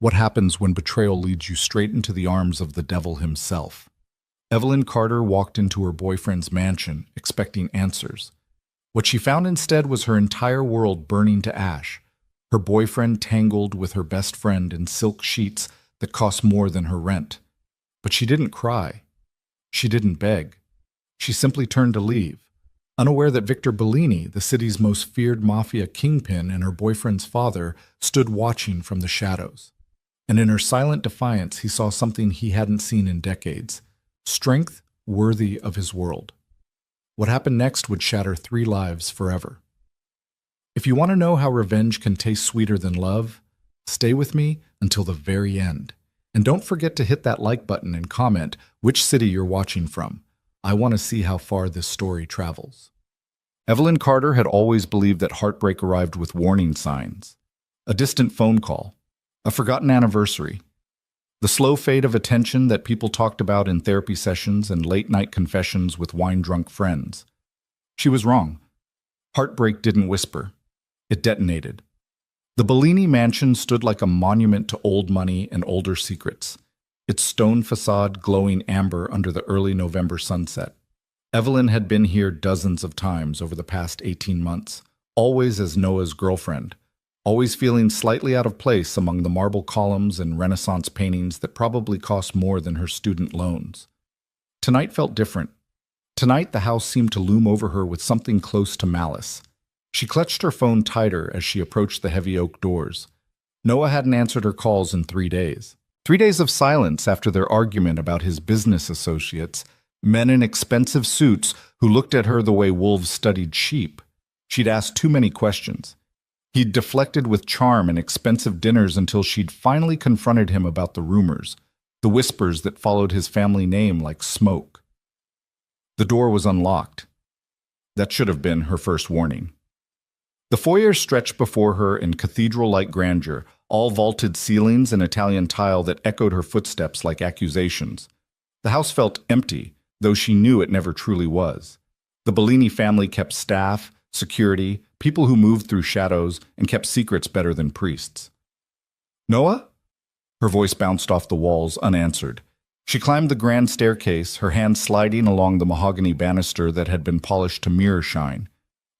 What happens when betrayal leads you straight into the arms of the devil himself? Evelyn Carter walked into her boyfriend's mansion, expecting answers. What she found instead was her entire world burning to ash, her boyfriend tangled with her best friend in silk sheets that cost more than her rent. But she didn't cry. She didn't beg. She simply turned to leave, unaware that Victor Bellini, the city's most feared mafia kingpin and her boyfriend's father, stood watching from the shadows. And in her silent defiance, he saw something he hadn't seen in decades: strength worthy of his world. What happened next would shatter 3 lives forever. If you want to know how revenge can taste sweeter than love, stay with me until the very end. And don't forget to hit that like button and comment which city you're watching from. I want to see how far this story travels. Evelyn Carter had always believed that heartbreak arrived with warning signs: a distant phone call, a forgotten anniversary, the slow fade of attention that people talked about in therapy sessions and late-night confessions with wine-drunk friends. She was wrong. Heartbreak didn't whisper. It detonated. The Bellini mansion stood like a monument to old money and older secrets, its stone facade glowing amber under the early November sunset. Evelyn had been here dozens of times over the past 18 months, always as Noah's girlfriend, always feeling slightly out of place among the marble columns and Renaissance paintings that probably cost more than her student loans. Tonight felt different. Tonight the house seemed to loom over her with something close to malice. She clutched her phone tighter as she approached the heavy oak doors. Noah hadn't answered her calls in 3 days. 3 days of silence after their argument about his business associates, men in expensive suits who looked at her the way wolves studied sheep. She'd asked too many questions. He'd deflected with charm and expensive dinners until she'd finally confronted him about the rumors, the whispers that followed his family name like smoke. The door was unlocked. That should have been her first warning. The foyer stretched before her in cathedral-like grandeur, all vaulted ceilings and Italian tile that echoed her footsteps like accusations. The house felt empty, though she knew it never truly was. The Bellini family kept staff, security, people who moved through shadows, and kept secrets better than priests. "Noah?" Her voice bounced off the walls, unanswered. She climbed the grand staircase, her hands sliding along the mahogany banister that had been polished to mirror shine.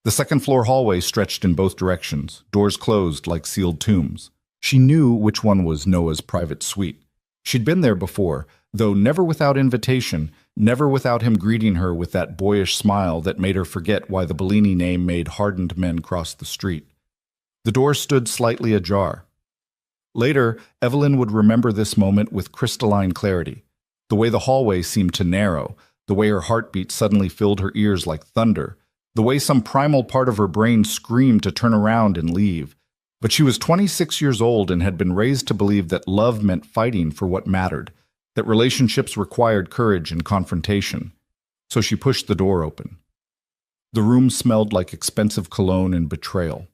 The second-floor hallway stretched in both directions, doors closed like sealed tombs. She knew which one was Noah's private suite. She'd been there before, though never without invitation, never without him greeting her with that boyish smile that made her forget why the Bellini name made hardened men cross the street. The door stood slightly ajar. Later, Evelyn would remember this moment with crystalline clarity. The way the hallway seemed to narrow, the way her heartbeat suddenly filled her ears like thunder, the way some primal part of her brain screamed to turn around and leave. But she was 26 years old and had been raised to believe that love meant fighting for what mattered, that relationships required courage and confrontation. So she pushed the door open. The room smelled like expensive cologne and betrayal.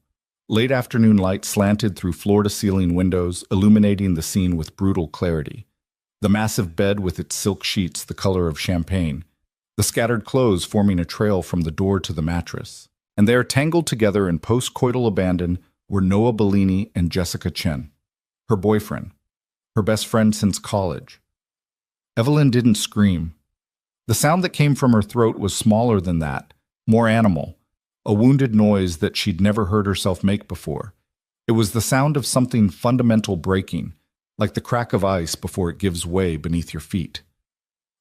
Late afternoon light slanted through floor-to-ceiling windows, illuminating the scene with brutal clarity. The massive bed with its silk sheets the color of champagne, the scattered clothes forming a trail from the door to the mattress. And there, tangled together in post-coital abandon, were Noah Bellini and Jessica Chen, her boyfriend, her best friend since college. Evelyn didn't scream. The sound that came from her throat was smaller than that, more animal, a wounded noise that she'd never heard herself make before. It was the sound of something fundamental breaking, like the crack of ice before it gives way beneath your feet.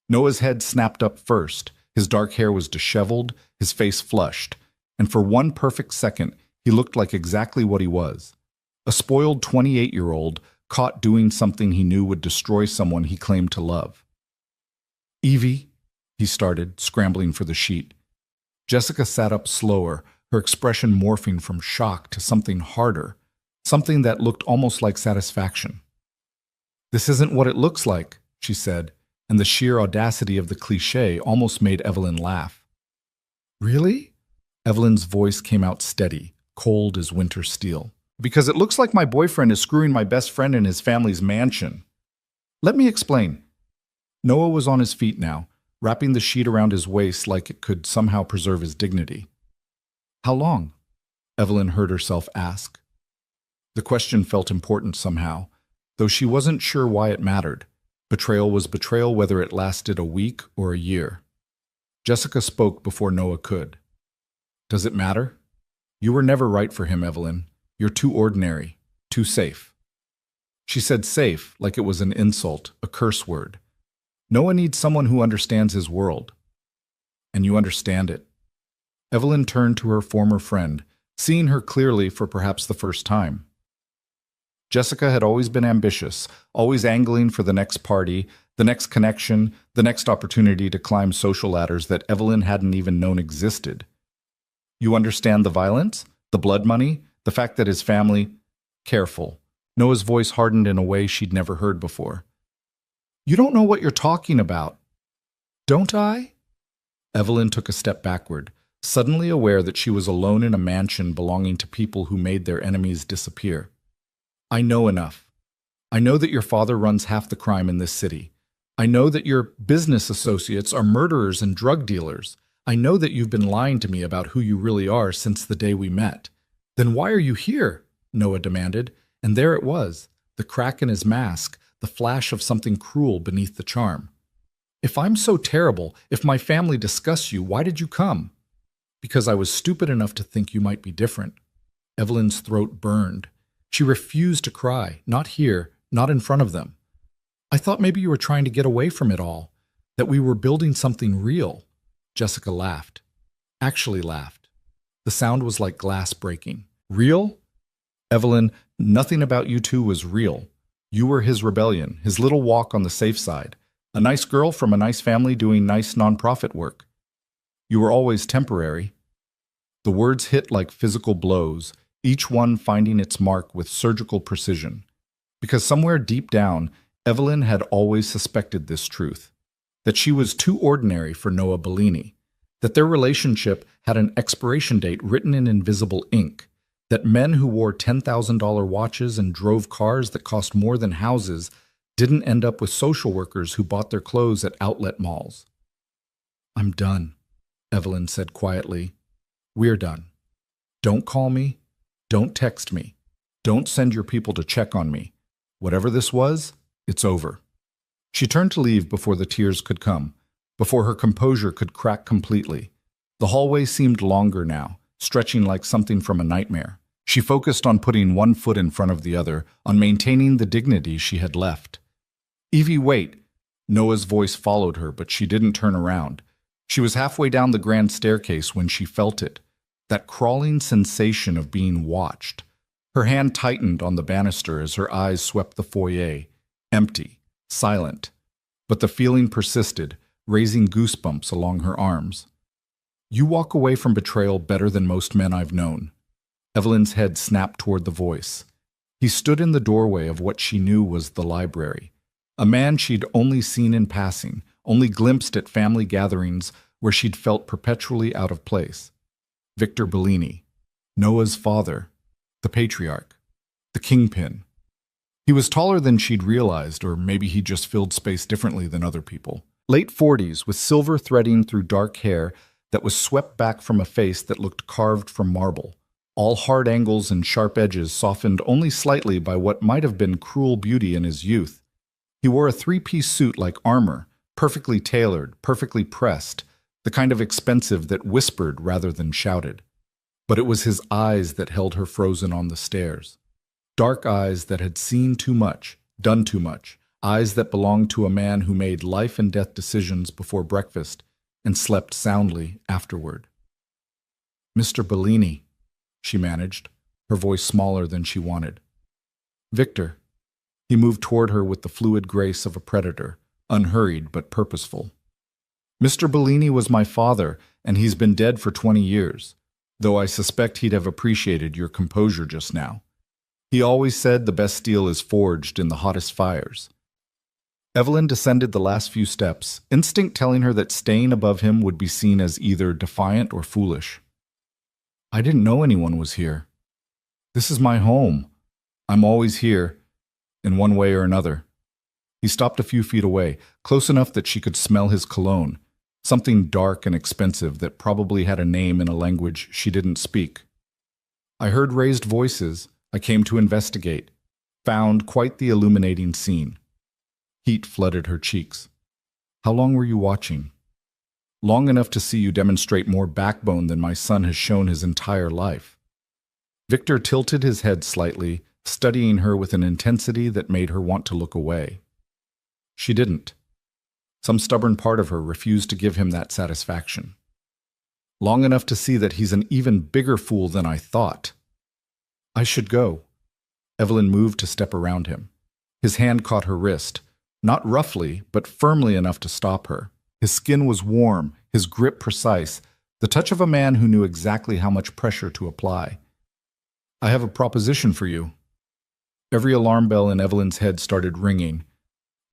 Noah's head snapped up first, his dark hair was disheveled, his face flushed, and for one perfect second, he looked like exactly what he was. A spoiled 28-year-old caught doing something he knew would destroy someone he claimed to love. "Evie," he started, scrambling for the sheet. Jessica sat up slower, her expression morphing from shock to something harder, something that looked almost like satisfaction. "This isn't what it looks like," she said, and the sheer audacity of the cliché almost made Evelyn laugh. "Really?" Evelyn's voice came out steady, cold as winter steel. "Because it looks like my boyfriend is screwing my best friend in his family's mansion. Let me explain." Noah was on his feet now, wrapping the sheet around his waist like it could somehow preserve his dignity. "How long?" Evelyn heard herself ask. The question felt important somehow. though she wasn't sure why it mattered. Betrayal was betrayal whether it lasted a week or a year. Jessica spoke before Noah could. Does it matter? You were never right for him, Evelyn. You're too ordinary, too safe. She said safe like it was an insult, a curse word. Noah needs someone who understands his world. And you understand it. Evelyn turned to her former friend, seeing her clearly for perhaps the first time. Jessica had always been ambitious, always angling for the next party, the next connection, the next opportunity to climb social ladders that Evelyn hadn't even known existed. You understand the violence, the blood money, the fact that his family... Careful. Noah's voice hardened in a way she'd never heard before. You don't know what you're talking about. Don't I? Evelyn took a step backward, suddenly aware that she was alone in a mansion belonging to people who made their enemies disappear. I know enough. I know that your father runs half the crime in this city. I know that your business associates are murderers and drug dealers. I know that you've been lying to me about who you really are since the day we met. Then why are you here? Noah demanded, and there it was, the crack in his mask, the flash of something cruel beneath the charm. If I'm so terrible, if my family disgusts you, why did you come? Because I was stupid enough to think you might be different. Evelyn's throat burned. She refused to cry, not here, not in front of them. I thought maybe you were trying to get away from it all, that we were building something real. Jessica laughed. Actually laughed. The sound was like glass breaking. Real? Evelyn, nothing about you two was real. You were his rebellion, his little walk on the safe side. A nice girl from a nice family doing nice nonprofit work. You were always temporary. The words hit like physical blows, each one finding its mark with surgical precision. Because somewhere deep down, Evelyn had always suspected this truth, that she was too ordinary for Noah Bellini, that their relationship had an expiration date written in invisible ink, that men who wore $10,000 watches and drove cars that cost more than houses didn't end up with social workers who bought their clothes at outlet malls. I'm done, Evelyn said quietly. We're done. Don't call me. Don't text me. Don't send your people to check on me. Whatever this was, it's over. She turned to leave before the tears could come, before her composure could crack completely. The hallway seemed longer now, stretching like something from a nightmare. She focused on putting one foot in front of the other, on maintaining the dignity she had left. Evie, wait! Noah's voice followed her, but she didn't turn around. She was halfway down the grand staircase when she felt it, that crawling sensation of being watched. Her hand tightened on the banister as her eyes swept the foyer, empty, silent. But the feeling persisted, raising goosebumps along her arms. You walk away from betrayal better than most men I've known. Evelyn's head snapped toward the voice. He stood in the doorway of what she knew was the library. A man she'd only seen in passing, only glimpsed at family gatherings where she'd felt perpetually out of place. Victor Bellini, Noah's father, the patriarch, the kingpin. He was taller than she'd realized, or maybe he just filled space differently than other people. Late 40s, with silver threading through dark hair that was swept back from a face that looked carved from marble. All hard angles and sharp edges softened only slightly by what might have been cruel beauty in his youth. He wore a three-piece suit like armor, perfectly tailored, perfectly pressed, the kind of expensive that whispered rather than shouted. But it was his eyes that held her frozen on the stairs. Dark eyes that had seen too much, done too much, eyes that belonged to a man who made life and death decisions before breakfast and slept soundly afterward. Mr. Bellini, she managed, her voice smaller than she wanted. Victor. He moved toward her with the fluid grace of a predator, unhurried but purposeful. Mr. Bellini was my father, and he's been dead for 20 years, though I suspect he'd have appreciated your composure just now. He always said the best steel is forged in the hottest fires. Evelyn descended the last few steps, instinct telling her that staying above him would be seen as either defiant or foolish. I didn't know anyone was here. This is my home. I'm always here, in one way or another. He stopped a few feet away, close enough that she could smell his cologne, something dark and expensive that probably had a name in a language she didn't speak. I heard raised voices. I came to investigate. found quite the illuminating scene. Heat flooded her cheeks. How long were you watching? Long enough to see you demonstrate more backbone than my son has shown his entire life. Victor tilted his head slightly, studying her with an intensity that made her want to look away. She didn't. Some stubborn part of her refused to give him that satisfaction. Long enough to see that he's an even bigger fool than I thought. I should go. Evelyn moved to step around him. His hand caught her wrist, not roughly, but firmly enough to stop her. His skin was warm, his grip precise, the touch of a man who knew exactly how much pressure to apply. I have a proposition for you. Every alarm bell in Evelyn's head started ringing.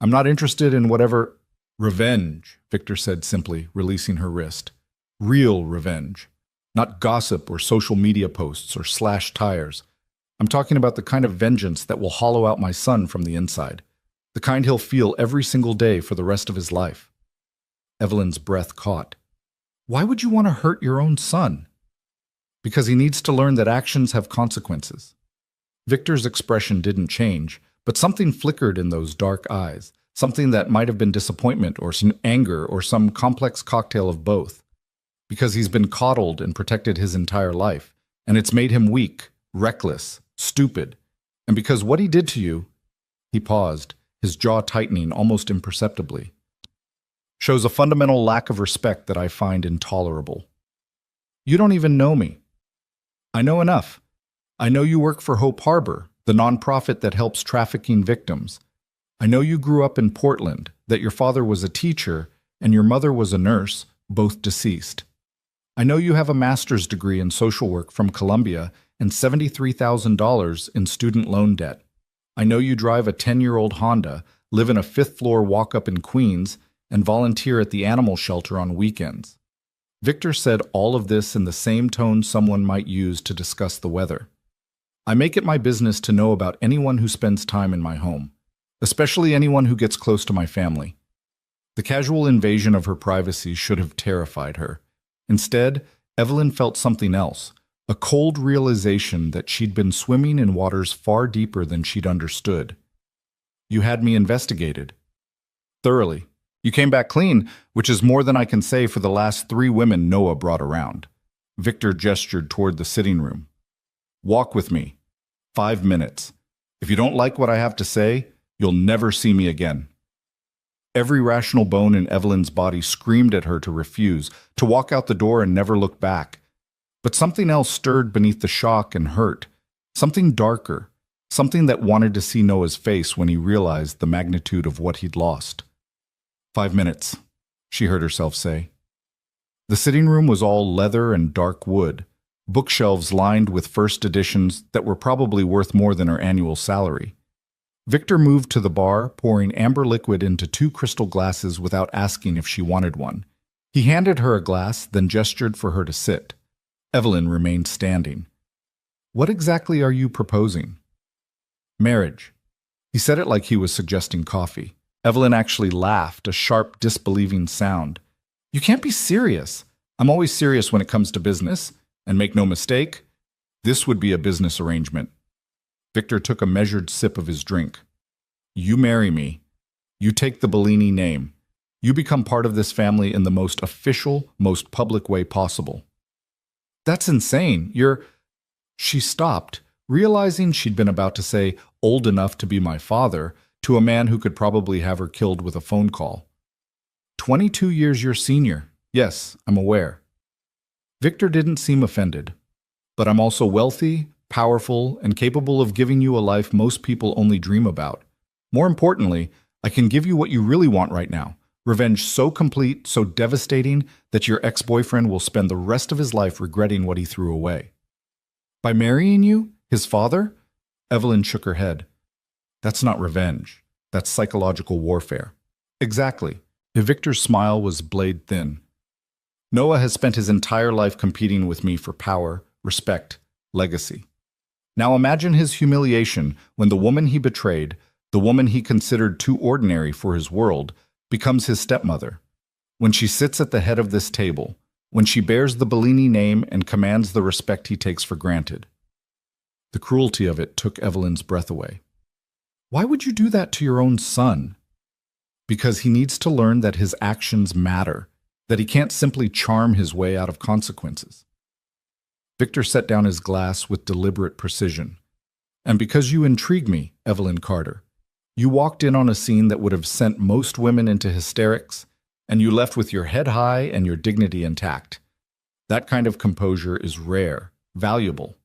I'm not interested in whatever— Revenge, Victor said simply, releasing her wrist. Real revenge. Not gossip or social media posts or slashed tires. I'm talking about the kind of vengeance that will hollow out my son from the inside. The kind he'll feel every single day for the rest of his life. Evelyn's breath caught. Why would you want to hurt your own son? Because he needs to learn that actions have consequences. Victor's expression didn't change, but something flickered in those dark eyes, something that might have been disappointment or some anger or some complex cocktail of both. Because he's been coddled and protected his entire life, and it's made him weak, reckless, stupid. And because what he did to you— He paused, his jaw tightening almost imperceptibly. Shows a fundamental lack of respect that I find intolerable. You don't even know me. I know enough. I know you work for Hope Harbor, the nonprofit that helps trafficking victims. I know you grew up in Portland, that your father was a teacher and your mother was a nurse, both deceased. I know you have a master's degree in social work from Columbia and $73,000 in student loan debt. I know you drive a 10-year-old Honda, live in a fifth-floor walk-up in Queens, and volunteer at the animal shelter on weekends. Victor said all of this in the same tone someone might use to discuss the weather. I make it my business to know about anyone who spends time in my home, especially anyone who gets close to my family. The casual invasion of her privacy should have terrified her. Instead, Evelyn felt something else, a cold realization that she'd been swimming in waters far deeper than she'd understood. You had me investigated. Thoroughly. You came back clean, which is more than I can say for the last 3 women Noah brought around. Victor gestured toward the sitting room. Walk with me. 5 minutes. If you don't like what I have to say, you'll never see me again. Every rational bone in Evelyn's body screamed at her to refuse, to walk out the door and never look back. But something else stirred beneath the shock and hurt. Something darker. Something that wanted to see Noah's face when he realized the magnitude of what he'd lost. 5 minutes, she heard herself say. The sitting room was all leather and dark wood, bookshelves lined with first editions that were probably worth more than her annual salary. Victor moved to the bar, pouring amber liquid into 2 crystal glasses without asking if she wanted one. He handed her a glass, then gestured for her to sit. Evelyn remained standing. What exactly are you proposing? Marriage. He said it like he was suggesting coffee. Evelyn actually laughed, a sharp, disbelieving sound. You can't be serious. I'm always serious when it comes to business. And make no mistake, this would be a business arrangement. Victor took a measured sip of his drink. You marry me. You take the Bellini name. You become part of this family in the most official, most public way possible. That's insane. She stopped, realizing she'd been about to say, old enough to be my father, to a man who could probably have her killed with a phone call. 22 years your senior. Yes, I'm aware. Victor didn't seem offended. But I'm also wealthy, powerful, and capable of giving you a life most people only dream about. More importantly, I can give you what you really want right now. Revenge so complete, so devastating, that your ex-boyfriend will spend the rest of his life regretting what he threw away. By marrying you? His father? Evelyn shook her head. That's not revenge. That's psychological warfare. Exactly. Victor's smile was blade thin. Noah has spent his entire life competing with me for power, respect, legacy. Now imagine his humiliation when the woman he betrayed, the woman he considered too ordinary for his world, becomes his stepmother. When she sits at the head of this table, when she bears the Bellini name and commands the respect he takes for granted. The cruelty of it took Evelyn's breath away. Why would you do that to your own son? Because he needs to learn that his actions matter, that he can't simply charm his way out of consequences. Victor set down his glass with deliberate precision. And because you intrigue me, Evelyn Carter, you walked in on a scene that would have sent most women into hysterics, and you left with your head high and your dignity intact. That kind of composure is rare, valuable.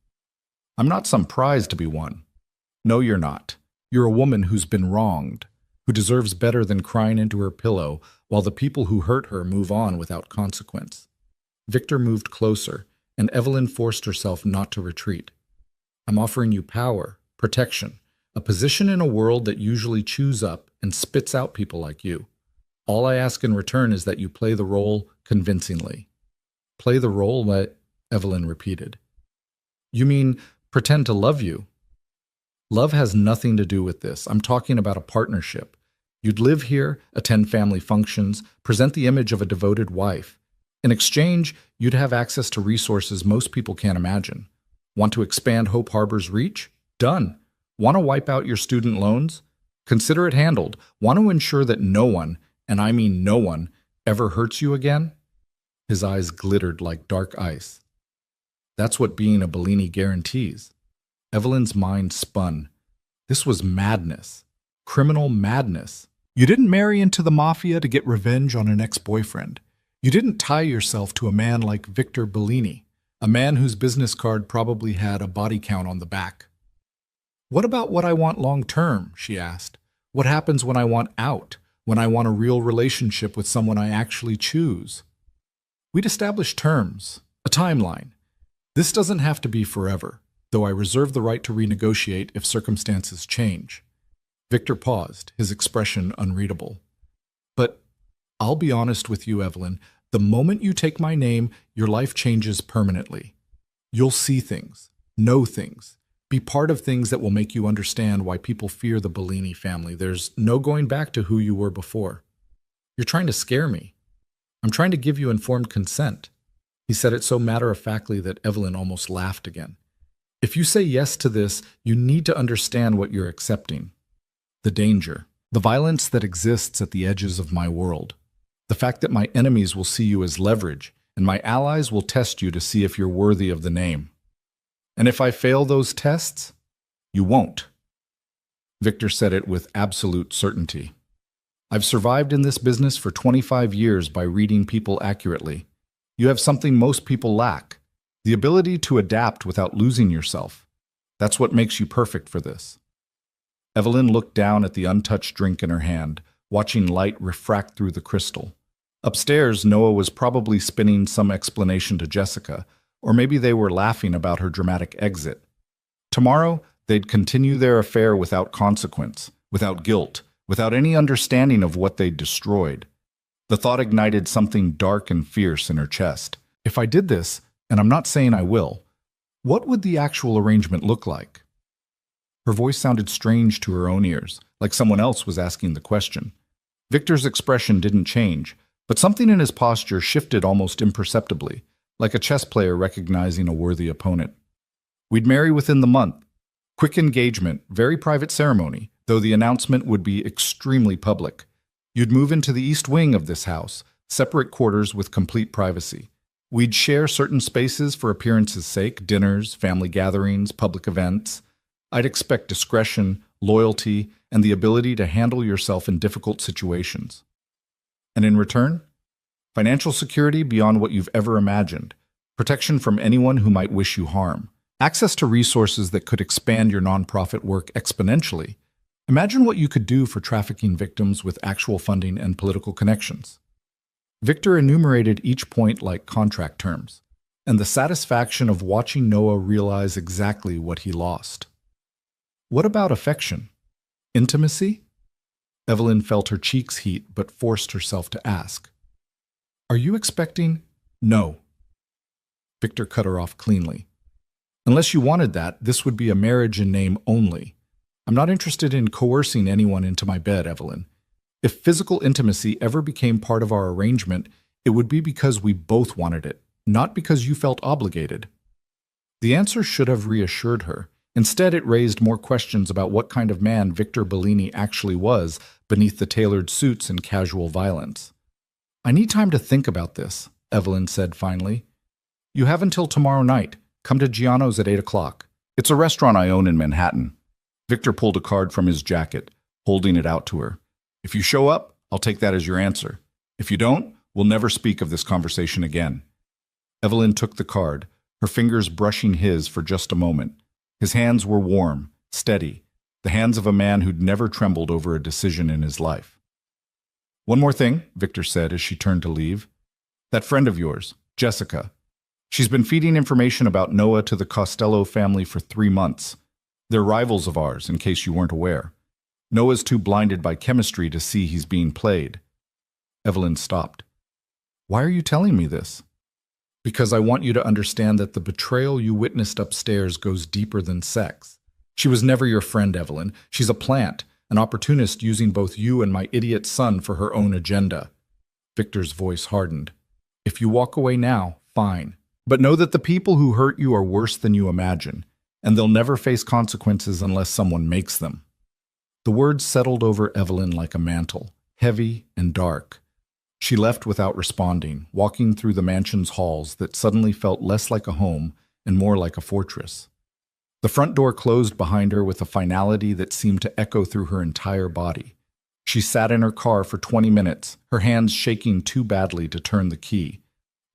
I'm not some prize to be won. No, you're not. You're a woman who's been wronged, who deserves better than crying into her pillow while the people who hurt her move on without consequence. Victor moved closer, and Evelyn forced herself not to retreat. I'm offering you power, protection, a position in a world that usually chews up and spits out people like you. All I ask in return is that you play the role convincingly. Play the role, Evelyn repeated. You mean pretend to love you? Love has nothing to do with this. I'm talking about a partnership. You'd live here, attend family functions, present the image of a devoted wife. In exchange, you'd have access to resources most people can't imagine. Want to expand Hope Harbor's reach? Done. Want to wipe out your student loans? Consider it handled. Want to ensure that no one, and I mean no one, ever hurts you again? His eyes glittered like dark ice. That's what being a Bellini guarantees. Evelyn's mind spun. This was madness. Criminal madness. You didn't marry into the Mafia to get revenge on an ex-boyfriend. You didn't tie yourself to a man like Victor Bellini, a man whose business card probably had a body count on the back. What about what I want long-term, she asked. What happens when I want out, when I want a real relationship with someone I actually choose? We'd establish terms, a timeline. This doesn't have to be forever, though I reserve the right to renegotiate if circumstances change. Victor paused, his expression unreadable. But I'll be honest with you, Evelyn. The moment you take my name, your life changes permanently. You'll see things, know things, be part of things that will make you understand why people fear the Bellini family. There's no going back to who you were before. You're trying to scare me. I'm trying to give you informed consent. He said it so matter-of-factly that Evelyn almost laughed again. If you say yes to this, you need to understand what you're accepting. The danger, the violence that exists at the edges of my world. The fact that my enemies will see you as leverage, and my allies will test you to see if you're worthy of the name. And if I fail those tests, you won't. Victor said it with absolute certainty. I've survived in this business for 25 years by reading people accurately. You have something most people lack. The ability to adapt without losing yourself. That's what makes you perfect for this. Evelyn looked down at the untouched drink in her hand, watching light refract through the crystal. Upstairs, Noah was probably spinning some explanation to Jessica, or maybe they were laughing about her dramatic exit. Tomorrow, they'd continue their affair without consequence, without guilt, without any understanding of what they'd destroyed. The thought ignited something dark and fierce in her chest. If I did this, and I'm not saying I will, what would the actual arrangement look like? Her voice sounded strange to her own ears, like someone else was asking the question. Victor's expression didn't change, but something in his posture shifted almost imperceptibly, like a chess player recognizing a worthy opponent. We'd marry within the month. Quick engagement, very private ceremony, though the announcement would be extremely public. You'd move into the east wing of this house, separate quarters with complete privacy. We'd share certain spaces for appearance's sake, dinners, family gatherings, public events. I'd expect discretion, loyalty, and the ability to handle yourself in difficult situations. And in return, financial security beyond what you've ever imagined, protection from anyone who might wish you harm, access to resources that could expand your nonprofit work exponentially. Imagine what you could do for trafficking victims with actual funding and political connections. Victor enumerated each point like contract terms, and the satisfaction of watching Noah realize exactly what he lost. What about affection? Intimacy? Evelyn felt her cheeks heat but forced herself to ask. Are you expecting? No. Victor cut her off cleanly. Unless you wanted that, this would be a marriage in name only. I'm not interested in coercing anyone into my bed, Evelyn. If physical intimacy ever became part of our arrangement, it would be because we both wanted it, not because you felt obligated. The answer should have reassured her, Instead, it raised more questions about what kind of man Victor Bellini actually was beneath the tailored suits and casual violence. "I need time to think about this," Evelyn said finally. "You have until tomorrow night. Come to Giano's at 8 o'clock. It's a restaurant I own in Manhattan." Victor pulled a card from his jacket, holding it out to her. "If you show up, I'll take that as your answer. If you don't, we'll never speak of this conversation again." Evelyn took the card, her fingers brushing his for just a moment. His hands were warm, steady, the hands of a man who'd never trembled over a decision in his life. "One more thing," Victor said as she turned to leave. "That friend of yours, Jessica. She's been feeding information about Noah to the Costello family for 3 months. They're rivals of ours, in case you weren't aware. Noah's too blinded by chemistry to see he's being played." Evelyn stopped. "Why are you telling me this?" "Because I want you to understand that the betrayal you witnessed upstairs goes deeper than sex. She was never your friend, Evelyn. She's a plant, an opportunist using both you and my idiot son for her own agenda." Victor's voice hardened. "If you walk away now, fine. But know that the people who hurt you are worse than you imagine, and they'll never face consequences unless someone makes them." The words settled over Evelyn like a mantle, heavy and dark. She left without responding, walking through the mansion's halls that suddenly felt less like a home and more like a fortress. The front door closed behind her with a finality that seemed to echo through her entire body. She sat in her car for 20 minutes, her hands shaking too badly to turn the key.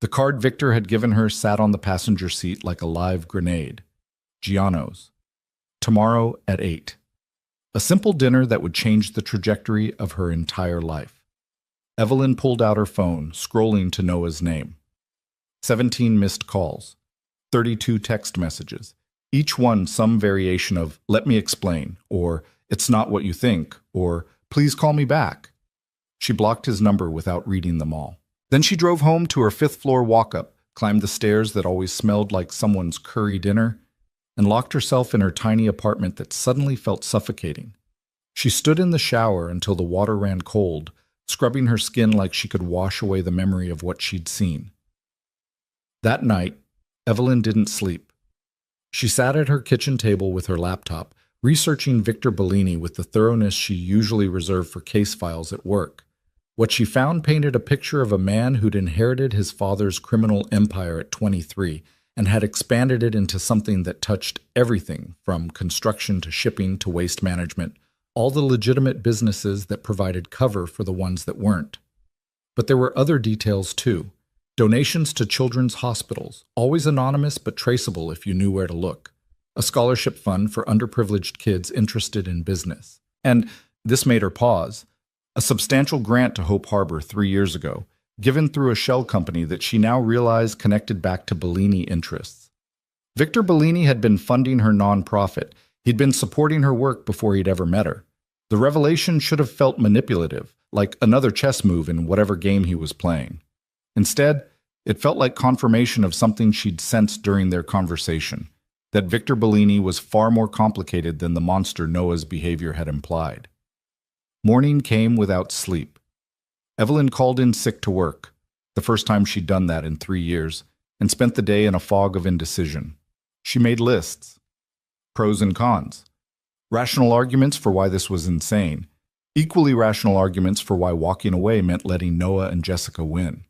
The card Victor had given her sat on the passenger seat like a live grenade. Giano's. Tomorrow at 8. A simple dinner that would change the trajectory of her entire life. Evelyn pulled out her phone, scrolling to Noah's name. 17 missed calls. 32 text messages. Each one some variation of, "Let me explain," or "It's not what you think," or "Please call me back." She blocked his number without reading them all. Then she drove home to her 5th-floor walk-up, climbed the stairs that always smelled like someone's curry dinner, and locked herself in her tiny apartment that suddenly felt suffocating. She stood in the shower until the water ran cold, scrubbing her skin like she could wash away the memory of what she'd seen. That night, Evelyn didn't sleep. She sat at her kitchen table with her laptop, researching Victor Bellini with the thoroughness she usually reserved for case files at work. What she found painted a picture of a man who'd inherited his father's criminal empire at 23 and had expanded it into something that touched everything from construction to shipping to waste management, all the legitimate businesses that provided cover for the ones that weren't. But there were other details too. Donations to children's hospitals, always anonymous but traceable if you knew where to look. A scholarship fund for underprivileged kids interested in business. And, this made her pause, a substantial grant to Hope Harbor 3 years ago, given through a shell company that she now realized connected back to Bellini interests. Victor Bellini had been funding her nonprofit. He'd been supporting her work before he'd ever met her. The revelation should have felt manipulative, like another chess move in whatever game he was playing. Instead, it felt like confirmation of something she'd sensed during their conversation, that Victor Bellini was far more complicated than the monster Noah's behavior had implied. Morning came without sleep. Evelyn called in sick to work, the first time she'd done that in 3 years, and spent the day in a fog of indecision. She made lists. Pros and cons. Rational arguments for why this was insane. Equally rational arguments for why walking away meant letting Noah and Jessica win.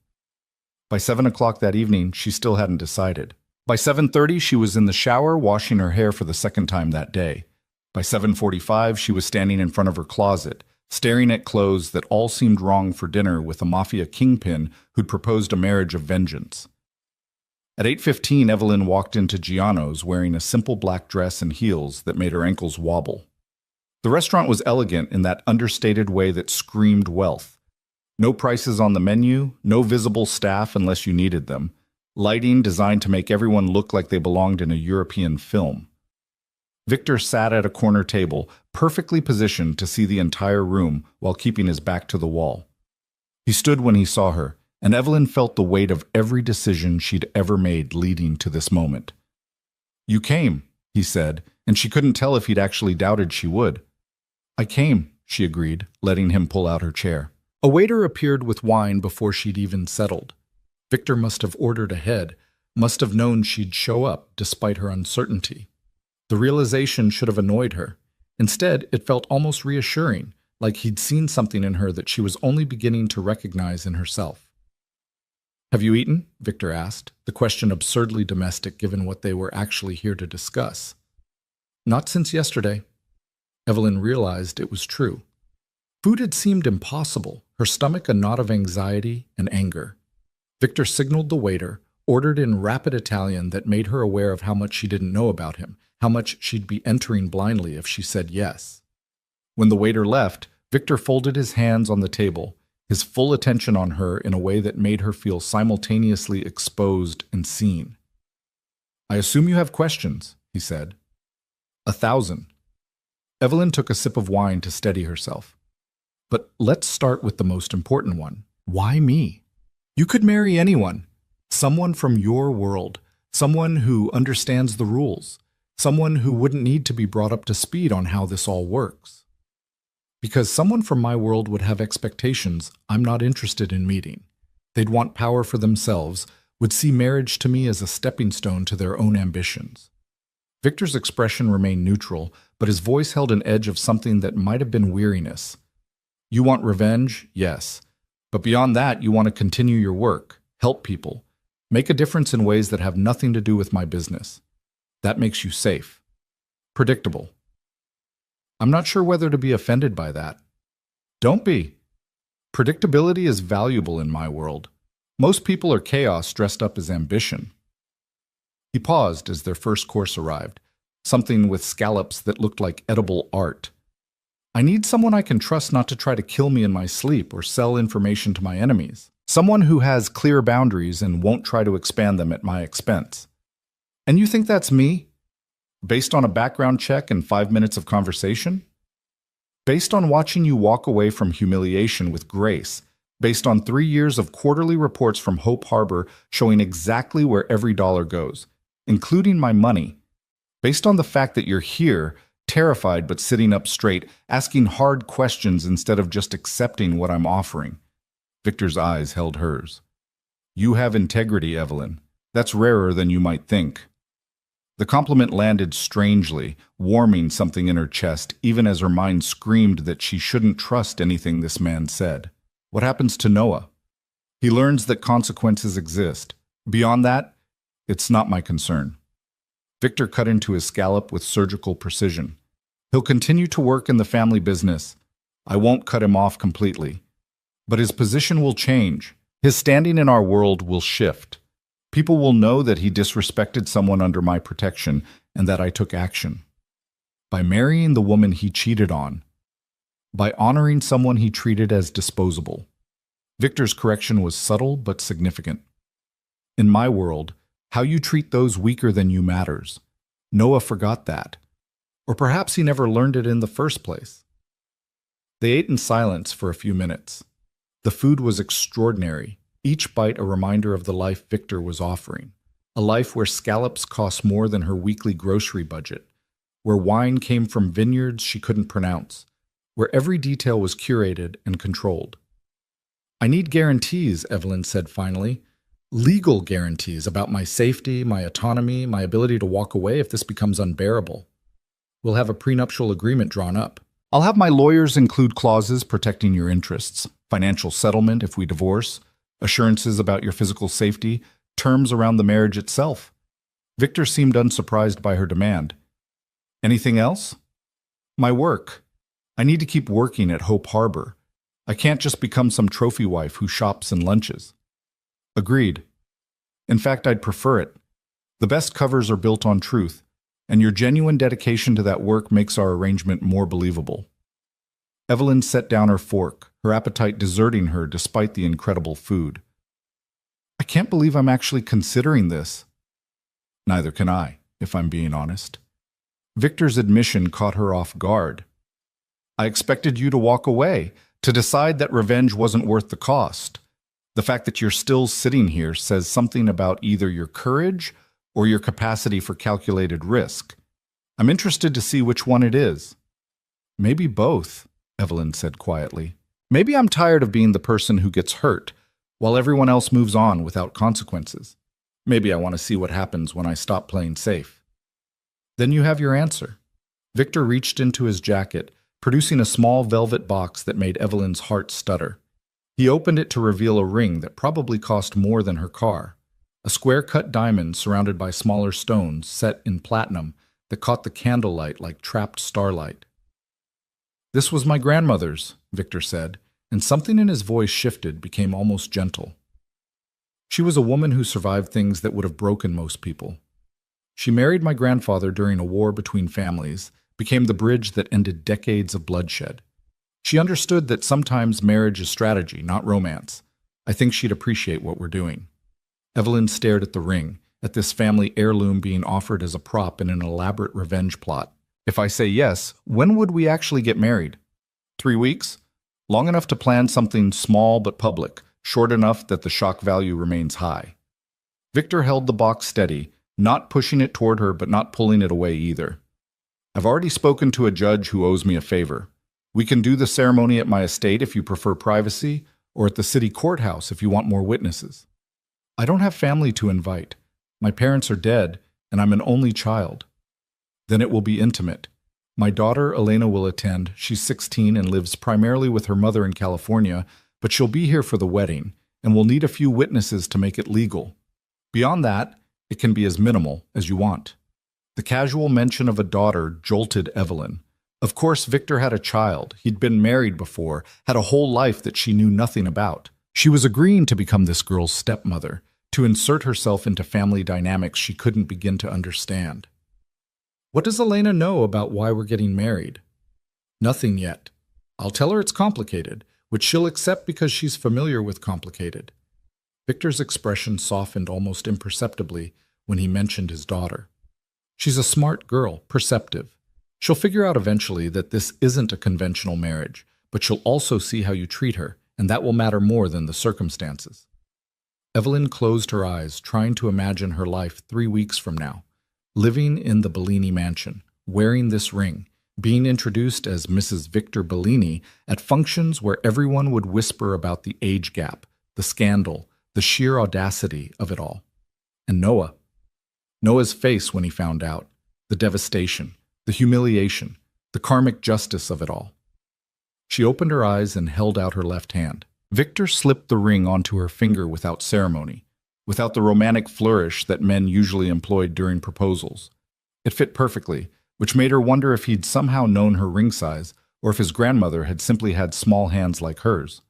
By 7 o'clock that evening, she still hadn't decided. By 7:30, she was in the shower washing her hair for the second time that day. By 7:45, she was standing in front of her closet, staring at clothes that all seemed wrong for dinner with a Mafia kingpin who'd proposed a marriage of vengeance. At 8:15, Evelyn walked into Giano's wearing a simple black dress and heels that made her ankles wobble. The restaurant was elegant in that understated way that screamed wealth. No prices on the menu, no visible staff unless you needed them, lighting designed to make everyone look like they belonged in a European film. Victor sat at a corner table, perfectly positioned to see the entire room while keeping his back to the wall. He stood when he saw her, and Evelyn felt the weight of every decision she'd ever made leading to this moment. "You came," he said, and she couldn't tell if he'd actually doubted she would. "I came," she agreed, letting him pull out her chair. A waiter appeared with wine before she'd even settled. Victor must have ordered ahead, must have known she'd show up despite her uncertainty. The realization should have annoyed her. Instead, it felt almost reassuring, like he'd seen something in her that she was only beginning to recognize in herself. "Have you eaten?" Victor asked, the question absurdly domestic given what they were actually here to discuss. "Not since yesterday." Evelyn realized it was true. Food had seemed impossible, her stomach a knot of anxiety and anger. Victor signaled the waiter, ordered in rapid Italian that made her aware of how much she didn't know about him, how much she'd be entering blindly if she said yes. When the waiter left, Victor folded his hands on the table, his full attention on her in a way that made her feel simultaneously exposed and seen. "I assume you have questions," he said. 1,000. Evelyn took a sip of wine to steady herself. "But let's start with the most important one. Why me? You could marry anyone. Someone from your world. Someone who understands the rules. Someone who wouldn't need to be brought up to speed on how this all works. Because someone from my world would have expectations I'm not interested in meeting. They'd want power for themselves, would see marriage to me as a stepping stone to their own ambitions." Victor's expression remained neutral, but his voice held an edge of something that might have been weariness. "You want revenge? Yes. But beyond that, you want to continue your work, help people, make a difference in ways that have nothing to do with my business. That makes you safe. Predictable." "I'm not sure whether to be offended by that." "Don't be. Predictability is valuable in my world. Most people are chaos dressed up as ambition." He paused as their first course arrived, something with scallops that looked like edible art. "I need someone I can trust not to try to kill me in my sleep or sell information to my enemies. Someone who has clear boundaries and won't try to expand them at my expense." "And you think that's me? Based on a background check and 5 minutes of conversation? Based on watching you walk away from humiliation with grace, based on 3 years of quarterly reports from Hope Harbor showing exactly where every dollar goes, including my money, based on the fact that you're here, terrified but sitting up straight, asking hard questions instead of just accepting what I'm offering." Victor's eyes held hers. "You have integrity, Evelyn. That's rarer than you might think." The compliment landed strangely, warming something in her chest, even as her mind screamed that she shouldn't trust anything this man said. What happens to Noah? He learns that consequences exist. Beyond that, it's not my concern. Victor cut into his scallop with surgical precision. He'll continue to work in the family business. I won't cut him off completely. But his position will change. His standing in our world will shift. People will know that he disrespected someone under my protection and that I took action. By marrying the woman he cheated on. By honoring someone he treated as disposable. Victor's correction was subtle but significant. In my world, how you treat those weaker than you matters. Noah forgot that. Or perhaps he never learned it in the first place. They ate in silence for a few minutes. The food was extraordinary, each bite a reminder of the life Victor was offering. A life where scallops cost more than her weekly grocery budget, where wine came from vineyards she couldn't pronounce, where every detail was curated and controlled. "I need guarantees," Evelyn said finally. "Legal guarantees about my safety, my autonomy, my ability to walk away if this becomes unbearable. We'll have a prenuptial agreement drawn up. I'll have my lawyers include clauses protecting your interests, financial settlement if we divorce, assurances about your physical safety, terms around the marriage itself." Victor seemed unsurprised by her demand. "Anything else?" "My work. I need to keep working at Hope Harbor. I can't just become some trophy wife who shops and lunches." "Agreed. In fact, I'd prefer it. The best covers are built on truth, and your genuine dedication to that work makes our arrangement more believable." Evelyn set down her fork, her appetite deserting her despite the incredible food. "I can't believe I'm actually considering this." "Neither can I, if I'm being honest." Victor's admission caught her off guard. "I expected you to walk away, to decide that revenge wasn't worth the cost. The fact that you're still sitting here says something about either your courage or your capacity for calculated risk. I'm interested to see which one it is." "Maybe both," Evelyn said quietly. "Maybe I'm tired of being the person who gets hurt, while everyone else moves on without consequences. Maybe I want to see what happens when I stop playing safe." Then you have your answer. Victor reached into his jacket, producing a small velvet box that made Evelyn's heart stutter. He opened it to reveal a ring that probably cost more than her car. A square-cut diamond surrounded by smaller stones set in platinum that caught the candlelight like trapped starlight. "This was my grandmother's," Victor said, and something in his voice shifted, became almost gentle. "She was a woman who survived things that would have broken most people. She married my grandfather during a war between families, became the bridge that ended decades of bloodshed. She understood that sometimes marriage is strategy, not romance. I think she'd appreciate what we're doing." Evelyn stared at the ring, at this family heirloom being offered as a prop in an elaborate revenge plot. "If I say yes, when would we actually get married? 3 weeks? Long enough to plan something small but public, short enough that the shock value remains high." Victor held the box steady, not pushing it toward her but not pulling it away either. "I've already spoken to a judge who owes me a favor. We can do the ceremony at my estate if you prefer privacy, or at the city courthouse if you want more witnesses. I don't have family to invite. My parents are dead, and I'm an only child." "Then it will be intimate. My daughter, Elena, will attend. She's 16 and lives primarily with her mother in California, but she'll be here for the wedding, and we'll need a few witnesses to make it legal. Beyond that, it can be as minimal as you want." The casual mention of a daughter jolted Evelyn. Of course, Victor had a child. He'd been married before, had a whole life that she knew nothing about. She was agreeing to become this girl's stepmother, to insert herself into family dynamics she couldn't begin to understand. "What does Elena know about why we're getting married?" "Nothing yet. I'll tell her it's complicated, which she'll accept because she's familiar with complicated." Victor's expression softened almost imperceptibly when he mentioned his daughter. "She's a smart girl, perceptive. She'll figure out eventually that this isn't a conventional marriage, but she'll also see how you treat her, and that will matter more than the circumstances." Evelyn closed her eyes, trying to imagine her life 3 weeks from now, living in the Bellini mansion, wearing this ring, being introduced as Mrs. Victor Bellini at functions where everyone would whisper about the age gap, the scandal, the sheer audacity of it all. And Noah's face when he found out, the devastation, the humiliation, the karmic justice of it all. She opened her eyes and held out her left hand. Victor slipped the ring onto her finger without ceremony, without the romantic flourish that men usually employed during proposals. It fit perfectly, which made her wonder if he'd somehow known her ring size, or if his grandmother had simply had small hands like hers.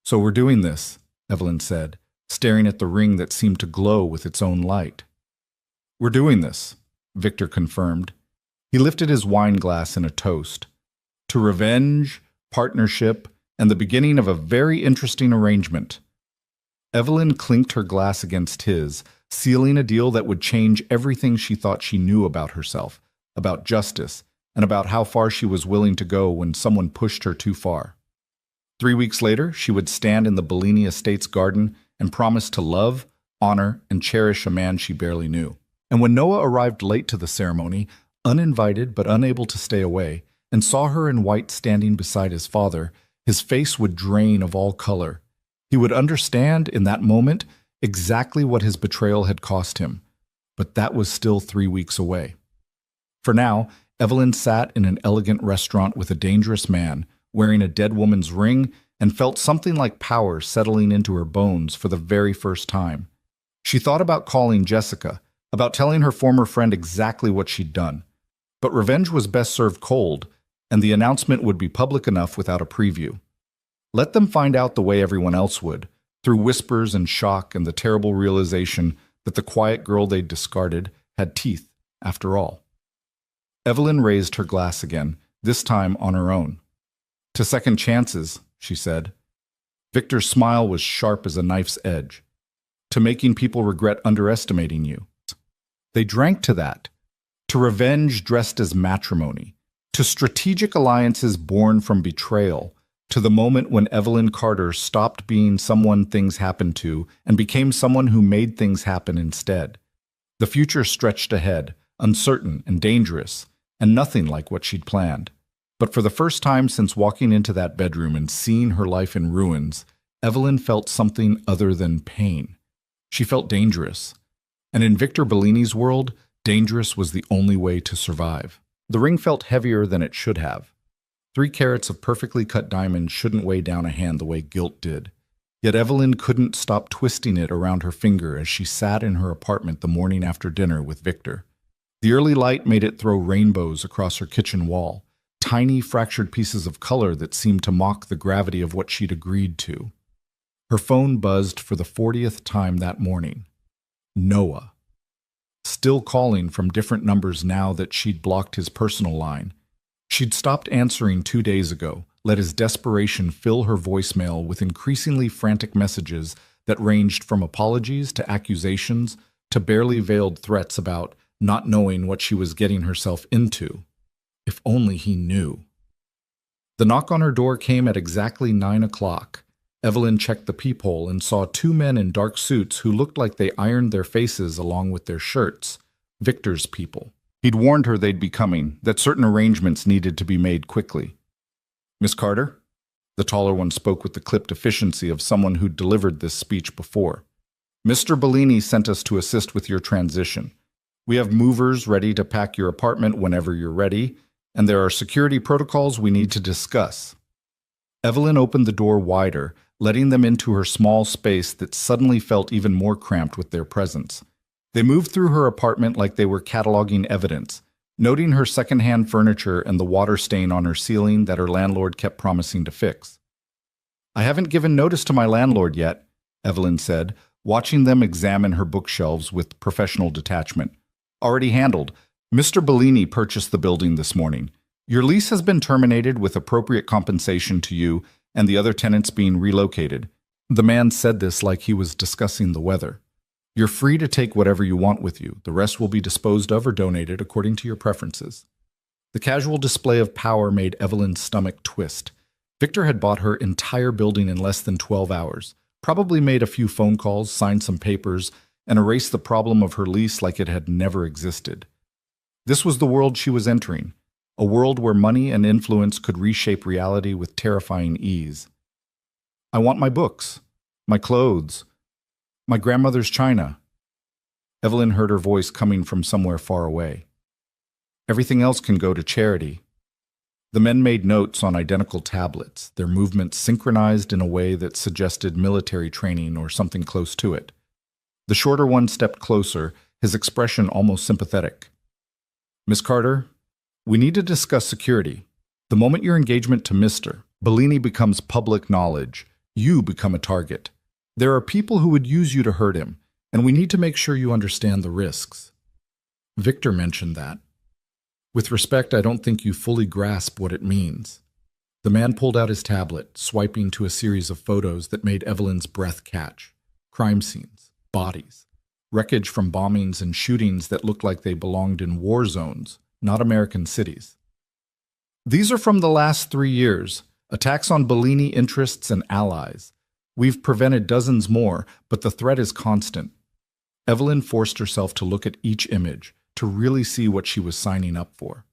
"So we're doing this," Evelyn said, staring at the ring that seemed to glow with its own light. "We're doing this," Victor confirmed. He lifted his wine glass in a toast. "To revenge, partnership, and the beginning of a very interesting arrangement." Evelyn clinked her glass against his, sealing a deal that would change everything she thought she knew about herself, about justice, and about how far she was willing to go when someone pushed her too far. 3 weeks later, she would stand in the Bellini estate's garden and promise to love, honor, and cherish a man she barely knew. And when Noah arrived late to the ceremony, uninvited but unable to stay away, and saw her in white standing beside his father, his face would drain of all color. He would understand in that moment exactly what his betrayal had cost him, but that was still 3 weeks away. For now, Evelyn sat in an elegant restaurant with a dangerous man, wearing a dead woman's ring, and felt something like power settling into her bones for the very first time. She thought about calling Jessica, about telling her former friend exactly what she'd done. But revenge was best served cold, and the announcement would be public enough without a preview. Let them find out the way everyone else would, through whispers and shock and the terrible realization that the quiet girl they'd discarded had teeth, after all. Evelyn raised her glass again, this time on her own. "To second chances," she said. Victor's smile was sharp as a knife's edge. "To making people regret underestimating you." They drank to that, to revenge dressed as matrimony, to strategic alliances born from betrayal, to the moment when Evelyn Carter stopped being someone things happened to and became someone who made things happen instead. The future stretched ahead, uncertain and dangerous, and nothing like what she'd planned. But for the first time since walking into that bedroom and seeing her life in ruins, Evelyn felt something other than pain. She felt dangerous. And in Victor Bellini's world, Dangerous was the only way to survive. The ring felt heavier than it should have. 3 carats of perfectly cut diamonds shouldn't weigh down a hand the way guilt did. Yet Evelyn couldn't stop twisting it around her finger as she sat in her apartment the morning after dinner with Victor. The early light made it throw rainbows across her kitchen wall, tiny fractured pieces of color that seemed to mock the gravity of what she'd agreed to. Her phone buzzed for the 40th time that morning. Noah. Still calling from different numbers now that she'd blocked his personal line. She'd stopped answering 2 days ago, let his desperation fill her voicemail with increasingly frantic messages that ranged from apologies to accusations to barely veiled threats about not knowing what she was getting herself into. If only he knew. The knock on her door came at exactly 9 o'clock. Evelyn checked the peephole and saw 2 men in dark suits who looked like they ironed their faces along with their shirts. Victor's people. He'd warned her they'd be coming, that certain arrangements needed to be made quickly. "Miss Carter?" The taller one spoke with the clipped efficiency of someone who'd delivered this speech before. "Mr. Bellini sent us to assist with your transition. We have movers ready to pack your apartment whenever you're ready, and there are security protocols we need to discuss." Evelyn opened the door wider, letting them into her small space that suddenly felt even more cramped with their presence. They moved through her apartment like they were cataloging evidence, noting her secondhand furniture and the water stain on her ceiling that her landlord kept promising to fix. "I haven't given notice to my landlord yet," Evelyn said, watching them examine her bookshelves with professional detachment. "Already handled. Mr. Bellini purchased the building this morning. Your lease has been terminated with appropriate compensation to you and the other tenants being relocated." The man said this like he was discussing the weather. "You're free to take whatever you want with you. The rest will be disposed of or donated according to your preferences." The casual display of power made Evelyn's stomach twist. Victor had bought her entire building in less than 12 hours, probably made a few phone calls, signed some papers, and erased the problem of her lease like it had never existed. This was the world she was entering, a world where money and influence could reshape reality with terrifying ease. "I want my books, my clothes, my grandmother's china." Evelyn heard her voice coming from somewhere far away. "Everything else can go to charity." The men made notes on identical tablets, their movements synchronized in a way that suggested military training or something close to it. The shorter one stepped closer, his expression almost sympathetic. "Miss Carter, we need to discuss security. The moment your engagement to Mr. Bellini becomes public knowledge, you become a target. There are people who would use you to hurt him, and we need to make sure you understand the risks." Victor mentioned that. "With respect, I don't think you fully grasp what it means." The man pulled out his tablet, swiping to a series of photos that made Evelyn's breath catch. Crime scenes, bodies, wreckage from bombings and shootings that looked like they belonged in war zones, not American cities. "These are from the last 3 years, attacks on Bellini interests and allies. We've prevented dozens more, but the threat is constant." Evelyn forced herself to look at each image, to really see what she was signing up for.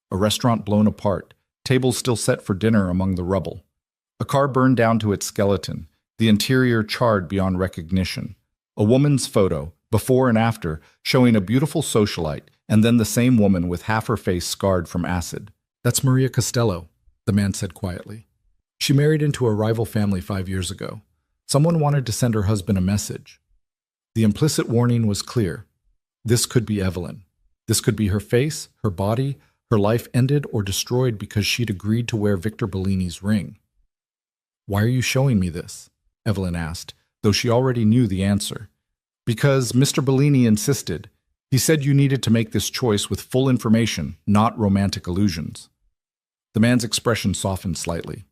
A restaurant blown apart, tables still set for dinner among the rubble. A car burned down to its skeleton, the interior charred beyond recognition. A woman's photo, before and after, showing a beautiful socialite, and then the same woman with half her face scarred from acid. "That's Maria Costello," the man said quietly. "She married into a rival family 5 years ago. Someone wanted to send her husband a message." The implicit warning was clear. This could be Evelyn. This could be her face, her body, her life ended or destroyed because she'd agreed to wear Victor Bellini's ring. "Why are you showing me this?" Evelyn asked, though she already knew the answer. "Because Mr. Bellini insisted. He said you needed to make this choice with full information, not romantic illusions." The man's expression softened slightly.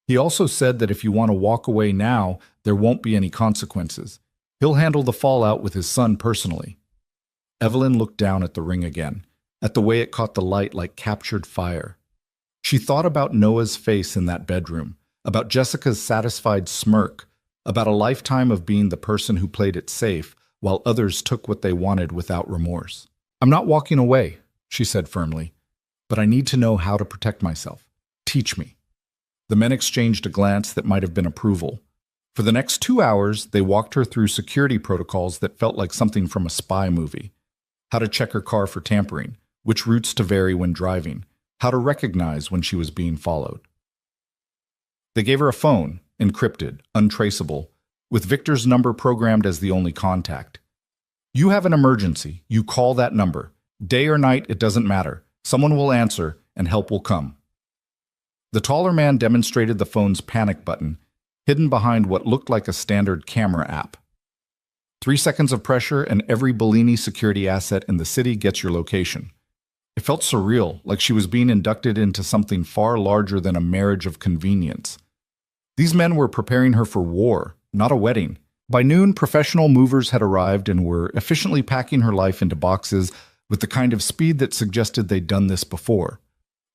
"He also said that if you want to walk away now, there won't be any consequences. He'll handle the fallout with his son personally." Evelyn looked down at the ring again, at the way it caught the light like captured fire. She thought about Noah's face in that bedroom, about Jessica's satisfied smirk, about a lifetime of being the person who played it safe while others took what they wanted without remorse. "I'm not walking away," she said firmly, "but I need to know how to protect myself. Teach me." The men exchanged a glance that might have been approval. For the next 2 hours, they walked her through security protocols that felt like something from a spy movie. how to check her car for tampering, which routes to vary when driving, how to recognize when she was being followed. They gave her a phone, encrypted, untraceable, with Victor's number programmed as the only contact. You have an emergency. You call that number. Day or night, it doesn't matter. Someone will answer, and help will come. The taller man demonstrated the phone's panic button, hidden behind what looked like a standard camera app. 3 seconds of pressure, and every Bellini security asset in the city gets your location. It felt surreal, like she was being inducted into something far larger than a marriage of convenience. These men were preparing her for war, not a wedding. By noon, professional movers had arrived and were efficiently packing her life into boxes with the kind of speed that suggested they'd done this before,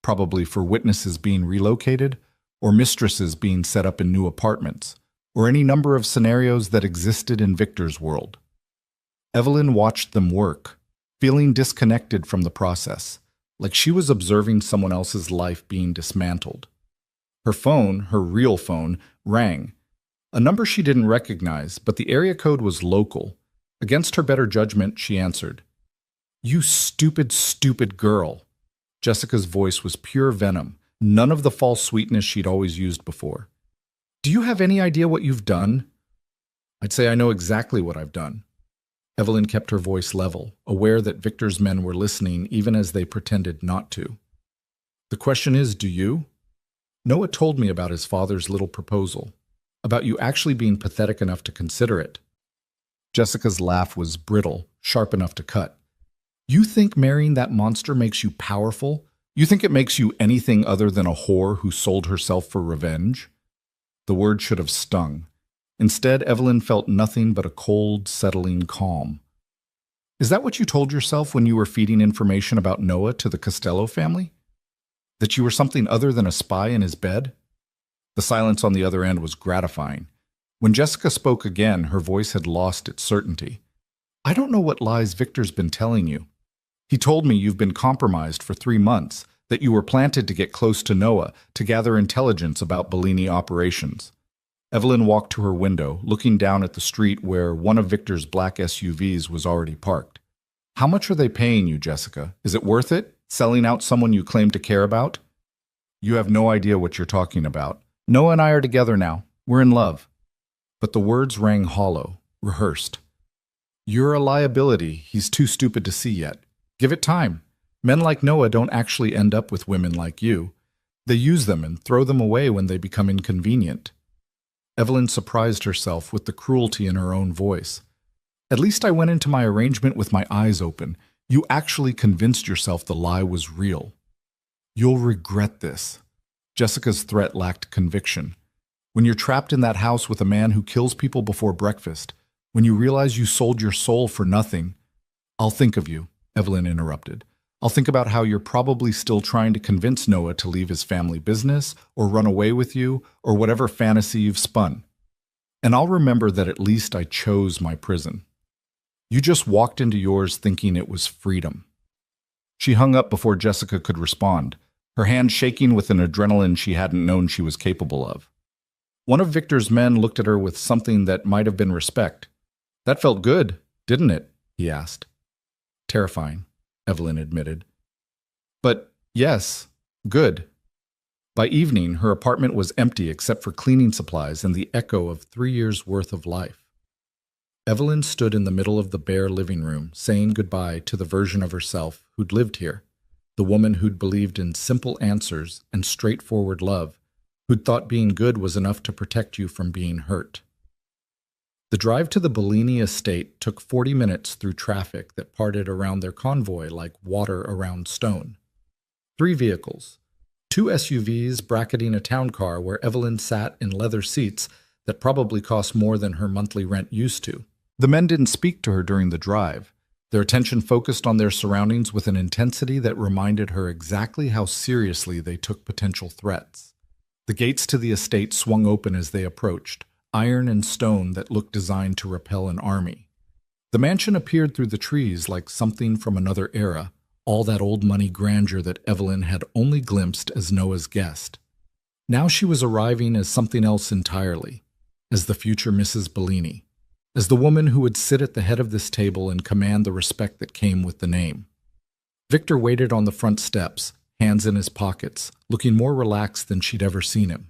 probably for witnesses being relocated or mistresses being set up in new apartments, or any number of scenarios that existed in Victor's world. Evelyn watched them work, feeling disconnected from the process, like she was observing someone else's life being dismantled. Her phone, her real phone, rang. A number she didn't recognize, but the area code was local. Against her better judgment, she answered. "You stupid, stupid girl." Jessica's voice was pure venom, none of the false sweetness she'd always used before. "Do you have any idea what you've done?" "I'd say I know exactly what I've done." Evelyn kept her voice level, aware that Victor's men were listening even as they pretended not to. "The question is, do you? Noah told me about his father's little proposal, about you actually being pathetic enough to consider it." Jessica's laugh was brittle, sharp enough to cut. "You think marrying that monster makes you powerful? You think it makes you anything other than a whore who sold herself for revenge?" The word should have stung. Instead, Evelyn felt nothing but a cold, settling calm. "Is that what you told yourself when you were feeding information about Noah to the Costello family? That you were something other than a spy in his bed?" The silence on the other end was gratifying. When Jessica spoke again, her voice had lost its certainty. "I don't know what lies Victor's been telling you. He told me you've been compromised for 3 months, that you were planted to get close to Noah, to gather intelligence about Bellini operations." Evelyn walked to her window, looking down at the street where one of Victor's black SUVs was already parked. "How much are they paying you, Jessica? Is it worth it, selling out someone you claim to care about?" "You have no idea what you're talking about. Noah and I are together now. We're in love." But the words rang hollow, rehearsed. "You're a liability he's too stupid to see yet. Give it time. Men like Noah don't actually end up with women like you. They use them and throw them away when they become inconvenient." Evelyn surprised herself with the cruelty in her own voice. "At least I went into my arrangement with my eyes open. You actually convinced yourself the lie was real. You'll regret this." Jessica's threat lacked conviction. "When you're trapped in that house with a man who kills people before breakfast, when you realize you sold your soul for nothing—" "I'll think of you," Evelyn interrupted. "I'll think about how you're probably still trying to convince Noah to leave his family business, or run away with you, or whatever fantasy you've spun. And I'll remember that at least I chose my prison. You just walked into yours thinking it was freedom." She hung up before Jessica could respond, her hand shaking with an adrenaline she hadn't known she was capable of. One of Victor's men looked at her with something that might have been respect. "That felt good, didn't it?" he asked. "Terrifying," Evelyn admitted. "But yes, good." By evening, her apartment was empty except for cleaning supplies and the echo of 3 years' worth of life. Evelyn stood in the middle of the bare living room, saying goodbye to the version of herself who'd lived here, the woman who'd believed in simple answers and straightforward love, who'd thought being good was enough to protect you from being hurt. The drive to the Bellini estate took 40 minutes through traffic that parted around their convoy like water around stone. 3 vehicles, 2 SUVs bracketing a town car where Evelyn sat in leather seats that probably cost more than her monthly rent used to. The men didn't speak to her during the drive, their attention focused on their surroundings with an intensity that reminded her exactly how seriously they took potential threats. The gates to the estate swung open as they approached, iron and stone that looked designed to repel an army. The mansion appeared through the trees like something from another era, all that old money grandeur that Evelyn had only glimpsed as Noah's guest. Now she was arriving as something else entirely, as the future Mrs. Bellini, as the woman who would sit at the head of this table and command the respect that came with the name. Victor waited on the front steps, hands in his pockets, looking more relaxed than she'd ever seen him.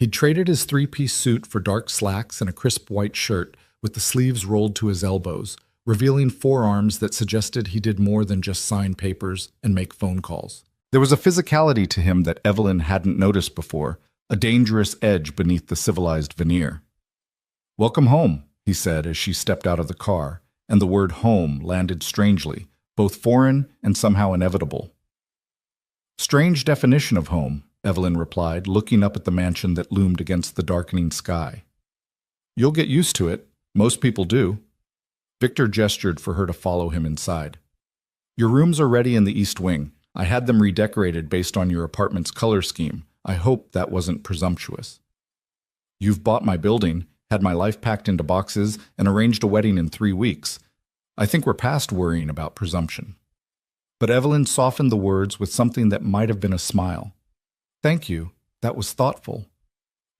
He'd traded his three-piece suit for dark slacks and a crisp white shirt with the sleeves rolled to his elbows, revealing forearms that suggested he did more than just sign papers and make phone calls. There was a physicality to him that Evelyn hadn't noticed before, a dangerous edge beneath the civilized veneer. "Welcome home," he said as she stepped out of the car, and the word home landed strangely, both foreign and somehow inevitable. "Strange definition of home," Evelyn replied, looking up at the mansion that loomed against the darkening sky. "You'll get used to it. Most people do." Victor gestured for her to follow him inside. "Your rooms are ready in the East Wing. I had them redecorated based on your apartment's color scheme. I hope that wasn't presumptuous." "You've bought my building, had my life packed into boxes, and arranged a wedding in 3 weeks. I think we're past worrying about presumption." But Evelyn softened the words with something that might have been a smile. "Thank you. That was thoughtful."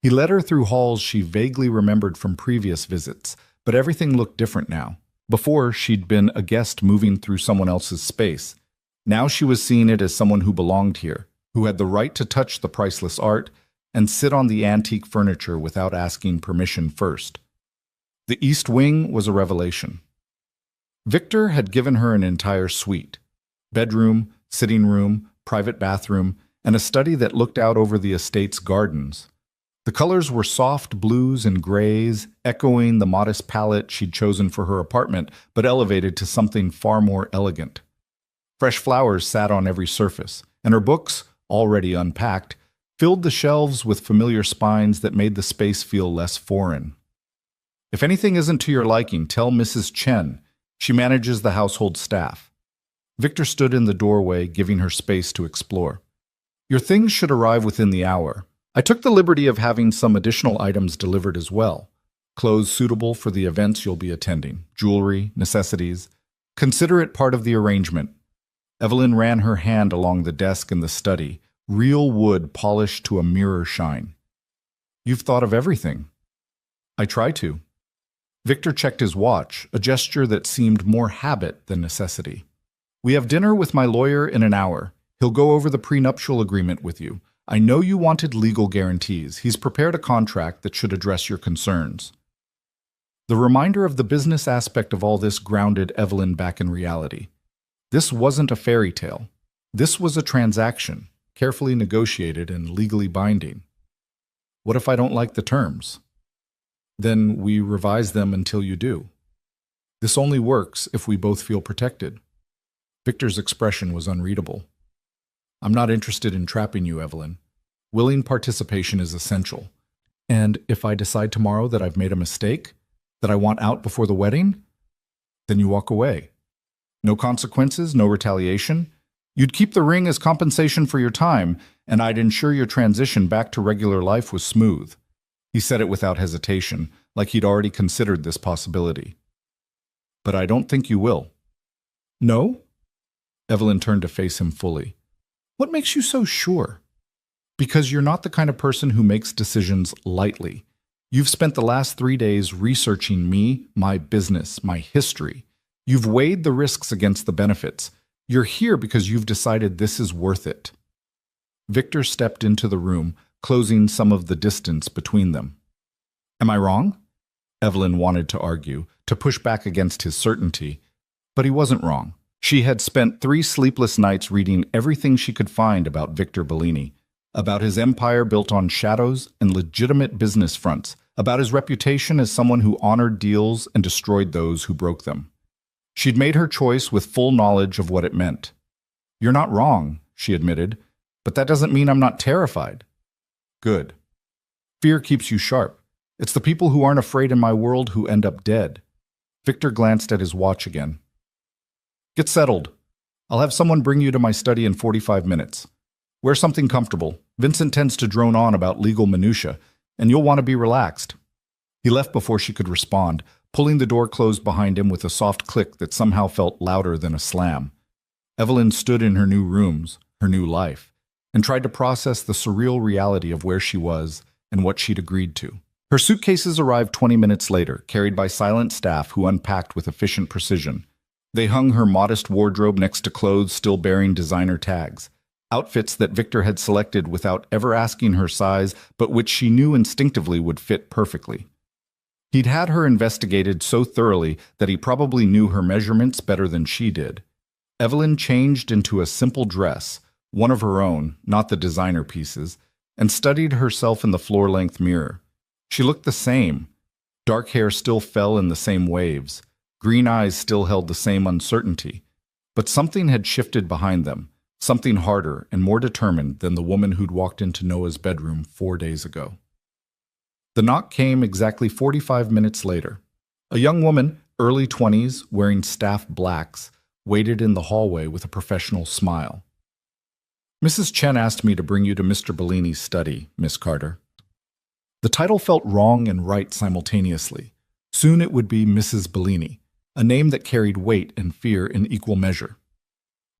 He led her through halls she vaguely remembered from previous visits, but everything looked different now. Before, she'd been a guest moving through someone else's space. Now she was seeing it as someone who belonged here, who had the right to touch the priceless art and sit on the antique furniture without asking permission first. The East Wing was a revelation. Victor had given her an entire suite: bedroom, sitting room, private bathroom, and a study that looked out over the estate's gardens. The colors were soft blues and grays, echoing the modest palette she'd chosen for her apartment, but elevated to something far more elegant. Fresh flowers sat on every surface, and her books, already unpacked, filled the shelves with familiar spines that made the space feel less foreign. "If anything isn't to your liking, tell Mrs. Chen. She manages the household staff." Victor stood in the doorway, giving her space to explore. "Your things should arrive within the hour. I took the liberty of having some additional items delivered as well. Clothes suitable for the events you'll be attending, jewelry, necessities. Consider it part of the arrangement." Evelyn ran her hand along the desk in the study, real wood polished to a mirror shine. "You've thought of everything." "I try to." Victor checked his watch, a gesture that seemed more habit than necessity. "We have dinner with my lawyer in an hour. He'll go over the prenuptial agreement with you. I know you wanted legal guarantees. He's prepared a contract that should address your concerns." The reminder of the business aspect of all this grounded Evelyn back in reality. This wasn't a fairy tale. This was a transaction, carefully negotiated and legally binding. "What if I don't like the terms?" "Then we revise them until you do. This only works if we both feel protected." Victor's expression was unreadable. "I'm not interested in trapping you, Evelyn. Willing participation is essential. And if I decide tomorrow that I've made a mistake, that I want out before the wedding, then you walk away. No consequences, no retaliation. You'd keep the ring as compensation for your time, and I'd ensure your transition back to regular life was smooth." He said it without hesitation, like he'd already considered this possibility. "But I don't think you will." "No?" Evelyn turned to face him fully. "What makes you so sure?" "Because you're not the kind of person who makes decisions lightly. You've spent the last 3 days researching me, my business, my history. You've weighed the risks against the benefits. You're here because you've decided this is worth it." Victor stepped into the room, closing some of the distance between them. "Am I wrong?" Evelyn wanted to argue, to push back against his certainty, but he wasn't wrong. She had spent 3 sleepless nights reading everything she could find about Victor Bellini, about his empire built on shadows and legitimate business fronts, about his reputation as someone who honored deals and destroyed those who broke them. She'd made her choice with full knowledge of what it meant. "You're not wrong," she admitted, "but that doesn't mean I'm not terrified." "Good. Fear keeps you sharp. It's the people who aren't afraid in my world who end up dead." Victor glanced at his watch again. "Get settled. I'll have someone bring you to my study in 45 minutes. Wear something comfortable. Vincent tends to drone on about legal minutiae, and you'll want to be relaxed." He left before she could respond, pulling the door closed behind him with a soft click that somehow felt louder than a slam. Evelyn stood in her new rooms, her new life, and tried to process the surreal reality of where she was and what she'd agreed to. Her suitcases arrived 20 minutes later, carried by silent staff who unpacked with efficient precision. They hung her modest wardrobe next to clothes still bearing designer tags, outfits that Victor had selected without ever asking her size, but which she knew instinctively would fit perfectly. He'd had her investigated so thoroughly that he probably knew her measurements better than she did. Evelyn changed into a simple dress, one of her own, not the designer pieces, and studied herself in the floor-length mirror. She looked the same. Dark hair still fell in the same waves. Green eyes still held the same uncertainty. But something had shifted behind them, something harder and more determined than the woman who'd walked into Noah's bedroom 4 days ago. The knock came exactly 45 minutes later. A young woman, early 20s, wearing staff blacks, waited in the hallway with a professional smile. "Mrs. Chen asked me to bring you to Mr. Bellini's study, Miss Carter." The title felt wrong and right simultaneously. Soon it would be Mrs. Bellini, a name that carried weight and fear in equal measure.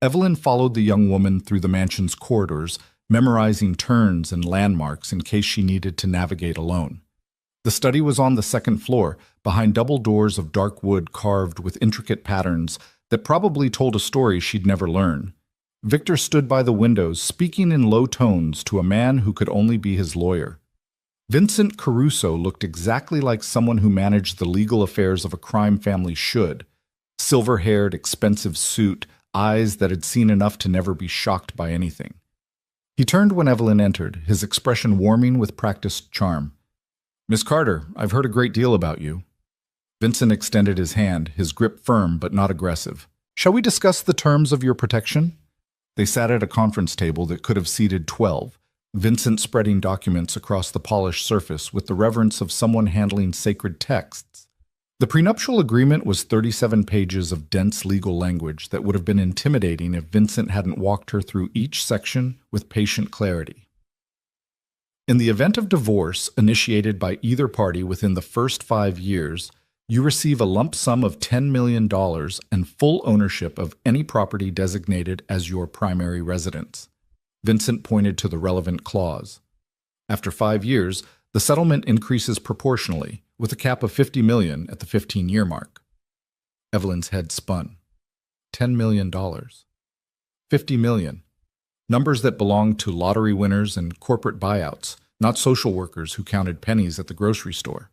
Evelyn followed the young woman through the mansion's corridors, memorizing turns and landmarks in case she needed to navigate alone. The study was on the second floor, behind double doors of dark wood carved with intricate patterns that probably told a story she'd never learn. Victor stood by the windows, speaking in low tones to a man who could only be his lawyer. Vincent Caruso looked exactly like someone who managed the legal affairs of a crime family should. Silver-haired, expensive suit, eyes that had seen enough to never be shocked by anything. He turned when Evelyn entered, his expression warming with practiced charm. "Miss Carter, I've heard a great deal about you." Vincent extended his hand, his grip firm but not aggressive. "Shall we discuss the terms of your protection?" They sat at a conference table that could have seated 12, Vincent spreading documents across the polished surface with the reverence of someone handling sacred texts. The prenuptial agreement was 37 pages of dense legal language that would have been intimidating if Vincent hadn't walked her through each section with patient clarity. In the event of divorce initiated by either party within the first 5 years, you receive a lump sum of $10 million and full ownership of any property designated as your primary residence. Vincent pointed to the relevant clause. After 5 years, the settlement increases proportionally, with a cap of $50 million at the 15-year mark. Evelyn's head spun. $10 million. $50 million. Numbers that belonged to lottery winners and corporate buyouts, not social workers who counted pennies at the grocery store.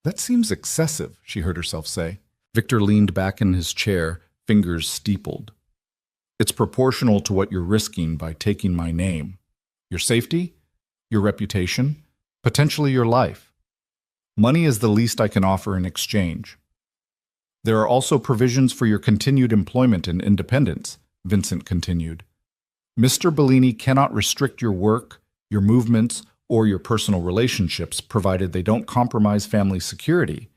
"That seems excessive," she heard herself say. Victor leaned back in his chair, fingers steepled. "It's proportional to what you're risking by taking my name. Your safety, your reputation, potentially your life. Money is the least I can offer in exchange. There are also provisions for your continued employment and independence," Vincent continued. "Mr. Bellini cannot restrict your work, your movements, or your personal relationships, provided they don't compromise family security.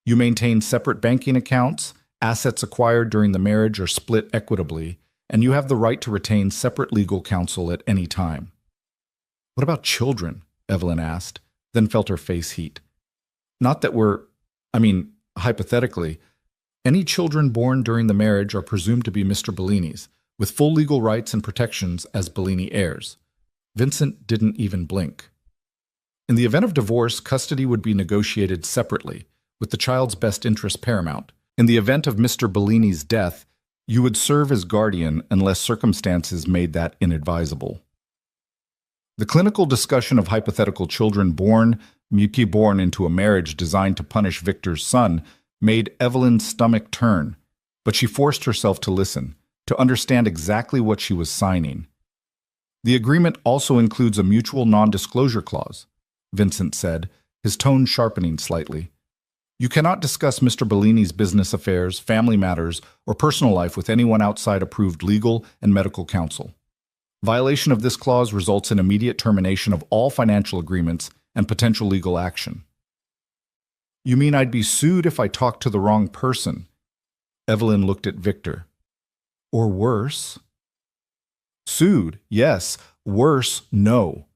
You maintain separate banking accounts, assets acquired during the marriage are split equitably, and you have the right to retain separate legal counsel at any time." "What about children?" Evelyn asked, then felt her face heat. "Not that hypothetically, any children born during the marriage are presumed to be Mr. Bellini's, with full legal rights and protections as Bellini heirs." Vincent didn't even blink. "In the event of divorce, custody would be negotiated separately, with the child's best interest paramount. In the event of Mr. Bellini's death, you would serve as guardian unless circumstances made that inadvisable." The clinical discussion of hypothetical children born into a marriage designed to punish Victor's son made Evelyn's stomach turn, but she forced herself to listen, to understand exactly what she was signing. "The agreement also includes a mutual non-disclosure clause," Vincent said, his tone sharpening slightly. "You cannot discuss Mr. Bellini's business affairs, family matters, or personal life with anyone outside approved legal and medical counsel. Violation of this clause results in immediate termination of all financial agreements and potential legal action." "You mean I'd be sued if I talked to the wrong person?" Evelyn looked at Victor. "Or worse?" "Sued, yes. Worse, no."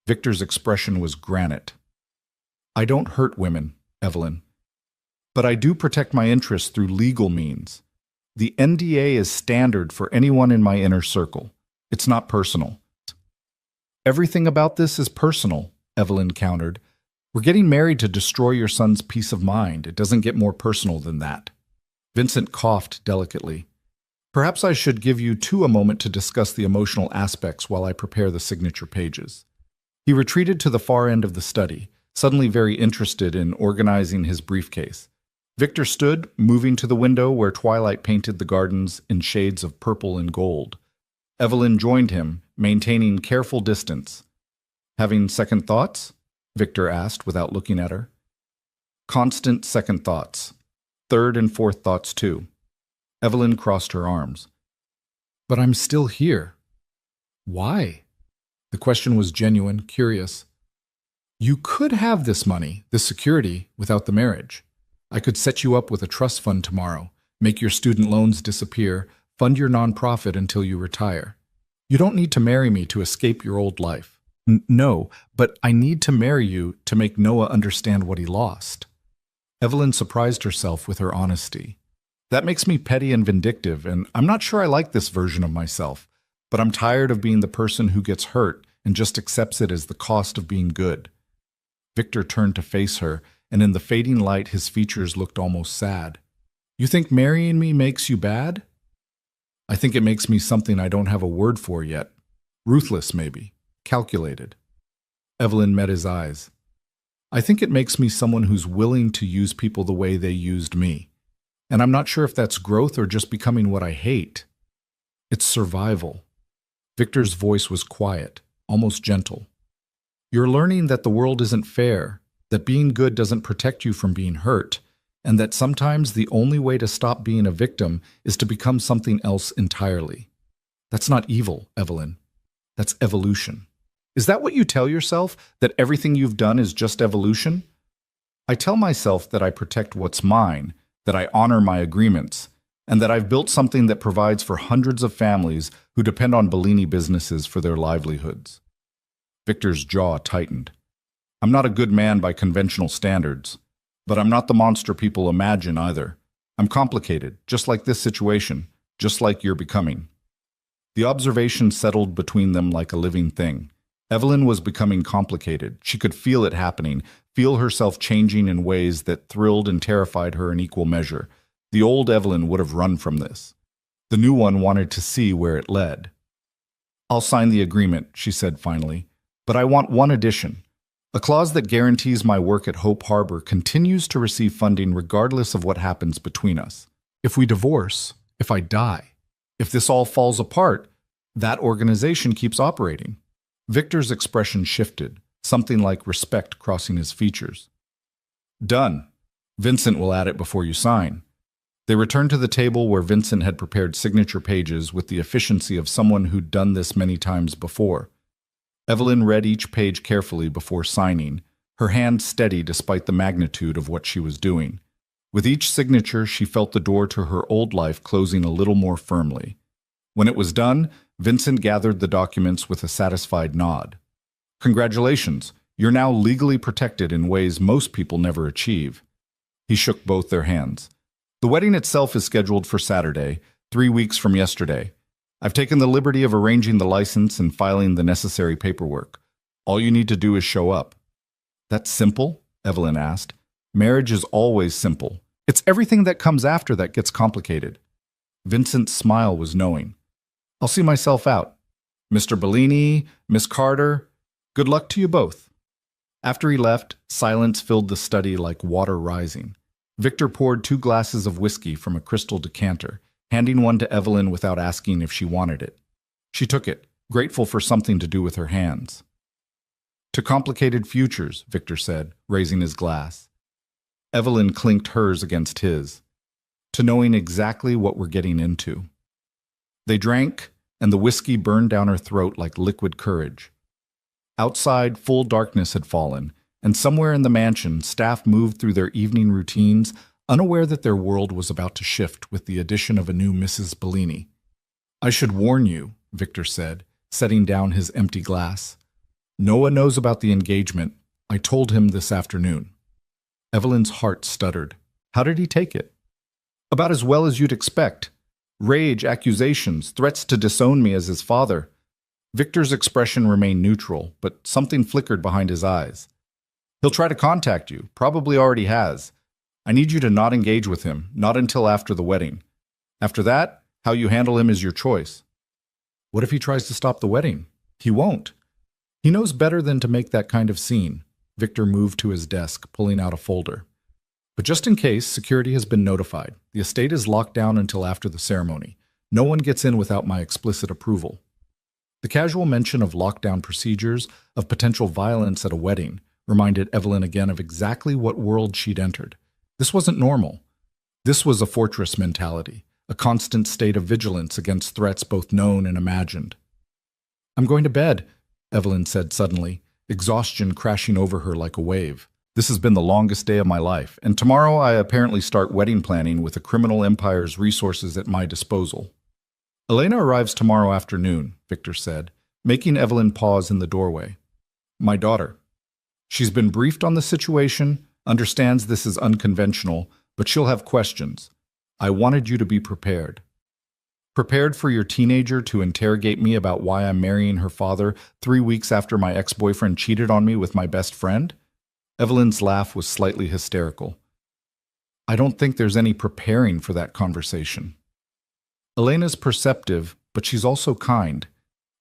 Victor's expression was granite. "I don't hurt women, Evelyn. But I do protect my interests through legal means. The NDA is standard for anyone in my inner circle. It's not personal." "Everything about this is personal," Evelyn countered. We're getting married to destroy your son's peace of mind. It doesn't get more personal than that. Vincent coughed delicately. Perhaps I should give you two a moment to discuss the emotional aspects while I prepare the signature pages. He retreated to the far end of the study, suddenly very interested in organizing his briefcase. Victor stood, moving to the window where twilight painted the gardens in shades of purple and gold. Evelyn joined him, maintaining careful distance. Having second thoughts? Victor asked without looking at her. Constant second thoughts. Third and fourth thoughts too. Evelyn crossed her arms. But I'm still here. Why? The question was genuine, curious. You could have this money, this security, without the marriage. I could set you up with a trust fund tomorrow, make your student loans disappear, fund your nonprofit until you retire. You don't need to marry me to escape your old life. No, but I need to marry you to make Noah understand what he lost. Evelyn surprised herself with her honesty. That makes me petty and vindictive, and I'm not sure I like this version of myself, but I'm tired of being the person who gets hurt and just accepts it as the cost of being good. Victor turned to face her, and in the fading light his features looked almost sad. You think marrying me makes you bad? I think it makes me something I don't have a word for yet. Ruthless, maybe. Calculated. Evelyn met his eyes. I think it makes me someone who's willing to use people the way they used me. And I'm not sure if that's growth or just becoming what I hate. It's survival. Victor's voice was quiet, almost gentle. You're learning that the world isn't fair, that being good doesn't protect you from being hurt, and that sometimes the only way to stop being a victim is to become something else entirely. That's not evil, Evelyn. That's evolution. Is that what you tell yourself, that everything you've done is just evolution? I tell myself that I protect what's mine, that I honor my agreements, and that I've built something that provides for hundreds of families who depend on Bellini businesses for their livelihoods. Victor's jaw tightened. I'm not a good man by conventional standards, but I'm not the monster people imagine either. I'm complicated, just like this situation, just like you're becoming. The observation settled between them like a living thing. Evelyn was becoming complicated. She could feel it happening, feel herself changing in ways that thrilled and terrified her in equal measure. The old Evelyn would have run from this. The new one wanted to see where it led. I'll sign the agreement, she said finally, but I want one addition. A clause that guarantees my work at Hope Harbor continues to receive funding regardless of what happens between us. If we divorce, if I die, if this all falls apart, that organization keeps operating. Victor's expression shifted, something like respect crossing his features. Done. Vincent will add it before you sign. They returned to the table where Vincent had prepared signature pages with the efficiency of someone who'd done this many times before. Evelyn read each page carefully before signing, her hand steady despite the magnitude of what she was doing. With each signature, she felt the door to her old life closing a little more firmly. When it was done, Vincent gathered the documents with a satisfied nod. Congratulations, you're now legally protected in ways most people never achieve. He shook both their hands. The wedding itself is scheduled for Saturday, 3 weeks from yesterday. I've taken the liberty of arranging the license and filing the necessary paperwork. All you need to do is show up. That's simple? Evelyn asked. Marriage is always simple. It's everything that comes after that gets complicated. Vincent's smile was knowing. I'll see myself out. Mr. Bellini, Miss Carter, good luck to you both. After he left, silence filled the study like water rising. Victor poured 2 glasses of whiskey from a crystal decanter, handing one to Evelyn without asking if she wanted it. She took it, grateful for something to do with her hands. To complicated futures, Victor said, raising his glass. Evelyn clinked hers against his. To knowing exactly what we're getting into. They drank, and the whiskey burned down her throat like liquid courage. Outside, full darkness had fallen, and somewhere in the mansion, staff moved through their evening routines, unaware that their world was about to shift with the addition of a new Mrs. Bellini. I should warn you, Victor said, setting down his empty glass. Noah knows about the engagement. I told him this afternoon. Evelyn's heart stuttered. How did he take it? About as well as you'd expect. Rage, accusations, threats to disown me as his father. Victor's expression remained neutral, but something flickered behind his eyes. He'll try to contact you, probably already has. I need you to not engage with him, not until after the wedding. After that, how you handle him is your choice. What if he tries to stop the wedding? He won't. He knows better than to make that kind of scene. Victor moved to his desk, pulling out a folder. But just in case, security has been notified. The estate is locked down until after the ceremony. No one gets in without my explicit approval. The casual mention of lockdown procedures, of potential violence at a wedding, reminded Evelyn again of exactly what world she'd entered. This wasn't normal. This was a fortress mentality, a constant state of vigilance against threats both known and imagined. I'm going to bed, Evelyn said suddenly, exhaustion crashing over her like a wave. This has been the longest day of my life, and tomorrow I apparently start wedding planning with a criminal empire's resources at my disposal. Elena arrives tomorrow afternoon, Victor said, making Evelyn pause in the doorway. My daughter. She's been briefed on the situation, understands this is unconventional, but she'll have questions. I wanted you to be prepared. Prepared for your teenager to interrogate me about why I'm marrying her father 3 weeks after my ex-boyfriend cheated on me with my best friend? Evelyn's laugh was slightly hysterical. I don't think there's any preparing for that conversation. Elena's perceptive, but she's also kind.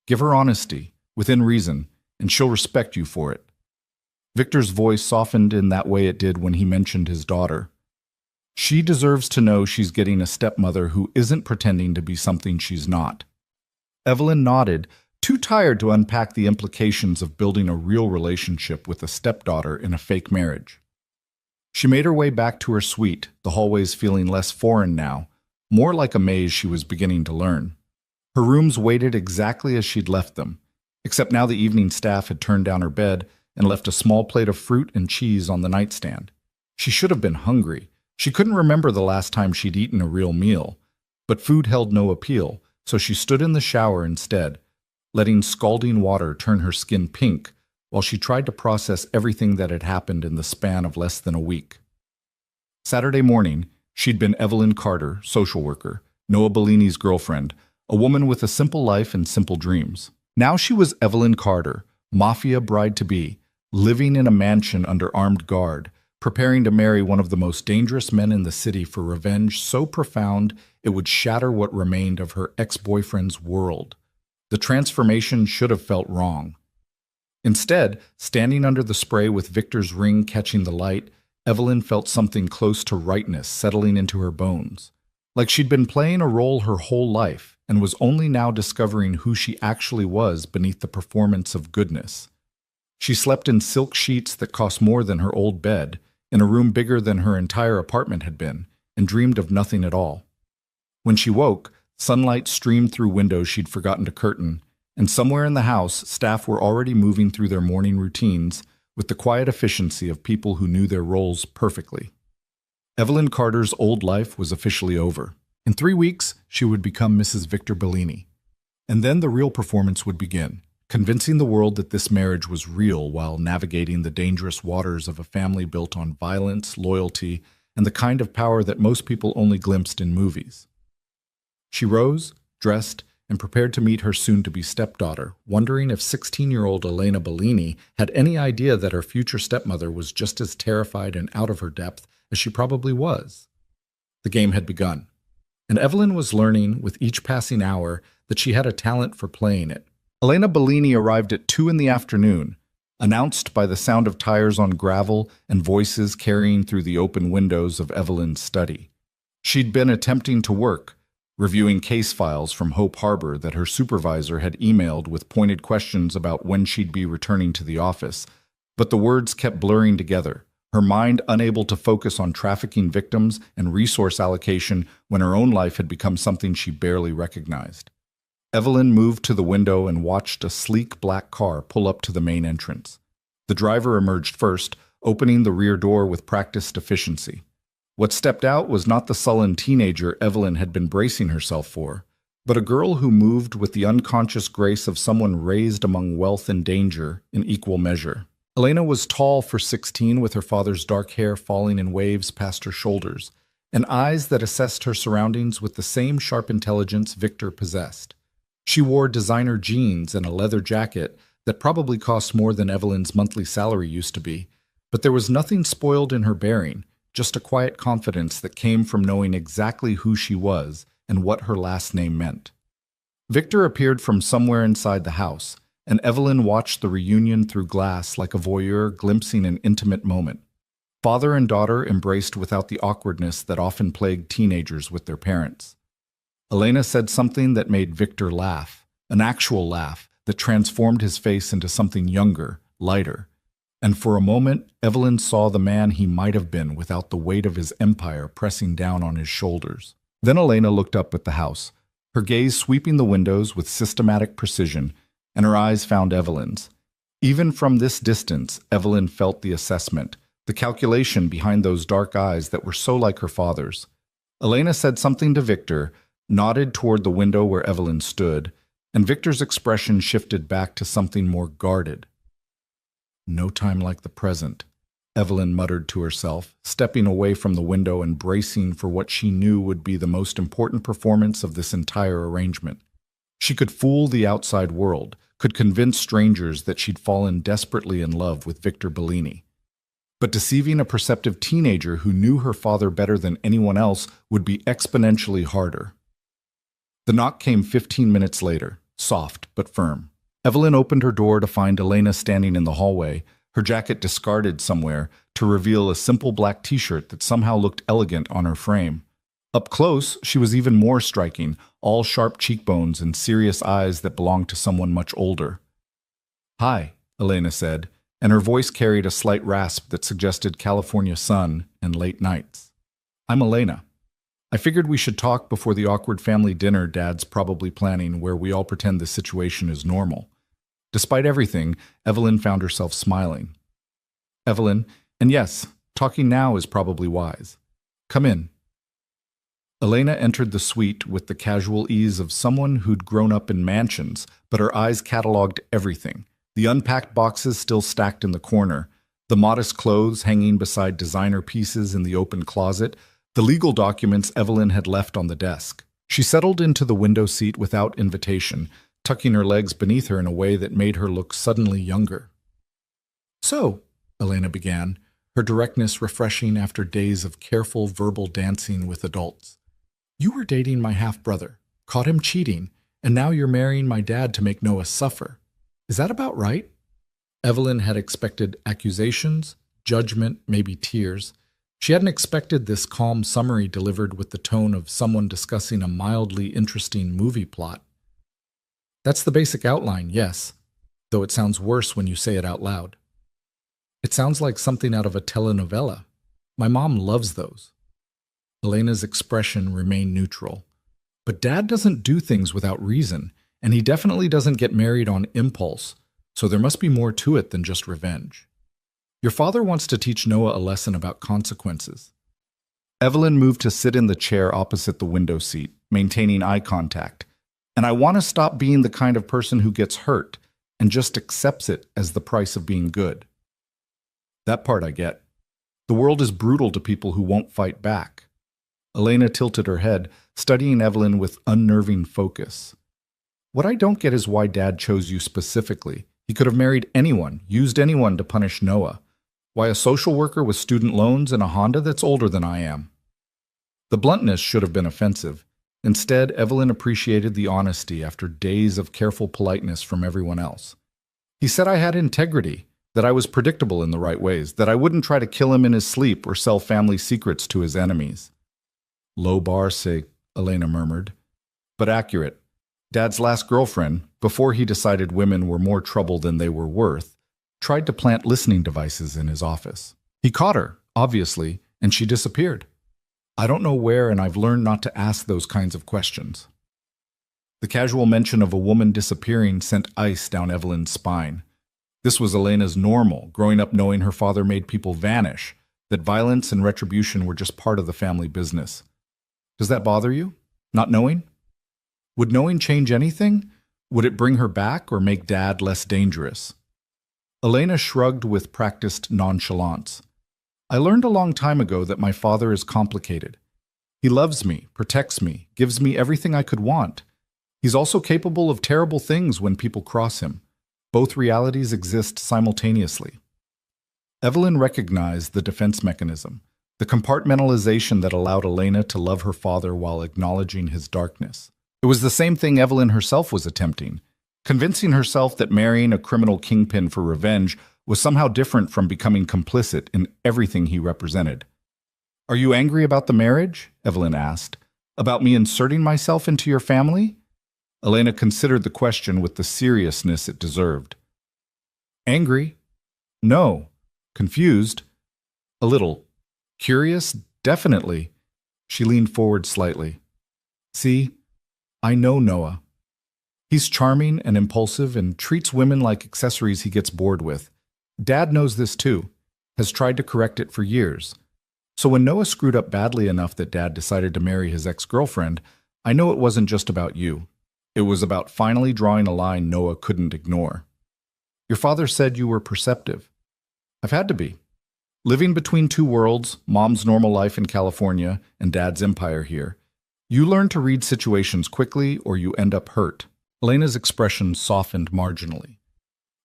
Give her honesty, within reason, and she'll respect you for it. Victor's voice softened in that way it did when he mentioned his daughter. She deserves to know she's getting a stepmother who isn't pretending to be something she's not. Evelyn nodded, too tired to unpack the implications of building a real relationship with a stepdaughter in a fake marriage. She made her way back to her suite, the hallways feeling less foreign now, more like a maze she was beginning to learn. Her rooms waited exactly as she'd left them, except now the evening staff had turned down her bed and left a small plate of fruit and cheese on the nightstand. She should have been hungry. She couldn't remember the last time she'd eaten a real meal, but food held no appeal, so she stood in the shower instead, letting scalding water turn her skin pink while she tried to process everything that had happened in the span of less than a week. Saturday morning, she'd been Evelyn Carter, social worker, Noah Bellini's girlfriend, a woman with a simple life and simple dreams. Now she was Evelyn Carter, Mafia bride-to-be, living in a mansion under armed guard, preparing to marry one of the most dangerous men in the city for revenge so profound it would shatter what remained of her ex-boyfriend's world. The transformation should have felt wrong. Instead, standing under the spray with Victor's ring catching the light, Evelyn felt something close to rightness settling into her bones. Like she'd been playing a role her whole life and was only now discovering who she actually was beneath the performance of goodness. She slept in silk sheets that cost more than her old bed, in a room bigger than her entire apartment had been, and dreamed of nothing at all. When she woke, sunlight streamed through windows she'd forgotten to curtain, and somewhere in the house, staff were already moving through their morning routines with the quiet efficiency of people who knew their roles perfectly. Evelyn Carter's old life was officially over. In 3 weeks, she would become Mrs. Victor Bellini. And then the real performance would begin, convincing the world that this marriage was real while navigating the dangerous waters of a family built on violence, loyalty, and the kind of power that most people only glimpsed in movies. She rose, dressed, and prepared to meet her soon-to-be stepdaughter, wondering if 16-year-old Elena Bellini had any idea that her future stepmother was just as terrified and out of her depth as she probably was. The game had begun, and Evelyn was learning with each passing hour that she had a talent for playing it. Elena Bellini arrived at 2 in the afternoon, announced by the sound of tires on gravel and voices carrying through the open windows of Evelyn's study. She'd been attempting to work, reviewing case files from Hope Harbor that her supervisor had emailed with pointed questions about when she'd be returning to the office, but the words kept blurring together, her mind unable to focus on trafficking victims and resource allocation when her own life had become something she barely recognized. Evelyn moved to the window and watched a sleek black car pull up to the main entrance. The driver emerged first, opening the rear door with practiced efficiency. What stepped out was not the sullen teenager Evelyn had been bracing herself for, but a girl who moved with the unconscious grace of someone raised among wealth and danger in equal measure. Elena was tall for 16, with her father's dark hair falling in waves past her shoulders, and eyes that assessed her surroundings with the same sharp intelligence Victor possessed. She wore designer jeans and a leather jacket that probably cost more than Evelyn's monthly salary used to be, But there was nothing spoiled in her bearing, just a quiet confidence that came from knowing exactly who she was and what her last name meant. Victor appeared from somewhere inside the house, and Evelyn watched the reunion through glass like a voyeur glimpsing an intimate moment. Father and daughter embraced without the awkwardness that often plagued teenagers with their parents. Elena said something that made Victor laugh, an actual laugh that transformed his face into something younger, lighter. And for a moment, Evelyn saw the man he might have been without the weight of his empire pressing down on his shoulders. Then Elena looked up at the house, her gaze sweeping the windows with systematic precision, and her eyes found Evelyn's. Even from this distance, Evelyn felt the assessment, the calculation behind those dark eyes that were so like her father's. Elena said something to Victor, nodded toward the window where Evelyn stood, and Victor's expression shifted back to something more guarded. "No time like the present," Evelyn muttered to herself, stepping away from the window and bracing for what she knew would be the most important performance of this entire arrangement. She could fool the outside world, could convince strangers that she'd fallen desperately in love with Victor Bellini. But deceiving a perceptive teenager who knew her father better than anyone else would be exponentially harder. The knock came 15 minutes later, soft but firm. Evelyn opened her door to find Elena standing in the hallway, her jacket discarded somewhere, to reveal a simple black t-shirt that somehow looked elegant on her frame. Up close, she was even more striking, all sharp cheekbones and serious eyes that belonged to someone much older. "Hi," Elena said, and her voice carried a slight rasp that suggested California sun and late nights. "I'm Elena. I figured we should talk before the awkward family dinner Dad's probably planning where we all pretend the situation is normal." Despite everything, Evelyn found herself smiling. "Evelyn, and yes, talking now is probably wise. Come in." Elena entered the suite with the casual ease of someone who'd grown up in mansions, but her eyes cataloged everything. The unpacked boxes still stacked in the corner, the modest clothes hanging beside designer pieces in the open closet, the legal documents Evelyn had left on the desk. She settled into the window seat without invitation, tucking her legs beneath her in a way that made her look suddenly younger. "So," Elena began, her directness refreshing after days of careful verbal dancing with adults, "you were dating my half-brother, caught him cheating, and now you're marrying my dad to make Noah suffer. Is that about right?" Evelyn had expected accusations, judgment, maybe tears. She hadn't expected this calm summary delivered with the tone of someone discussing a mildly interesting movie plot. "That's the basic outline, yes, though it sounds worse when you say it out loud. It sounds like something out of a telenovela. My mom loves those." Elena's expression remained neutral. "But Dad doesn't do things without reason, and he definitely doesn't get married on impulse, so there must be more to it than just revenge. Your father wants to teach Noah a lesson about consequences." Evelyn moved to sit in the chair opposite the window seat, maintaining eye contact. "And I want to stop being the kind of person who gets hurt and just accepts it as the price of being good." "That part I get. The world is brutal to people who won't fight back." Elena tilted her head, studying Evelyn with unnerving focus. "What I don't get is why Dad chose you specifically. He could have married anyone, used anyone to punish Noah. Why a social worker with student loans and a Honda that's older than I am?" The bluntness should have been offensive. Instead, Evelyn appreciated the honesty after days of careful politeness from everyone else. "He said I had integrity, that I was predictable in the right ways, that I wouldn't try to kill him in his sleep or sell family secrets to his enemies." "Low bar, say," Elena murmured. "But accurate. Dad's last girlfriend, before he decided women were more trouble than they were worth, tried to plant listening devices in his office. He caught her, obviously, and she disappeared. I don't know where, and I've learned not to ask those kinds of questions." The casual mention of a woman disappearing sent ice down Evelyn's spine. This was Elena's normal, growing up knowing her father made people vanish, that violence and retribution were just part of the family business. "Does that bother you? Not knowing? Would knowing change anything? Would it bring her back or make Dad less dangerous?" Elena shrugged with practiced nonchalance. "I learned a long time ago that my father is complicated. He loves me, protects me, gives me everything I could want. He's also capable of terrible things when people cross him. Both realities exist simultaneously." Evelyn recognized the defense mechanism, the compartmentalization that allowed Elena to love her father while acknowledging his darkness. It was the same thing Evelyn herself was attempting, convincing herself that marrying a criminal kingpin for revenge was somehow different from becoming complicit in everything he represented. "Are you angry about the marriage?" Evelyn asked. "About me inserting myself into your family?" Elena considered the question with the seriousness it deserved. "Angry? No. Confused? A little. Curious? Definitely." She leaned forward slightly. "See, I know Noah. He's charming and impulsive and treats women like accessories he gets bored with. Dad knows this too, has tried to correct it for years. So when Noah screwed up badly enough that Dad decided to marry his ex-girlfriend, I know it wasn't just about you. It was about finally drawing a line Noah couldn't ignore. Your father said you were perceptive. I've had to be. Living between two worlds, Mom's normal life in California and Dad's empire here, you learn to read situations quickly or you end up hurt." Elena's expression softened marginally.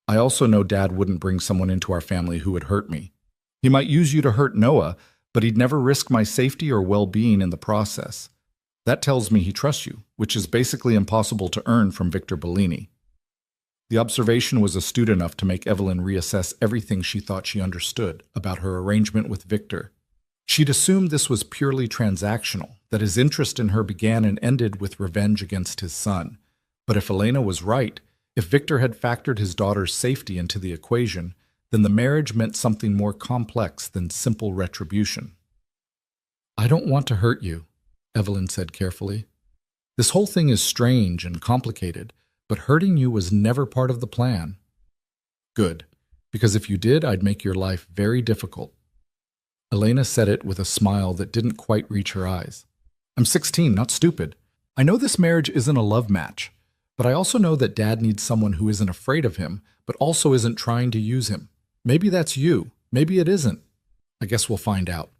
"I also know Dad wouldn't bring someone into our family who would hurt me. He might use you to hurt Noah, but he'd never risk my safety or well-being in the process. That tells me he trusts you, which is basically impossible to earn from Victor Bellini." The observation was astute enough to make Evelyn reassess everything she thought she understood about her arrangement with Victor. She'd assumed this was purely transactional, that his interest in her began and ended with revenge against his son. But if Elena was right, if Victor had factored his daughter's safety into the equation, then the marriage meant something more complex than simple retribution. "I don't want to hurt you," Evelyn said carefully. "This whole thing is strange and complicated, but hurting you was never part of the plan." "Good, because if you did, I'd make your life very difficult." Elena said it with a smile that didn't quite reach her eyes. "I'm 16, not stupid. I know this marriage isn't a love match, but I also know that Dad needs someone who isn't afraid of him, but also isn't trying to use him. Maybe that's you. Maybe it isn't. I guess we'll find out."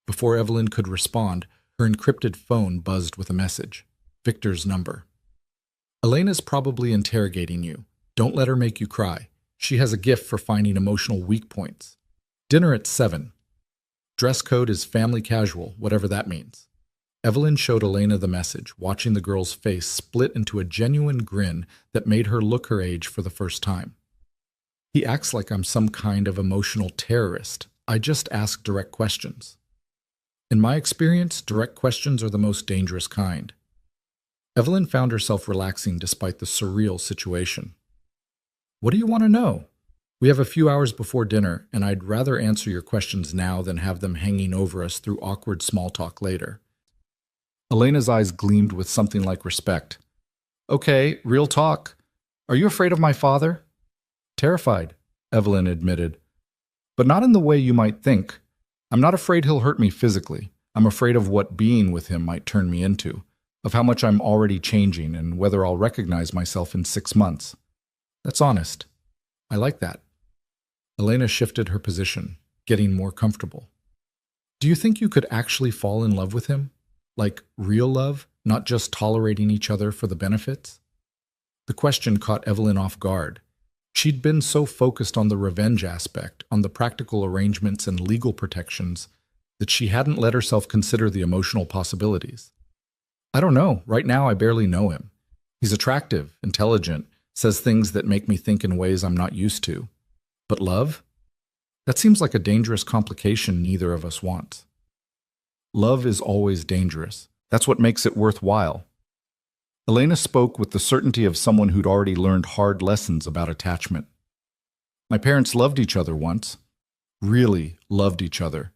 Before Evelyn could respond, her encrypted phone buzzed with a message. Victor's number. "Elena's probably interrogating you. Don't let her make you cry. She has a gift for finding emotional weak points. Dinner at 7. Dress code is family casual, whatever that means." Evelyn showed Elena the message, watching the girl's face split into a genuine grin that made her look her age for the first time. "He acts like I'm some kind of emotional terrorist. I just ask direct questions." In my experience, direct questions are the most dangerous kind. Evelyn found herself relaxing despite the surreal situation. "What do you want to know? We have a few hours before dinner, and I'd rather answer your questions now than have them hanging over us through awkward small talk later." Elena's eyes gleamed with something like respect. "Okay, real talk. Are you afraid of my father?" "Terrified," Evelyn admitted. "But not in the way you might think. I'm not afraid he'll hurt me physically. I'm afraid of what being with him might turn me into, of how much I'm already changing and whether I'll recognize myself in 6 months. That's honest. I like that." Elena shifted her position, getting more comfortable. "Do you think you could actually fall in love with him? Like real love, not just tolerating each other for the benefits?" The question caught Evelyn off guard. She'd been so focused on the revenge aspect, on the practical arrangements and legal protections, that she hadn't let herself consider the emotional possibilities. "I don't know. Right now, I barely know him. He's attractive, intelligent, says things that make me think in ways I'm not used to. But love? That seems like a dangerous complication neither of us wants." Love is always dangerous. That's what makes it worthwhile. Elena spoke with the certainty of someone who'd already learned hard lessons about attachment. "My parents loved each other once. Really loved each other.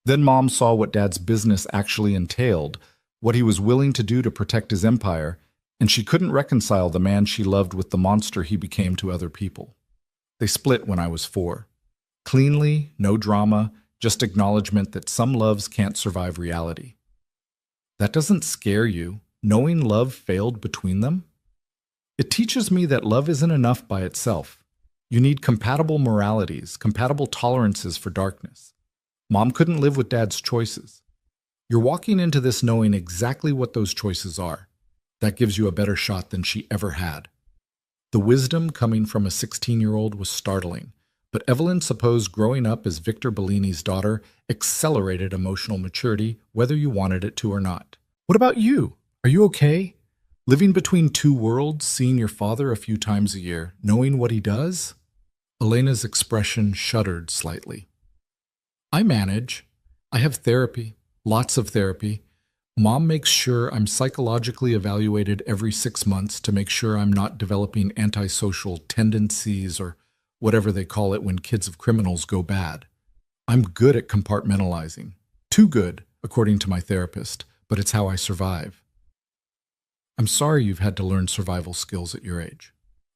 Then Mom saw what Dad's business actually entailed, what he was willing to do to protect his empire, and she couldn't reconcile the man she loved with the monster he became to other people. They split when I was 4. Cleanly, no drama, just acknowledgement that some loves can't survive reality." "That doesn't scare you, knowing love failed between them?" "It teaches me that love isn't enough by itself. You need compatible moralities, compatible tolerances for darkness. Mom couldn't live with Dad's choices. You're walking into this knowing exactly what those choices are. That gives you a better shot than she ever had." The wisdom coming from a 16-year-old was startling, But Evelyn supposed growing up as Victor Bellini's daughter accelerated emotional maturity, whether you wanted it to or not. What about you? Are you okay? Living between two worlds, seeing your father a few times a year, knowing what he does? Elena's expression shuddered slightly. I manage. I have therapy, lots of therapy. Mom makes sure I'm psychologically evaluated every 6 months to make sure I'm not developing antisocial tendencies or whatever they call it when kids of criminals go bad. I'm good at compartmentalizing. Too good, according to my therapist, but it's how I survive. I'm sorry you've had to learn survival skills at your age.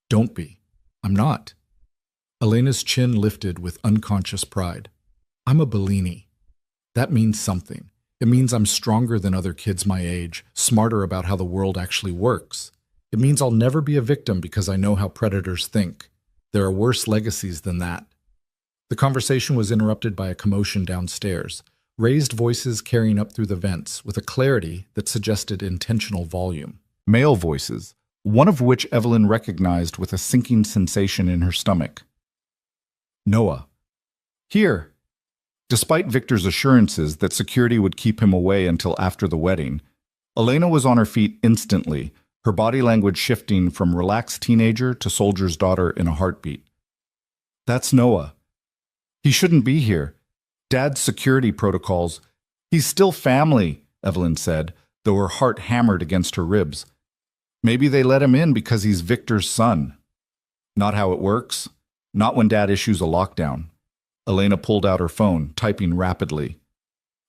Don't be. I'm not. Elena's chin lifted with unconscious pride. I'm a Bellini. That means something. It means I'm stronger than other kids my age, smarter about how the world actually works. It means I'll never be a victim because I know how predators think. There are worse legacies than that. The conversation was interrupted by a commotion downstairs, raised voices carrying up through the vents with a clarity that suggested intentional volume. Male voices, one of which Evelyn recognized with a sinking sensation in her stomach. Noah. Here. Despite Victor's assurances that security would keep him away until after the wedding, Elena was on her feet instantly, her body language shifting from relaxed teenager to soldier's daughter in a heartbeat. That's Noah. He shouldn't be here. Dad's security protocols. He's still family, Evelyn said, though her heart hammered against her ribs. Maybe they let him in because he's Victor's son. Not how it works. Not when Dad issues a lockdown. Elena pulled out her phone, typing rapidly.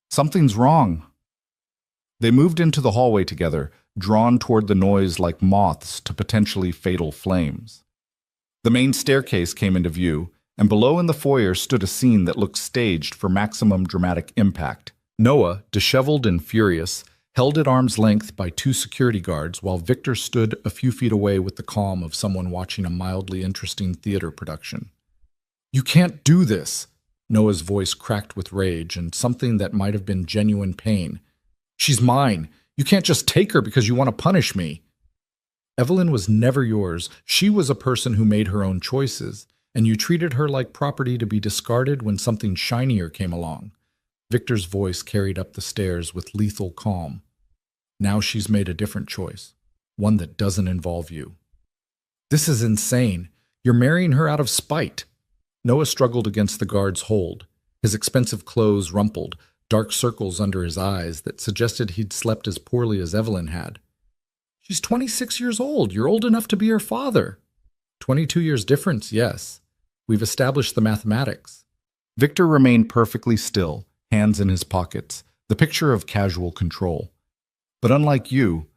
Something's wrong. They moved into the hallway together, drawn toward the noise like moths to potentially fatal flames. The main staircase came into view, and below in the foyer stood a scene that looked staged for maximum dramatic impact. Noah, disheveled and furious, held at arm's length by two security guards while Victor stood a few feet away with the calm of someone watching a mildly interesting theater production. You can't do this, Noah's voice cracked with rage and something that might have been genuine pain. She's mine. You can't just take her because you want to punish me. Evelyn was never yours. She was a person who made her own choices, and you treated her like property to be discarded when something shinier came along. Victor's voice carried up the stairs with lethal calm. Now she's made a different choice, one that doesn't involve you. This is insane. You're marrying her out of spite. Noah struggled against the guard's hold. His expensive clothes rumpled, dark circles under his eyes that suggested he'd slept as poorly as Evelyn had. She's 26 years old. You're old enough to be her father. 22 years difference, yes. We've established the mathematics. Victor remained perfectly still, hands in his pockets, the picture of casual control. But unlike you,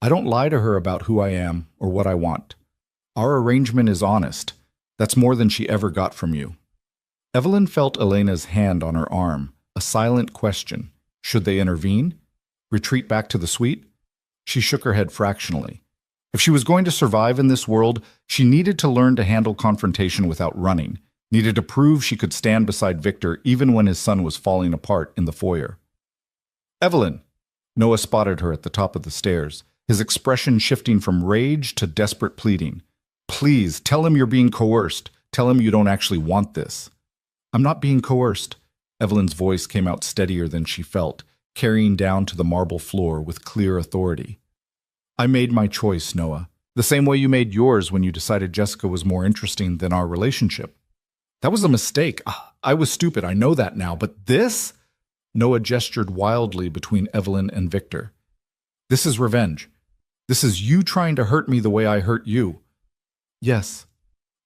I don't lie to her about who I am or what I want. Our arrangement is honest. That's more than she ever got from you. Evelyn felt Elena's hand on her arm, a silent question. Should they intervene? Retreat back to the suite? She shook her head fractionally. If she was going to survive in this world, she needed to learn to handle confrontation without running, needed to prove she could stand beside Victor even when his son was falling apart in the foyer. Evelyn! Noah spotted her at the top of the stairs, his expression shifting from rage to desperate pleading. Please, tell him you're being coerced. Tell him you don't actually want this. I'm not being coerced. Evelyn's voice came out steadier than she felt, carrying down to the marble floor with clear authority. I made my choice, Noah, the same way you made yours when you decided Jessica was more interesting than our relationship. That was a mistake. I was stupid, I know that now, but this? Noah gestured wildly between Evelyn and Victor. This is revenge. This is you trying to hurt me the way I hurt you. Yes,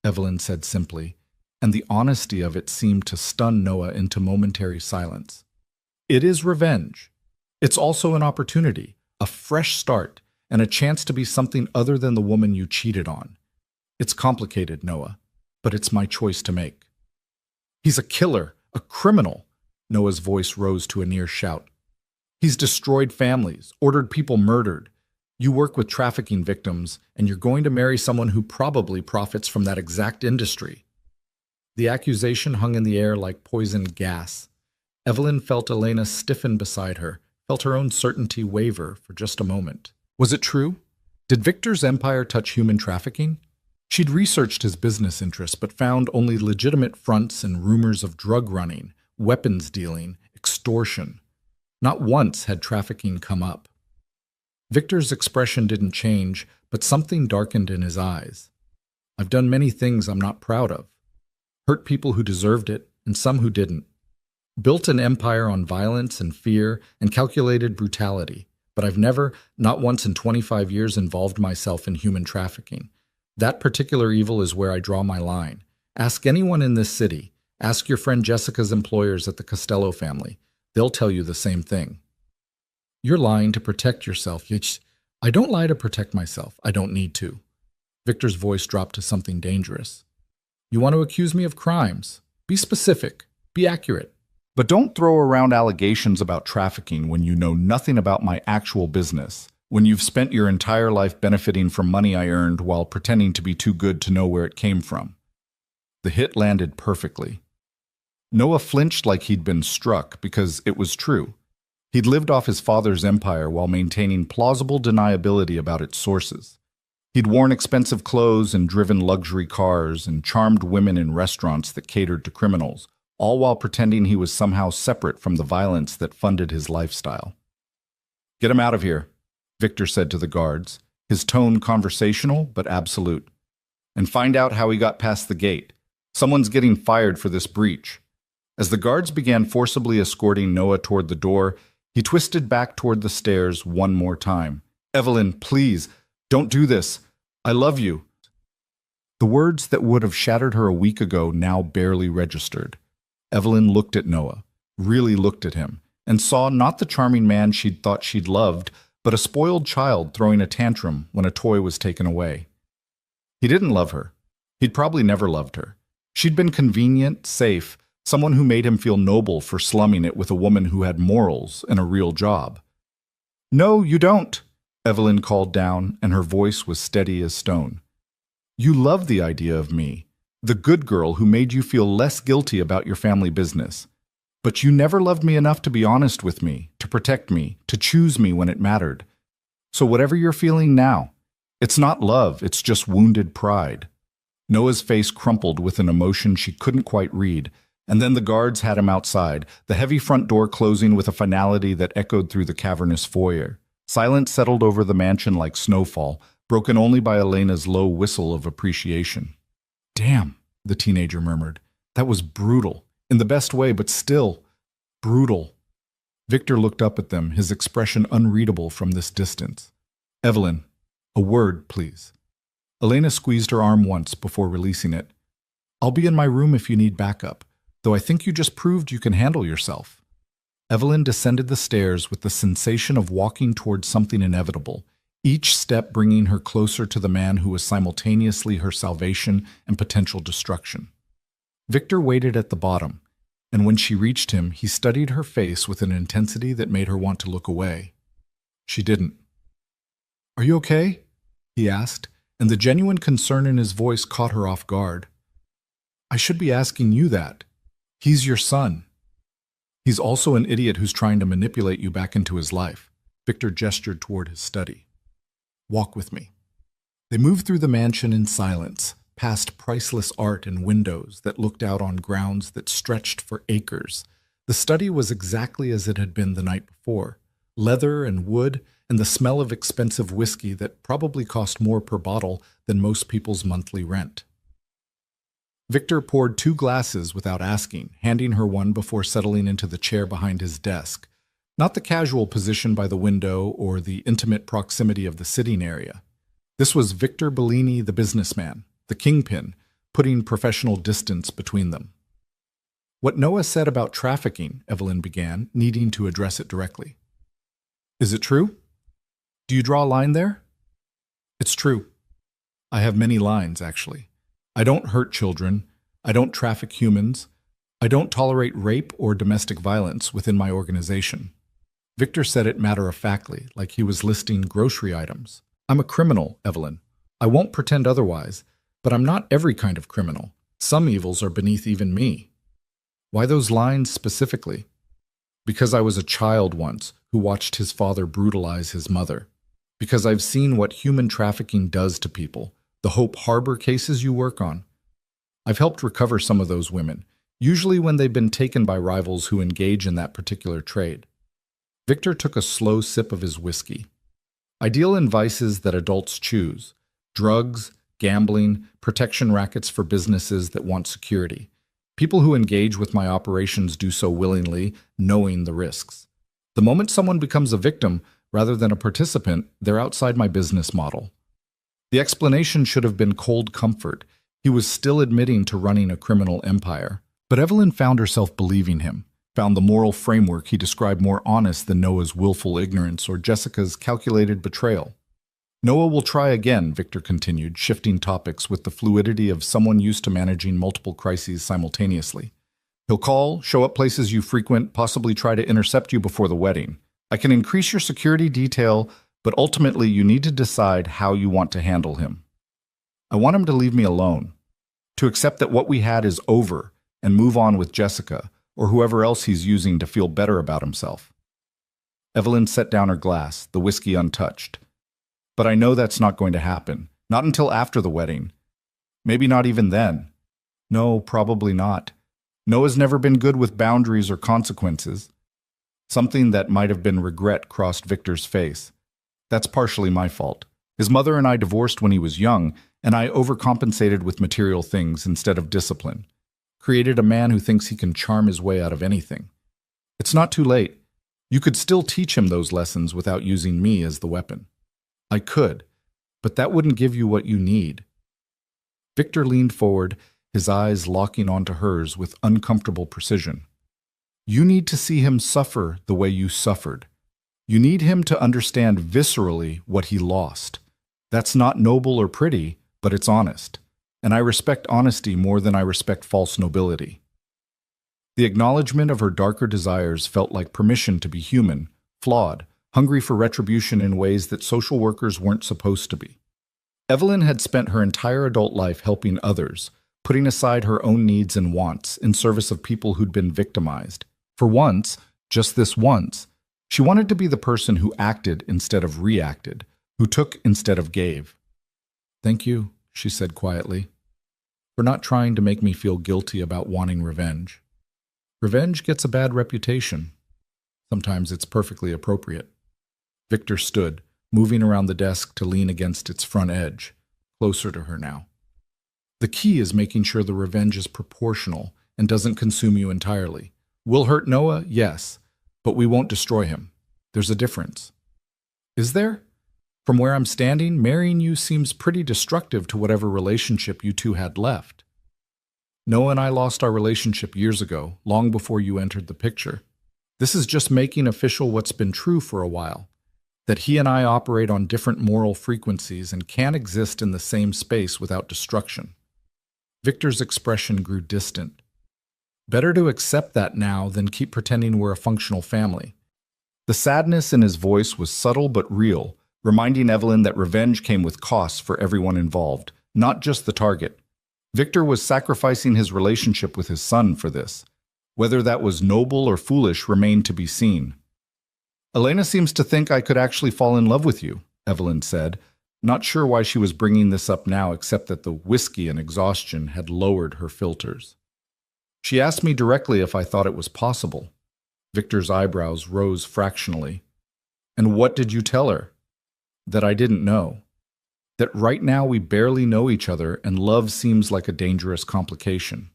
Evelyn said simply, and the honesty of it seemed to stun Noah into momentary silence. It is revenge. It's also an opportunity, a fresh start, and a chance to be something other than the woman you cheated on. It's complicated, Noah, but it's my choice to make. He's a killer, a criminal. Noah's voice rose to a near shout. He's destroyed families, ordered people murdered. You work with trafficking victims, and you're going to marry someone who probably profits from that exact industry. The accusation hung in the air like poison gas. Evelyn felt Elena stiffen beside her, felt her own certainty waver for just a moment. Was it true? Did Victor's empire touch human trafficking? She'd researched his business interests but found only legitimate fronts and rumors of drug running, weapons dealing, extortion. Not once had trafficking come up. Victor's expression didn't change, but something darkened in his eyes. I've done many things I'm not proud of. Hurt people who deserved it, and some who didn't. Built an empire on violence and fear and calculated brutality, but I've never, not once in 25 years, involved myself in human trafficking. That particular evil is where I draw my line. Ask anyone in this city. Ask your friend Jessica's employers at the Costello family. They'll tell you the same thing. You're lying to protect yourself. I don't lie to protect myself. I don't need to. Victor's voice dropped to something dangerous. You want to accuse me of crimes? Be specific. Be accurate. But don't throw around allegations about trafficking when you know nothing about my actual business, when you've spent your entire life benefiting from money I earned while pretending to be too good to know where it came from. The hit landed perfectly. Noah flinched like he'd been struck because it was true. He'd lived off his father's empire while maintaining plausible deniability about its sources. He'd worn expensive clothes and driven luxury cars and charmed women in restaurants that catered to criminals, all while pretending he was somehow separate from the violence that funded his lifestyle. Get him out of here, Victor said to the guards, his tone conversational but absolute. And find out how he got past the gate. Someone's getting fired for this breach. As the guards began forcibly escorting Noah toward the door, he twisted back toward the stairs one more time. Evelyn, please, don't do this. I love you. The words that would have shattered her a week ago now barely registered. Evelyn looked at Noah, really looked at him, and saw not the charming man she'd thought she'd loved, but a spoiled child throwing a tantrum when a toy was taken away. He didn't love her. He'd probably never loved her. She'd been convenient, safe, someone who made him feel noble for slumming it with a woman who had morals and a real job. No, you don't, Evelyn called down, and her voice was steady as stone. You love the idea of me, the good girl who made you feel less guilty about your family business. But you never loved me enough to be honest with me, to protect me, to choose me when it mattered. So whatever you're feeling now, it's not love, it's just wounded pride. Noah's face crumpled with an emotion she couldn't quite read, and then the guards had him outside, the heavy front door closing with a finality that echoed through the cavernous foyer. Silence settled over the mansion like snowfall, broken only by Elena's low whistle of appreciation. Damn, the teenager murmured. That was brutal. In the best way, but still brutal. Victor looked up at them, his expression unreadable from this distance. Evelyn, a word, please. Elena squeezed her arm once before releasing it. I'll be in my room if you need backup, though I think you just proved you can handle yourself. Evelyn descended the stairs with the sensation of walking towards something inevitable, each step bringing her closer to the man who was simultaneously her salvation and potential destruction. Victor waited at the bottom, and when she reached him, he studied her face with an intensity that made her want to look away. She didn't. Are you okay? He asked, and the genuine concern in his voice caught her off guard. I should be asking you that. He's your son. He's also an idiot who's trying to manipulate you back into his life. Victor gestured toward his study. Walk with me. They moved through the mansion in silence, past priceless art and windows that looked out on grounds that stretched for acres. The study was exactly as it had been the night before. Leather and wood, and the smell of expensive whiskey that probably cost more per bottle than most people's monthly rent. Victor poured 2 glasses without asking, handing her one before settling into the chair behind his desk. Not the casual position by the window or the intimate proximity of the sitting area. This was Victor Bellini, the businessman, the kingpin, putting professional distance between them. What Noah said about trafficking, Evelyn began, needing to address it directly. Is it true? Do you draw a line there? It's true. I have many lines, actually. I don't hurt children. I don't traffic humans. I don't tolerate rape or domestic violence within my organization. Victor said it matter-of-factly, like he was listing grocery items. I'm a criminal, Evelyn. I won't pretend otherwise, but I'm not every kind of criminal. Some evils are beneath even me. Why those lines specifically? Because I was a child once who watched his father brutalize his mother. Because I've seen what human trafficking does to people, The Hope Harbor cases you work on. I've helped recover some of those women, usually when they've been taken by rivals who engage in that particular trade. Victor took a slow sip of his whiskey. I deal in vices that adults choose: drugs, gambling, protection rackets for businesses that want security. People who engage with my operations do so willingly, knowing the risks. The moment someone becomes a victim rather than a participant, they're outside my business model. The explanation should have been cold comfort. He was still admitting to running a criminal empire. But Evelyn found herself believing him, found the moral framework he described more honest than Noah's willful ignorance or Jessica's calculated betrayal. Noah will try again, Victor continued, shifting topics with the fluidity of someone used to managing multiple crises simultaneously. He'll call, show up places you frequent, possibly try to intercept you before the wedding. I can increase your security detail, but ultimately you need to decide how you want to handle him. I want him to leave me alone, to accept that what we had is over and move on with Jessica or whoever else he's using to feel better about himself. Evelyn set down her glass, the whiskey untouched. But I know that's not going to happen, not until after the wedding. Maybe not even then. No, probably not. Noah's never been good with boundaries or consequences. Something that might have been regret crossed Victor's face. That's partially my fault. His mother and I divorced when he was young, and I overcompensated with material things instead of discipline. Created a man who thinks he can charm his way out of anything. It's not too late. You could still teach him those lessons without using me as the weapon. I could, but that wouldn't give you what you need. Victor leaned forward, his eyes locking onto hers with uncomfortable precision. You need to see him suffer the way you suffered. You need him to understand viscerally what he lost. That's not noble or pretty, but it's honest. And I respect honesty more than I respect false nobility. The acknowledgement of her darker desires felt like permission to be human, flawed, hungry for retribution in ways that social workers weren't supposed to be. Evelyn had spent her entire adult life helping others, putting aside her own needs and wants in service of people who'd been victimized. For once, just this once, she wanted to be the person who acted instead of reacted, who took instead of gave. Thank you, she said quietly, for not trying to make me feel guilty about wanting revenge. Revenge gets a bad reputation. Sometimes it's perfectly appropriate. Victor stood, moving around the desk to lean against its front edge, closer to her now. The key is making sure the revenge is proportional and doesn't consume you entirely. We'll hurt Noah, yes, but we won't destroy him. There's a difference. Is there? From where I'm standing, marrying you seems pretty destructive to whatever relationship you two had left. Noah and I lost our relationship years ago, long before you entered the picture. This is just making official what's been true for a while. That he and I operate on different moral frequencies and can't exist in the same space without destruction. Victor's expression grew distant. Better to accept that now than keep pretending we're a functional family. The sadness in his voice was subtle but real, reminding Evelyn that revenge came with costs for everyone involved, not just the target. Victor was sacrificing his relationship with his son for this. Whether that was noble or foolish remained to be seen. Elena seems to think I could actually fall in love with you, Evelyn said, not sure why she was bringing this up now except that the whiskey and exhaustion had lowered her filters. She asked me directly if I thought it was possible. Victor's eyebrows rose fractionally. And what did you tell her? That I didn't know. That right now we barely know each other and love seems like a dangerous complication.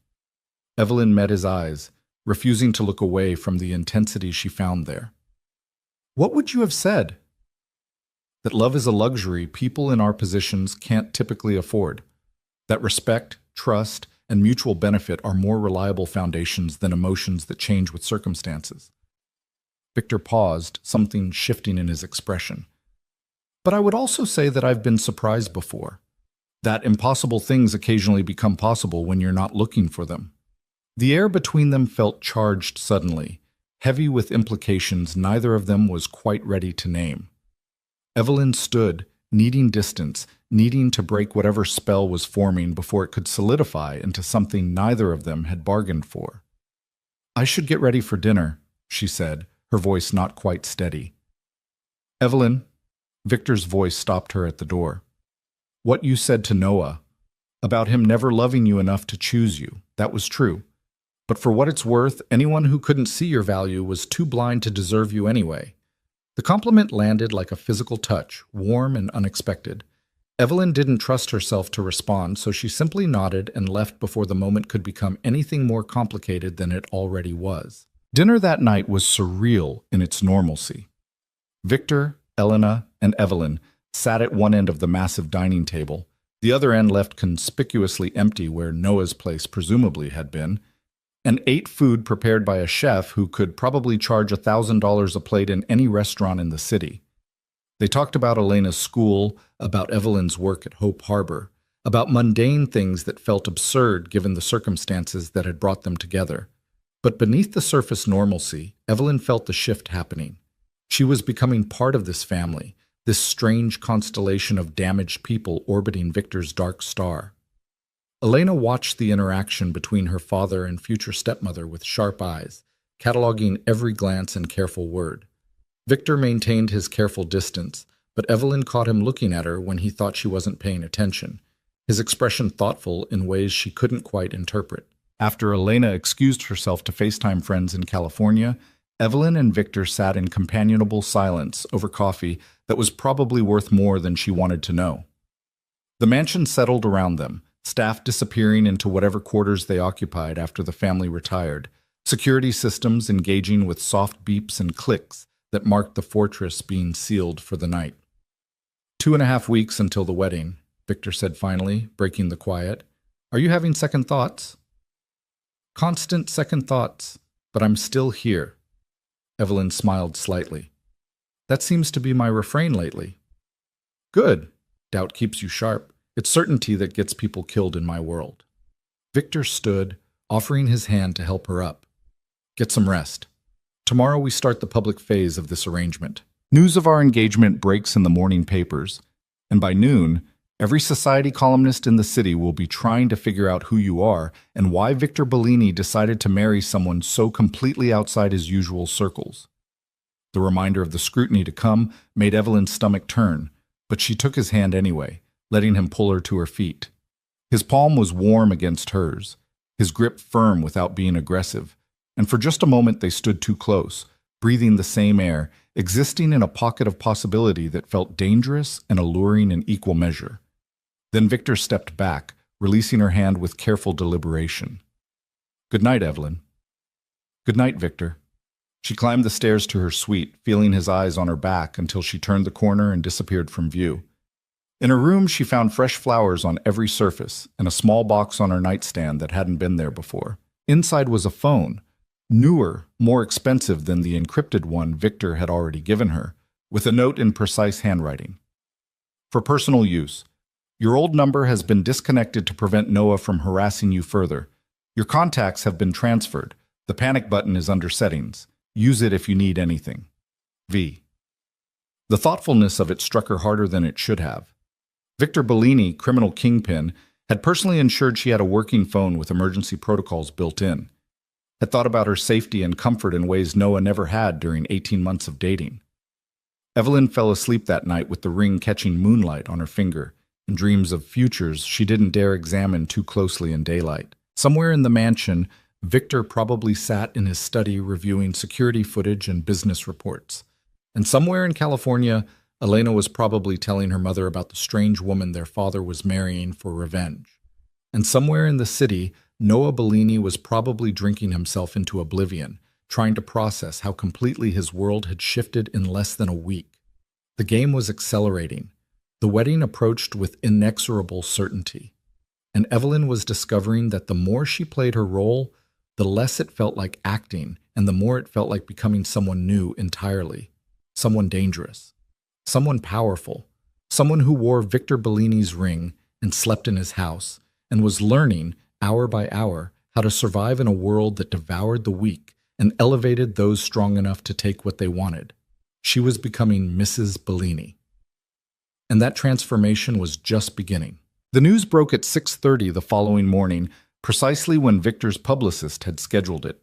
Evelyn met his eyes, refusing to look away from the intensity she found there. What would you have said? That love is a luxury people in our positions can't typically afford. That respect, trust, and mutual benefit are more reliable foundations than emotions that change with circumstances. Victor paused, something shifting in his expression. But I would also say that I've been surprised before. That impossible things occasionally become possible when you're not looking for them. The air between them felt charged suddenly, heavy with implications neither of them was quite ready to name. Evelyn stood, needing distance, needing to break whatever spell was forming before it could solidify into something neither of them had bargained for. I should get ready for dinner, she said, her voice not quite steady. Evelyn, Victor's voice stopped her at the door. What you said to Noah about him never loving you enough to choose you, that was true. But for what it's worth, anyone who couldn't see your value was too blind to deserve you anyway. The compliment landed like a physical touch, warm and unexpected. Evelyn didn't trust herself to respond, so she simply nodded and left before the moment could become anything more complicated than it already was. Dinner that night was surreal in its normalcy. Victor, Elena, and Evelyn sat at one end of the massive dining table, the other end left conspicuously empty where Noah's place presumably had been, and ate food prepared by a chef who could probably charge $1,000 a plate in any restaurant in the city. They talked about Elena's school, about Evelyn's work at Hope Harbor, about mundane things that felt absurd given the circumstances that had brought them together. But beneath the surface normalcy, Evelyn felt the shift happening. She was becoming part of this family, this strange constellation of damaged people orbiting Victor's dark star. Elena watched the interaction between her father and future stepmother with sharp eyes, cataloging every glance and careful word. Victor maintained his careful distance, but Evelyn caught him looking at her when he thought she wasn't paying attention, his expression thoughtful in ways she couldn't quite interpret. After Elena excused herself to FaceTime friends in California, Evelyn and Victor sat in companionable silence over coffee that was probably worth more than she wanted to know. The mansion settled around them, staff disappearing into whatever quarters they occupied after the family retired, security systems engaging with soft beeps and clicks that marked the fortress being sealed for the night. 2.5 weeks until the wedding, Victor said finally, breaking the quiet. Are you having second thoughts? Constant second thoughts, but I'm still here. Evelyn smiled slightly. That seems to be my refrain lately. Good. Doubt keeps you sharp. It's certainty that gets people killed in my world. Victor stood, offering his hand to help her up. Get some rest. Tomorrow we start the public phase of this arrangement. News of our engagement breaks in the morning papers, and by noon, every society columnist in the city will be trying to figure out who you are and why Victor Bellini decided to marry someone so completely outside his usual circles. The reminder of the scrutiny to come made Evelyn's stomach turn, but she took his hand anyway, letting him pull her to her feet. His palm was warm against hers, his grip firm without being aggressive, and for just a moment they stood too close, breathing the same air, existing in a pocket of possibility that felt dangerous and alluring in equal measure. Then Victor stepped back, releasing her hand with careful deliberation. Good night, Evelyn. Good night, Victor. She climbed the stairs to her suite, feeling his eyes on her back until she turned the corner and disappeared from view. In her room, she found fresh flowers on every surface and a small box on her nightstand that hadn't been there before. Inside was a phone, newer, more expensive than the encrypted one Victor had already given her, with a note in precise handwriting. For personal use, your old number has been disconnected to prevent Noah from harassing you further. Your contacts have been transferred. The panic button is under settings. Use it if you need anything. V. The thoughtfulness of it struck her harder than it should have. Victor Bellini, criminal kingpin, had personally ensured she had a working phone with emergency protocols built in, had thought about her safety and comfort in ways Noah never had during 18 months of dating. Evelyn fell asleep that night with the ring catching moonlight on her finger, and dreams of futures she didn't dare examine too closely in daylight. Somewhere in the mansion, Victor probably sat in his study reviewing security footage and business reports. And somewhere in California, Elena was probably telling her mother about the strange woman their father was marrying for revenge. And somewhere in the city, Noah Bellini was probably drinking himself into oblivion, trying to process how completely his world had shifted in less than a week. The game was accelerating. The wedding approached with inexorable certainty. And Evelyn was discovering that the more she played her role, the less it felt like acting, and the more it felt like becoming someone new entirely. Someone dangerous. Someone powerful. Someone who wore Victor Bellini's ring and slept in his house, and was learning, hour by hour, how to survive in a world that devoured the weak and elevated those strong enough to take what they wanted. She was becoming Mrs. Bellini. And that transformation was just beginning. The news broke at 6:30 the following morning, precisely when Victor's publicist had scheduled it.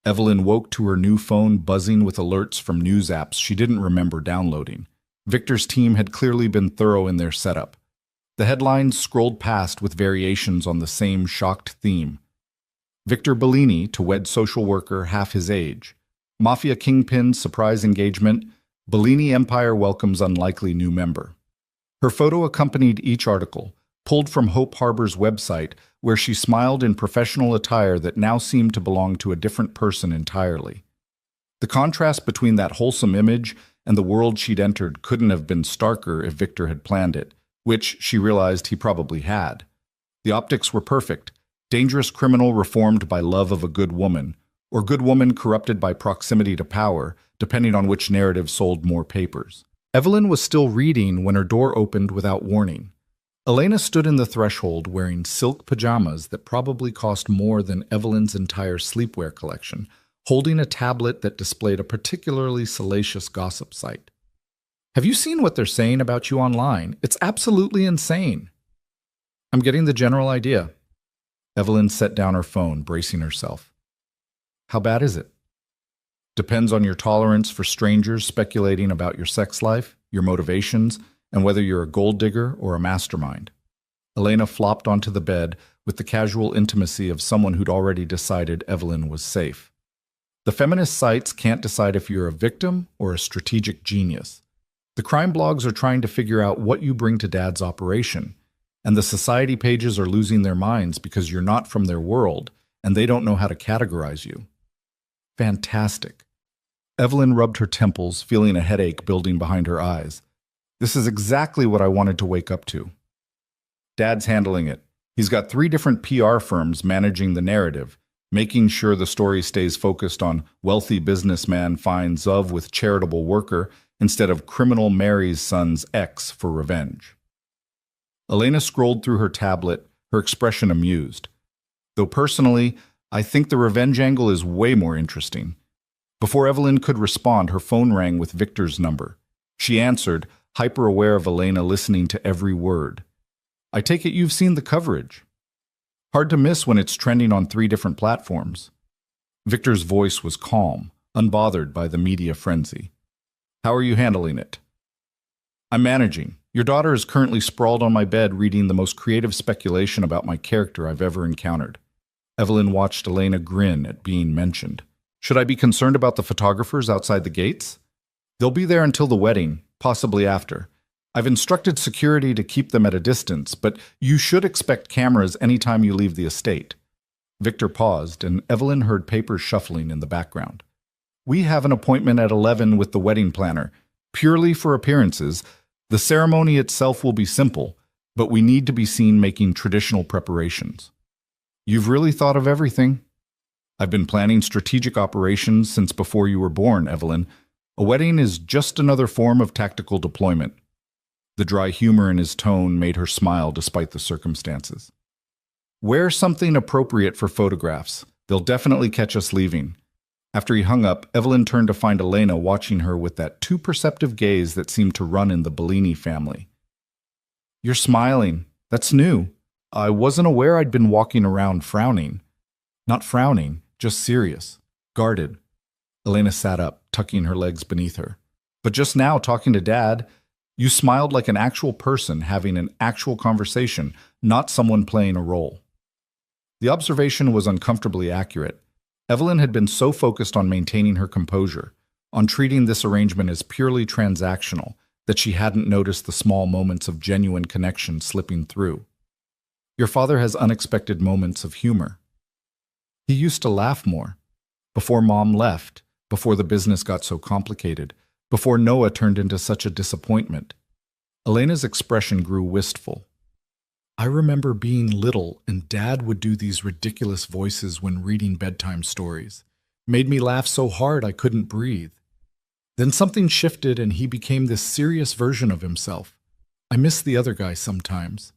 Evelyn woke to her new phone buzzing with alerts from news apps she didn't remember downloading. Victor's team had clearly been thorough in their setup. The headlines scrolled past with variations on the same shocked theme. Victor Bellini to wed social worker half his age. Mafia kingpin surprise engagement. Bellini Empire welcomes unlikely new member. Her photo accompanied each article, pulled from Hope Harbor's website, where she smiled in professional attire that now seemed to belong to a different person entirely. The contrast between that wholesome image and the world she'd entered couldn't have been starker if Victor had planned it, which she realized he probably had. The optics were perfect. Dangerous criminal reformed by love of a good woman, or good woman corrupted by proximity to power, depending on which narrative sold more papers. Evelyn was still reading when her door opened without warning. Elena stood in the threshold wearing silk pajamas that probably cost more than Evelyn's entire sleepwear collection, holding a tablet that displayed a particularly salacious gossip site. "Have you seen what they're saying about you online? It's absolutely insane." "I'm getting the general idea." Evelyn set down her phone, bracing herself. "How bad is it?" "Depends on your tolerance for strangers speculating about your sex life, your motivations, and whether you're a gold digger or a mastermind." Elena flopped onto the bed with the casual intimacy of someone who'd already decided Evelyn was safe. The feminist sites can't decide if you're a victim or a strategic genius. The crime blogs are trying to figure out what you bring to Dad's operation, and the society pages are losing their minds because you're not from their world and they don't know how to categorize you. Fantastic. Evelyn rubbed her temples, feeling a headache building behind her eyes. This is exactly what I wanted to wake up to. Dad's handling it. He's got 3 different PR firms managing the narrative, making sure the story stays focused on wealthy businessman finds love with charitable worker instead of criminal marries son's ex for revenge. Elena scrolled through her tablet, her expression amused. Though personally, I think the revenge angle is way more interesting. Before Evelyn could respond, her phone rang with Victor's number. She answered, hyper-aware of Elena listening to every word. "I take it you've seen the coverage." "Hard to miss when it's trending on 3 different platforms." Victor's voice was calm, unbothered by the media frenzy. "How are you handling it?" "I'm managing. Your daughter is currently sprawled on my bed reading the most creative speculation about my character I've ever encountered." Evelyn watched Elena grin at being mentioned. "Should I be concerned about the photographers outside the gates?" "They'll be there until the wedding, possibly after. I've instructed security to keep them at a distance, but you should expect cameras anytime you leave the estate." Victor paused, and Evelyn heard papers shuffling in the background. "We have an appointment at 11 with the wedding planner, purely for appearances. The ceremony itself will be simple, but we need to be seen making traditional preparations." "You've really thought of everything." "I've been planning strategic operations since before you were born, Evelyn. A wedding is just another form of tactical deployment." The dry humor in his tone made her smile despite the circumstances. "Wear something appropriate for photographs. They'll definitely catch us leaving." After he hung up, Evelyn turned to find Elena watching her with that too perceptive gaze that seemed to run in the Bellini family. "You're smiling. That's new. I wasn't aware I'd been walking around frowning." "Not frowning, just serious. Guarded." Elena sat up, tucking her legs beneath her. "But just now, talking to Dad, you smiled like an actual person having an actual conversation, not someone playing a role." The observation was uncomfortably accurate. Evelyn had been so focused on maintaining her composure, on treating this arrangement as purely transactional, that she hadn't noticed the small moments of genuine connection slipping through. "Your father has unexpected moments of humor." "He used to laugh more. Before Mom left, before the business got so complicated, before Noah turned into such a disappointment." Elena's expression grew wistful. "I remember being little and Dad would do these ridiculous voices when reading bedtime stories. Made me laugh so hard I couldn't breathe. Then something shifted and he became this serious version of himself. I miss the other guy sometimes."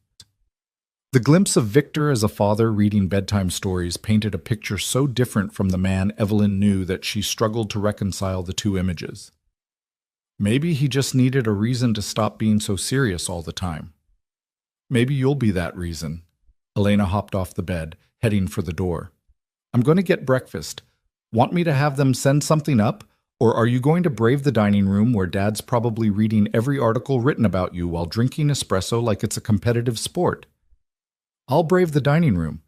The glimpse of Victor as a father reading bedtime stories painted a picture so different from the man Evelyn knew that she struggled to reconcile the 2 images. Maybe he just needed a reason to stop being so serious all the time. "Maybe you'll be that reason." Elena hopped off the bed, heading for the door. "I'm going to get breakfast. Want me to have them send something up? Or are you going to brave the dining room where Dad's probably reading every article written about you while drinking espresso like it's a competitive sport? I'll brave the dining room.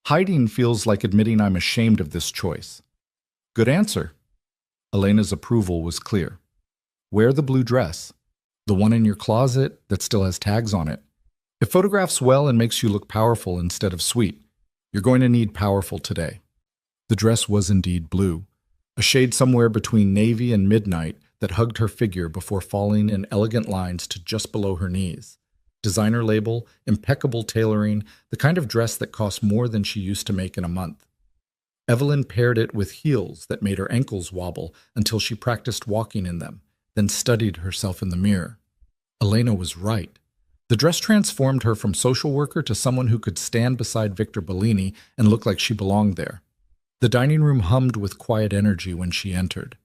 Hiding feels like admitting I'm ashamed of this choice. Good answer. Elena's approval was clear. Wear the blue dress, the one in your closet that still has tags on it. It photographs well and makes you look powerful instead of sweet. You're going to need powerful today. The dress was indeed blue, a shade somewhere between navy and midnight that hugged her figure before falling in elegant lines to just below her knees. Designer label, impeccable tailoring, the kind of dress that cost more than she used to make in a month. Evelyn paired it with heels that made her ankles wobble until she practiced walking in them, then studied herself in the mirror. Elena was right. The dress transformed her from social worker to someone who could stand beside Victor Bellini and look like she belonged there. The dining room hummed with quiet energy when she entered.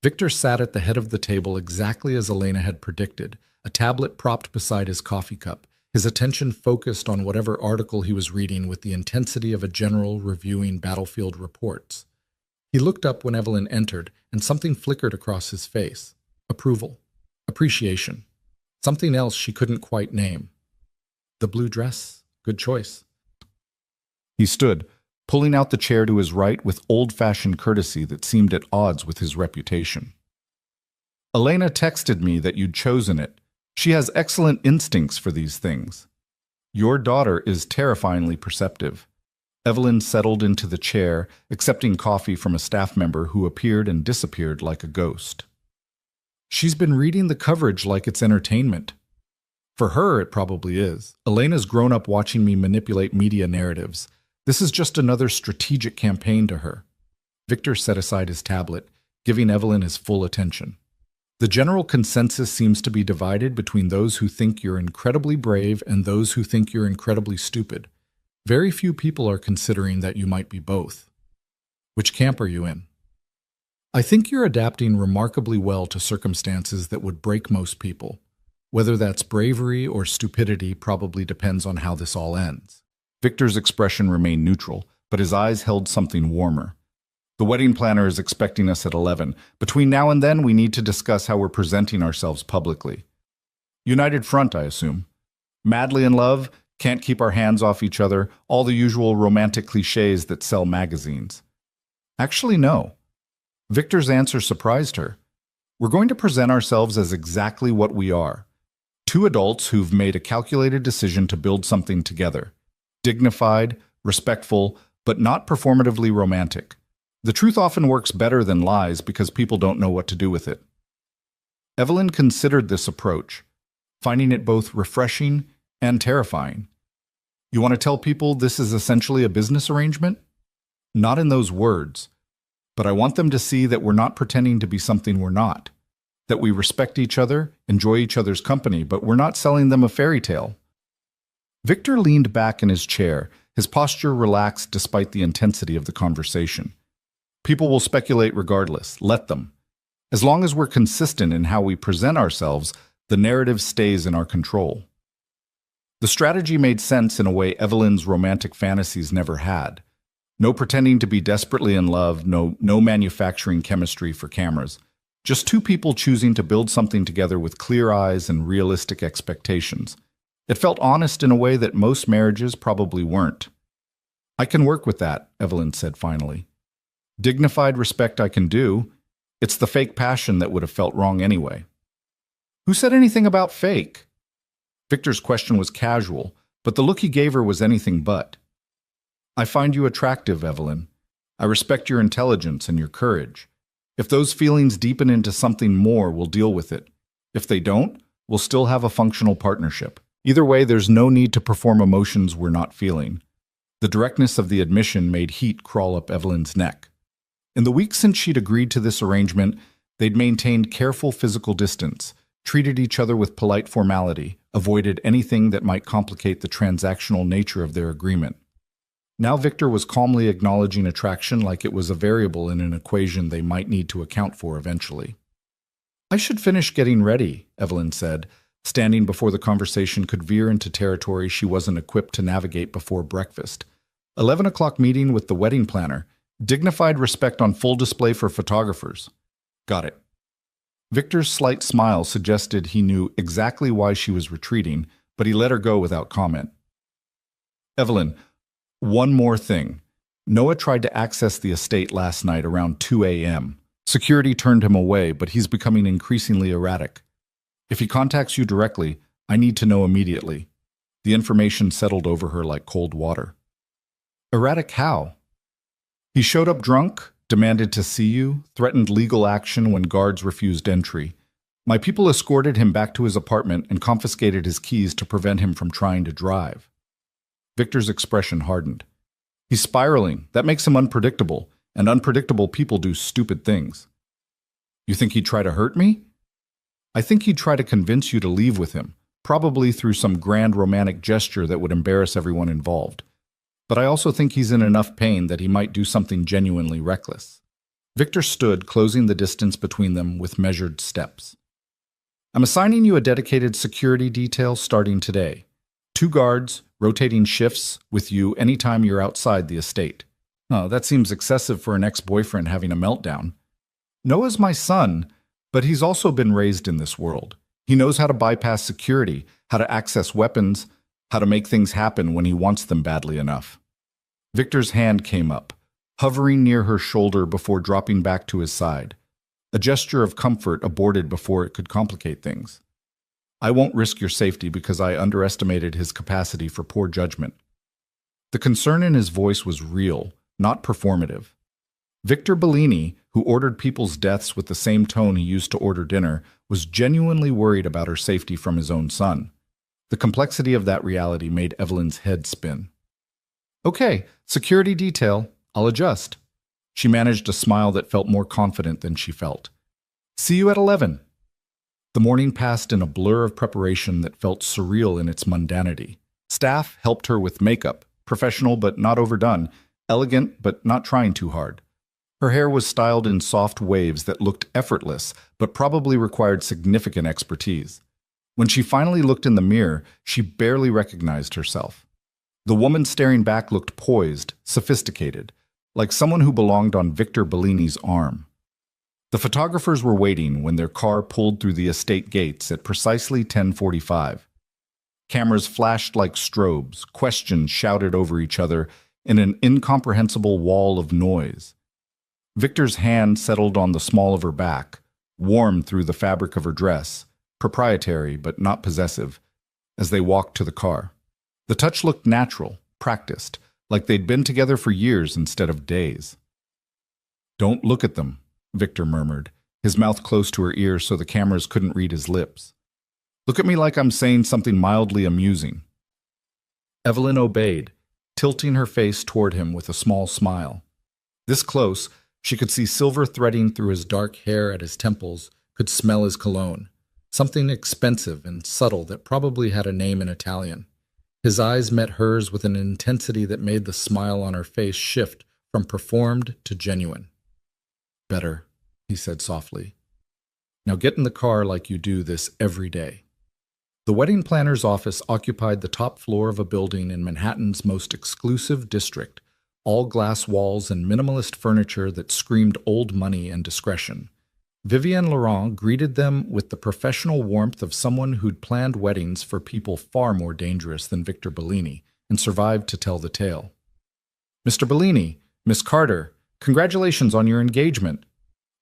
Victor sat at the head of the table exactly as Elena had predicted, a tablet propped beside his coffee cup, his attention focused on whatever article he was reading with the intensity of a general reviewing battlefield reports. He looked up when Evelyn entered, and something flickered across his face. Approval. Appreciation. Something else she couldn't quite name. The blue dress. Good choice. He stood, pulling out the chair to his right with old-fashioned courtesy that seemed at odds with his reputation. Elena texted me that you'd chosen it. She has excellent instincts for these things. Your daughter is terrifyingly perceptive. Evelyn settled into the chair, accepting coffee from a staff member who appeared and disappeared like a ghost. She's been reading the coverage like it's entertainment. For her, it probably is. Elena's grown up watching me manipulate media narratives. This is just another strategic campaign to her. Victor set aside his tablet, giving Evelyn his full attention. The general consensus seems to be divided between those who think you're incredibly brave and those who think you're incredibly stupid. Very few people are considering that you might be both. Which camp are you in? I think you're adapting remarkably well to circumstances that would break most people. Whether that's bravery or stupidity probably depends on how this all ends. Victor's expression remained neutral, but his eyes held something warmer. The wedding planner is expecting us at 11. Between now and then, we need to discuss how we're presenting ourselves publicly. United front, I assume. Madly in love, can't keep our hands off each other, all the usual romantic cliches that sell magazines. Actually, no. Victor's answer surprised her. We're going to present ourselves as exactly what we are. Two adults who've made a calculated decision to build something together. Dignified, respectful, but not performatively romantic. The truth often works better than lies because people don't know what to do with it. Evelyn considered this approach, finding it both refreshing and terrifying. You want to tell people this is essentially a business arrangement? Not in those words, but I want them to see that we're not pretending to be something we're not, that we respect each other, enjoy each other's company, but we're not selling them a fairy tale. Victor leaned back in his chair, his posture relaxed despite the intensity of the conversation. People will speculate regardless. Let them. As long as we're consistent in how we present ourselves, the narrative stays in our control. The strategy made sense in a way Evelyn's romantic fantasies never had. No pretending to be desperately in love, no manufacturing chemistry for cameras. Just two people choosing to build something together with clear eyes and realistic expectations. It felt honest in a way that most marriages probably weren't. I can work with that, Evelyn said finally. Dignified respect I can do. It's the fake passion that would have felt wrong anyway. Who said anything about fake? Victor's question was casual, but the look he gave her was anything but. I find you attractive, Evelyn. I respect your intelligence and your courage. If those feelings deepen into something more, we'll deal with it. If they don't, we'll still have a functional partnership. Either way, there's no need to perform emotions we're not feeling. The directness of the admission made heat crawl up Evelyn's neck. In the weeks since she'd agreed to this arrangement, they'd maintained careful physical distance, treated each other with polite formality, avoided anything that might complicate the transactional nature of their agreement. Now Victor was calmly acknowledging attraction like it was a variable in an equation they might need to account for eventually. I should finish getting ready, Evelyn said, standing before the conversation could veer into territory she wasn't equipped to navigate before breakfast. 11 o'clock meeting with the wedding planner. Dignified respect on full display for photographers. Got it. Victor's slight smile suggested he knew exactly why she was retreating, but he let her go without comment. Evelyn, one more thing. Noah tried to access the estate last night around 2 a.m. Security turned him away, but he's becoming increasingly erratic. If he contacts you directly, I need to know immediately. The information settled over her like cold water. Erratic how? He showed up drunk, demanded to see you, threatened legal action when guards refused entry. My people escorted him back to his apartment and confiscated his keys to prevent him from trying to drive. Victor's expression hardened. He's spiraling. That makes him unpredictable, and unpredictable people do stupid things. You think he'd try to hurt me? I think he'd try to convince you to leave with him, probably through some grand romantic gesture that would embarrass everyone involved. But I also think he's in enough pain that he might do something genuinely reckless. Victor stood, closing the distance between them with measured steps. I'm assigning you a dedicated security detail starting today. 2 guards, rotating shifts with you anytime you're outside the estate. Oh, that seems excessive for an ex-boyfriend having a meltdown. Noah's my son, but he's also been raised in this world. He knows how to bypass security, how to access weapons, how to make things happen when he wants them badly enough. Victor's hand came up, hovering near her shoulder before dropping back to his side. A gesture of comfort aborted before it could complicate things. I won't risk your safety because I underestimated his capacity for poor judgment. The concern in his voice was real, not performative. Victor Bellini, who ordered people's deaths with the same tone he used to order dinner, was genuinely worried about her safety from his own son. The complexity of that reality made Evelyn's head spin. Okay, security detail, I'll adjust. She managed a smile that felt more confident than she felt. See you at 11. The morning passed in a blur of preparation that felt surreal in its mundanity. Staff helped her with makeup, professional but not overdone, elegant but not trying too hard. Her hair was styled in soft waves that looked effortless but probably required significant expertise. When she finally looked in the mirror, she barely recognized herself. The woman staring back looked poised, sophisticated, like someone who belonged on Victor Bellini's arm. The photographers were waiting when their car pulled through the estate gates at precisely 10:45. Cameras flashed like strobes, questions shouted over each other in an incomprehensible wall of noise. Victor's hand settled on the small of her back, warm through the fabric of her dress, proprietary but not possessive, as they walked to the car. The touch looked natural, practiced, like they'd been together for years instead of days. Don't look at them, Victor murmured, his mouth close to her ear so the cameras couldn't read his lips. Look at me like I'm saying something mildly amusing. Evelyn obeyed, tilting her face toward him with a small smile. This close, she could see silver threading through his dark hair at his temples, could smell his cologne, something expensive and subtle that probably had a name in Italian. His eyes met hers with an intensity that made the smile on her face shift from performed to genuine. Better, he said softly. Now get in the car like you do this every day. The wedding planner's office occupied the top floor of a building in Manhattan's most exclusive district, all glass walls and minimalist furniture that screamed old money and discretion. Vivienne Laurent greeted them with the professional warmth of someone who'd planned weddings for people far more dangerous than Victor Bellini and survived to tell the tale. Mr. Bellini, Miss Carter, congratulations on your engagement.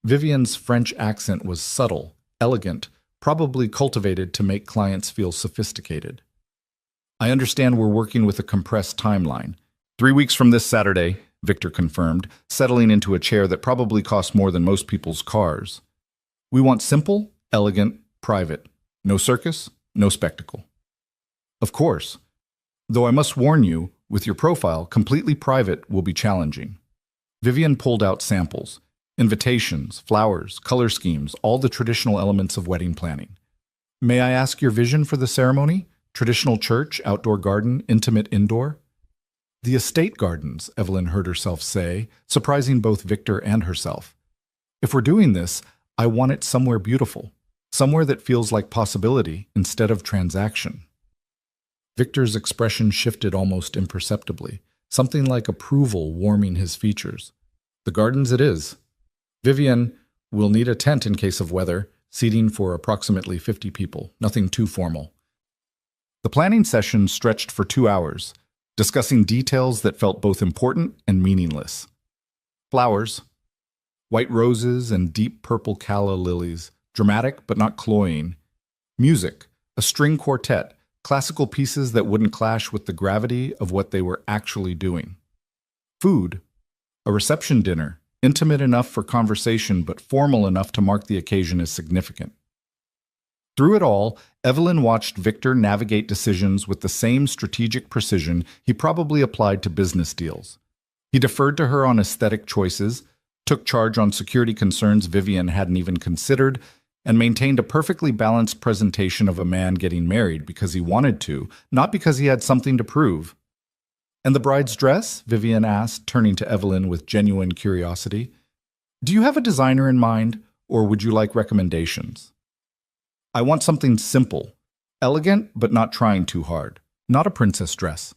Vivienne's French accent was subtle, elegant, probably cultivated to make clients feel sophisticated. I understand we're working with a compressed timeline. 3 weeks from this Saturday, Victor confirmed, settling into a chair that probably cost more than most people's cars. We want simple, elegant, private. No circus, no spectacle. Of course. Though I must warn you, with your profile, completely private will be challenging. Vivienne pulled out samples. Invitations, flowers, color schemes, all the traditional elements of wedding planning. May I ask your vision for the ceremony? Traditional church, outdoor garden, intimate indoor? The estate gardens, Evelyn heard herself say, surprising both Victor and herself. If we're doing this, I want it somewhere beautiful, somewhere that feels like possibility instead of transaction. Victor's expression shifted almost imperceptibly, something like approval warming his features. The gardens it is. Vivienne, We'll need a tent in case of weather, seating for approximately 50 people, nothing too formal. The planning session stretched for 2 hours, discussing details that felt both important and meaningless. Flowers, white roses and deep purple calla lilies, dramatic but not cloying. Music, a string quartet, classical pieces that wouldn't clash with the gravity of what they were actually doing. Food, a reception dinner, intimate enough for conversation but formal enough to mark the occasion as significant. Through it all, Evelyn watched Victor navigate decisions with the same strategic precision he probably applied to business deals. He deferred to her on aesthetic choices, took charge on security concerns Vivian hadn't even considered, and maintained a perfectly balanced presentation of a man getting married because he wanted to, not because he had something to prove. "And the bride's dress?" Vivian asked, turning to Evelyn with genuine curiosity. "Do you have a designer in mind, or would you like recommendations?" "I want something simple, elegant but not trying too hard, not a princess dress."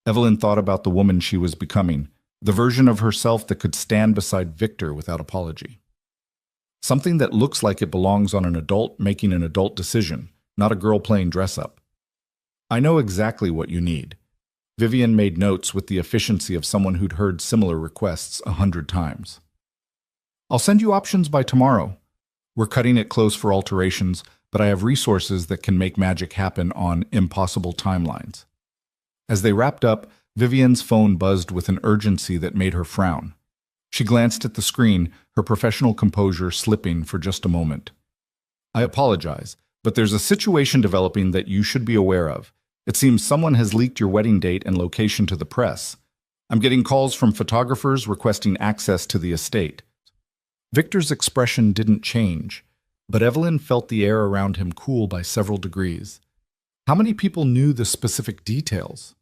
Evelyn thought about the woman she was becoming, the version of herself that could stand beside Victor without apology. Something that looks like it belongs on an adult making an adult decision, not a girl playing dress-up. "I know exactly what you need." Vivian made notes with the efficiency of someone who'd heard similar requests 100 times. "I'll send you options by tomorrow. We're cutting it close for alterations, but I have resources that can make magic happen on impossible timelines." As they wrapped up, Vivian's phone buzzed with an urgency that made her frown. She glanced at the screen, her professional composure slipping for just a moment. "I apologize, but there's a situation developing that you should be aware of. It seems someone has leaked your wedding date and location to the press. I'm getting calls from photographers requesting access to the estate." Victor's expression didn't change, but Evelyn felt the air around him cool by several degrees. How many people knew the specific details?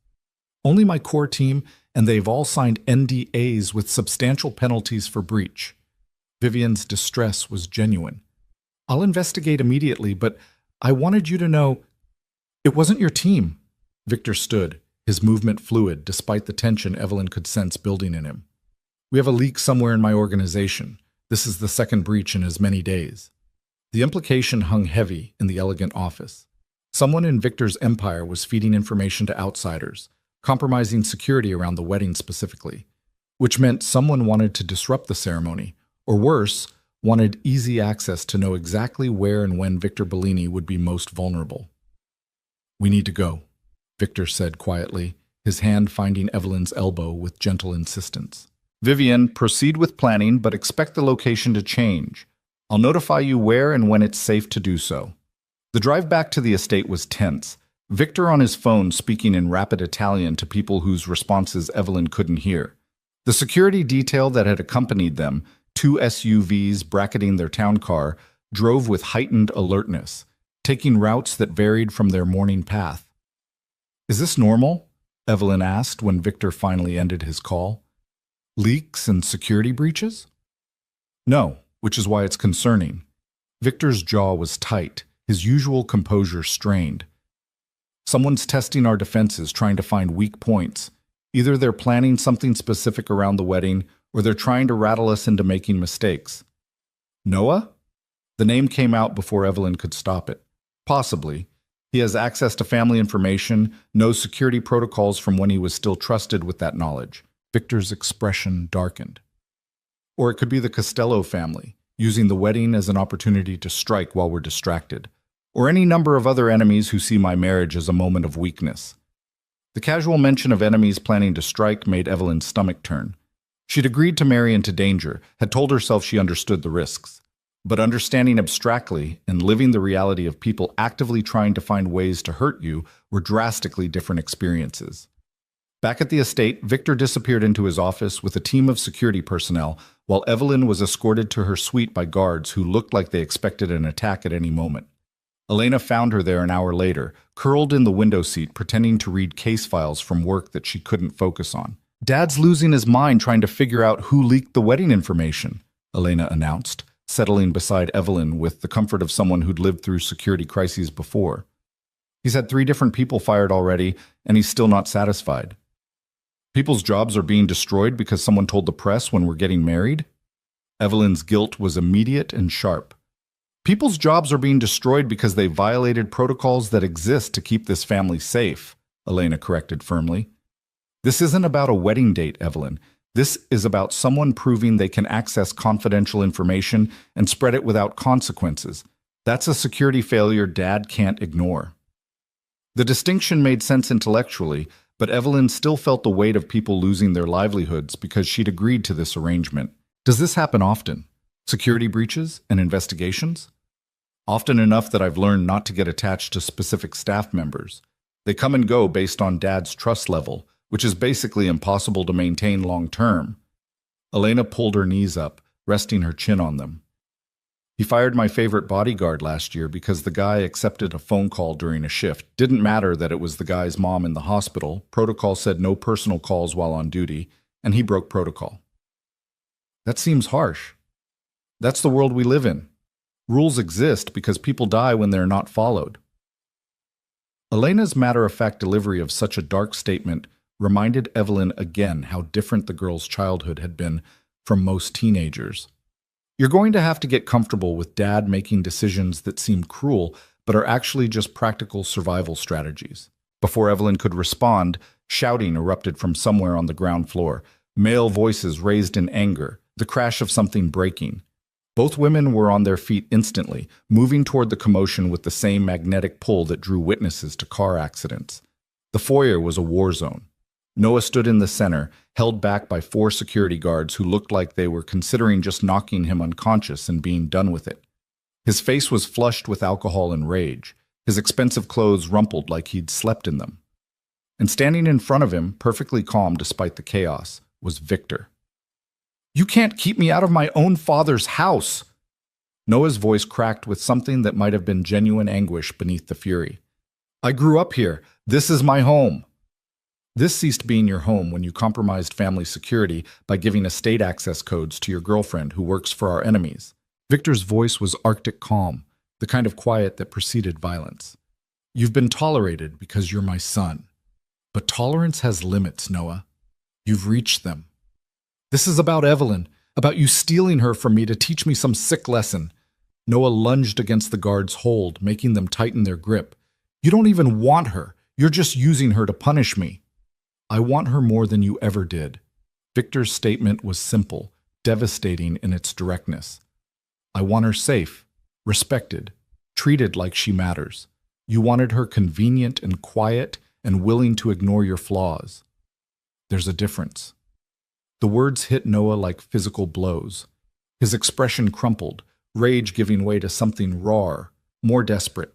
"Only my core team, and they've all signed NDAs with substantial penalties for breach." Vivian's distress was genuine. "I'll investigate immediately, but I wanted you to know it wasn't your team." Victor stood, his movement fluid despite the tension Evelyn could sense building in him. "We have a leak somewhere in my organization. This is the second breach in as many days." The implication hung heavy in the elegant office. Someone in Victor's empire was feeding information to outsiders, compromising security around the wedding specifically, which meant someone wanted to disrupt the ceremony, or worse, wanted easy access to know exactly where and when Victor Bellini would be most vulnerable. "We need to go," Victor said quietly, his hand finding Evelyn's elbow with gentle insistence. "Vivian, proceed with planning, but expect the location to change. I'll notify you where and when it's safe to do so." The drive back to the estate was tense, Victor on his phone speaking in rapid Italian to people whose responses Evelyn couldn't hear. The security detail that had accompanied them, 2 SUVs bracketing their town car, drove with heightened alertness, taking routes that varied from their morning path. "Is this normal?" Evelyn asked when Victor finally ended his call. "Leaks and security breaches?" "No, which is why it's concerning." Victor's jaw was tight, his usual composure strained. "Someone's testing our defenses, trying to find weak points. Either they're planning something specific around the wedding, or they're trying to rattle us into making mistakes." "Noah?" The name came out before Evelyn could stop it. "Possibly. He has access to family information, knows security protocols from when he was still trusted with that knowledge." Victor's expression darkened. "Or it could be the Costello family, using the wedding as an opportunity to strike while we're distracted. Or any number of other enemies who see my marriage as a moment of weakness." The casual mention of enemies planning to strike made Evelyn's stomach turn. She'd agreed to marry into danger, had told herself she understood the risks. But understanding abstractly and living the reality of people actively trying to find ways to hurt you were drastically different experiences. Back at the estate, Victor disappeared into his office with a team of security personnel, while Evelyn was escorted to her suite by guards who looked like they expected an attack at any moment. Elena found her there an hour later, curled in the window seat, pretending to read case files from work that she couldn't focus on. "Dad's losing his mind trying to figure out who leaked the wedding information," Elena announced, settling beside Evelyn with the comfort of someone who'd lived through security crises before. "He's had 3 different people fired already, and he's still not satisfied." "People's jobs are being destroyed because someone told the press when we're getting married?" Evelyn's guilt was immediate and sharp. People's jobs are being destroyed because they violated protocols that exist to keep this family safe, Elena corrected firmly. This isn't about a wedding date, Evelyn. This is about someone proving they can access confidential information and spread it without consequences. That's a security failure Dad can't ignore. The distinction made sense intellectually, but Evelyn still felt the weight of people losing their livelihoods because she'd agreed to this arrangement. Does this happen often? Security breaches and investigations? Often enough that I've learned not to get attached to specific staff members. They come and go based on Dad's trust level, which is basically impossible to maintain long term. Elena pulled her knees up, resting her chin on them. He fired my favorite bodyguard last year because the guy accepted a phone call during a shift. Didn't matter that it was the guy's mom in the hospital. Protocol said no personal calls while on duty, and he broke protocol. That seems harsh. That's the world we live in. Rules exist because people die when they're not followed. Elena's matter-of-fact delivery of such a dark statement reminded Evelyn again how different the girl's childhood had been from most teenagers. You're going to have to get comfortable with Dad making decisions that seem cruel but are actually just practical survival strategies. Before Evelyn could respond, shouting erupted from somewhere on the ground floor. Male voices raised in anger, the crash of something breaking. Both women were on their feet instantly, moving toward the commotion with the same magnetic pull that drew witnesses to car accidents. The foyer was a war zone. Noah stood in the center, held back by 4 security guards who looked like they were considering just knocking him unconscious and being done with it. His face was flushed with alcohol and rage, his expensive clothes rumpled like he'd slept in them. And standing in front of him, perfectly calm despite the chaos, was Victor. "You can't keep me out of my own father's house!" Noah's voice cracked with something that might have been genuine anguish beneath the fury. "I grew up here. This is my home." This ceased being your home when you compromised family security by giving estate access codes to your girlfriend who works for our enemies. Victor's voice was Arctic calm, the kind of quiet that preceded violence. "You've been tolerated because you're my son. But tolerance has limits, Noah. You've reached them. This is about Evelyn, about you stealing her from me to teach me some sick lesson." Noah lunged against the guard's hold, making them tighten their grip. "You don't even want her. You're just using her to punish me." "I want her more than you ever did." Victor's statement was simple, devastating in its directness. "I want her safe, respected, treated like she matters. You wanted her convenient and quiet and willing to ignore your flaws. There's a difference." The words hit Noah like physical blows. His expression crumpled, rage giving way to something rawer, more desperate.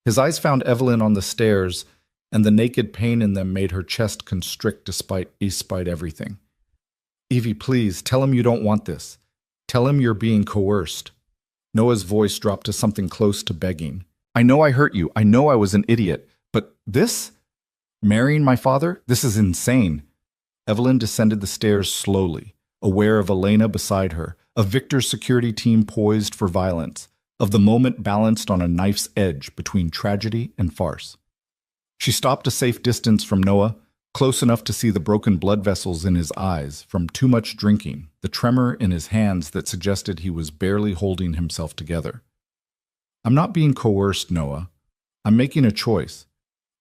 His eyes found Evelyn on the stairs, and the naked pain in them made her chest constrict despite everything. "Evie, please, tell him you don't want this. Tell him you're being coerced." Noah's voice dropped to something close to begging. "I know I hurt you. I know I was an idiot. But this? Marrying my father? This is insane." Evelyn descended the stairs slowly, aware of Elena beside her, of Victor's security team poised for violence, of the moment balanced on a knife's edge between tragedy and farce. She stopped a safe distance from Noah, close enough to see the broken blood vessels in his eyes from too much drinking, the tremor in his hands that suggested he was barely holding himself together. "I'm not being coerced, Noah. I'm making a choice.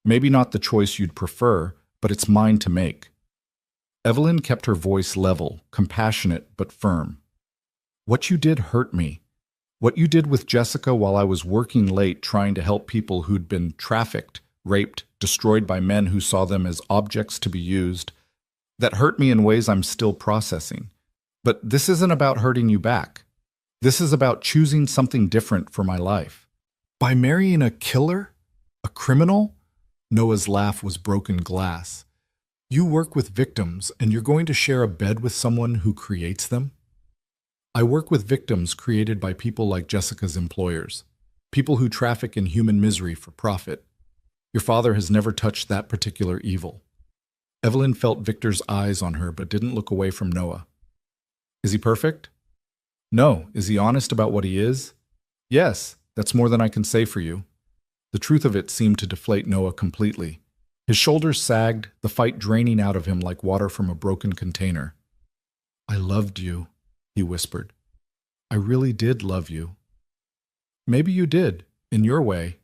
Maybe not the choice you'd prefer, but it's mine to make." Evelyn kept her voice level, compassionate but firm. "What you did hurt me. What you did with Jessica while I was working late trying to help people who'd been trafficked, raped, destroyed by men who saw them as objects to be used, that hurt me in ways I'm still processing. But this isn't about hurting you back. This is about choosing something different for my life." "By marrying a killer? A criminal?" Noah's laugh was broken glass. "You work with victims, and you're going to share a bed with someone who creates them?" "I work with victims created by people like Jessica's employers, people who traffic in human misery for profit. Your father has never touched that particular evil." Evelyn felt Victor's eyes on her but didn't look away from Noah. "Is he perfect?" "No. Is he honest about what he is?" "Yes. That's more than I can say for you." The truth of it seemed to deflate Noah completely. His shoulders sagged, the fight draining out of him like water from a broken container. "I loved you," he whispered. I really did love you. Maybe you did, in your way,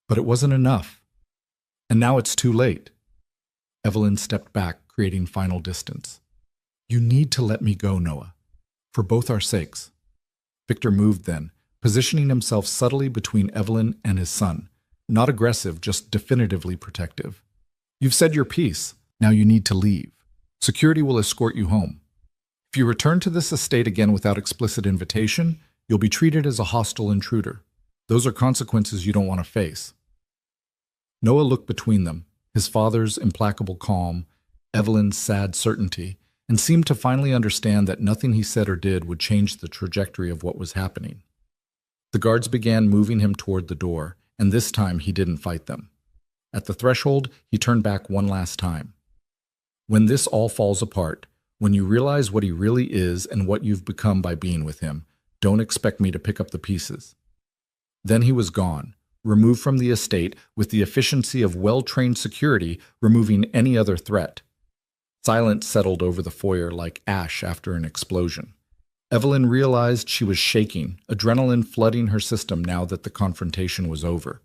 but it wasn't enough. And now it's too late. Evelyn stepped back, creating final distance. You need to let me go, Noah, for both our sakes. Victor moved then, positioning himself subtly between Evelyn and his son. Not aggressive, just definitively protective. You've said your piece. Now you need to leave. Security will escort you home. If you return to this estate again without explicit invitation, you'll be treated as a hostile intruder. Those are consequences you don't want to face. Noah looked between them, his father's implacable calm, Evelyn's sad certainty, and seemed to finally understand that nothing he said or did would change the trajectory of what was happening. The guards began moving him toward the door, and this time he didn't fight them. At the threshold, he turned back one last time. When this all falls apart, when you realize what he really is and what you've become by being with him, don't expect me to pick up the pieces. Then he was gone, removed from the estate with the efficiency of well-trained security removing any other threat. Silence settled over the foyer like ash after an explosion. Evelyn realized she was shaking, adrenaline flooding her system now that the confrontation was over.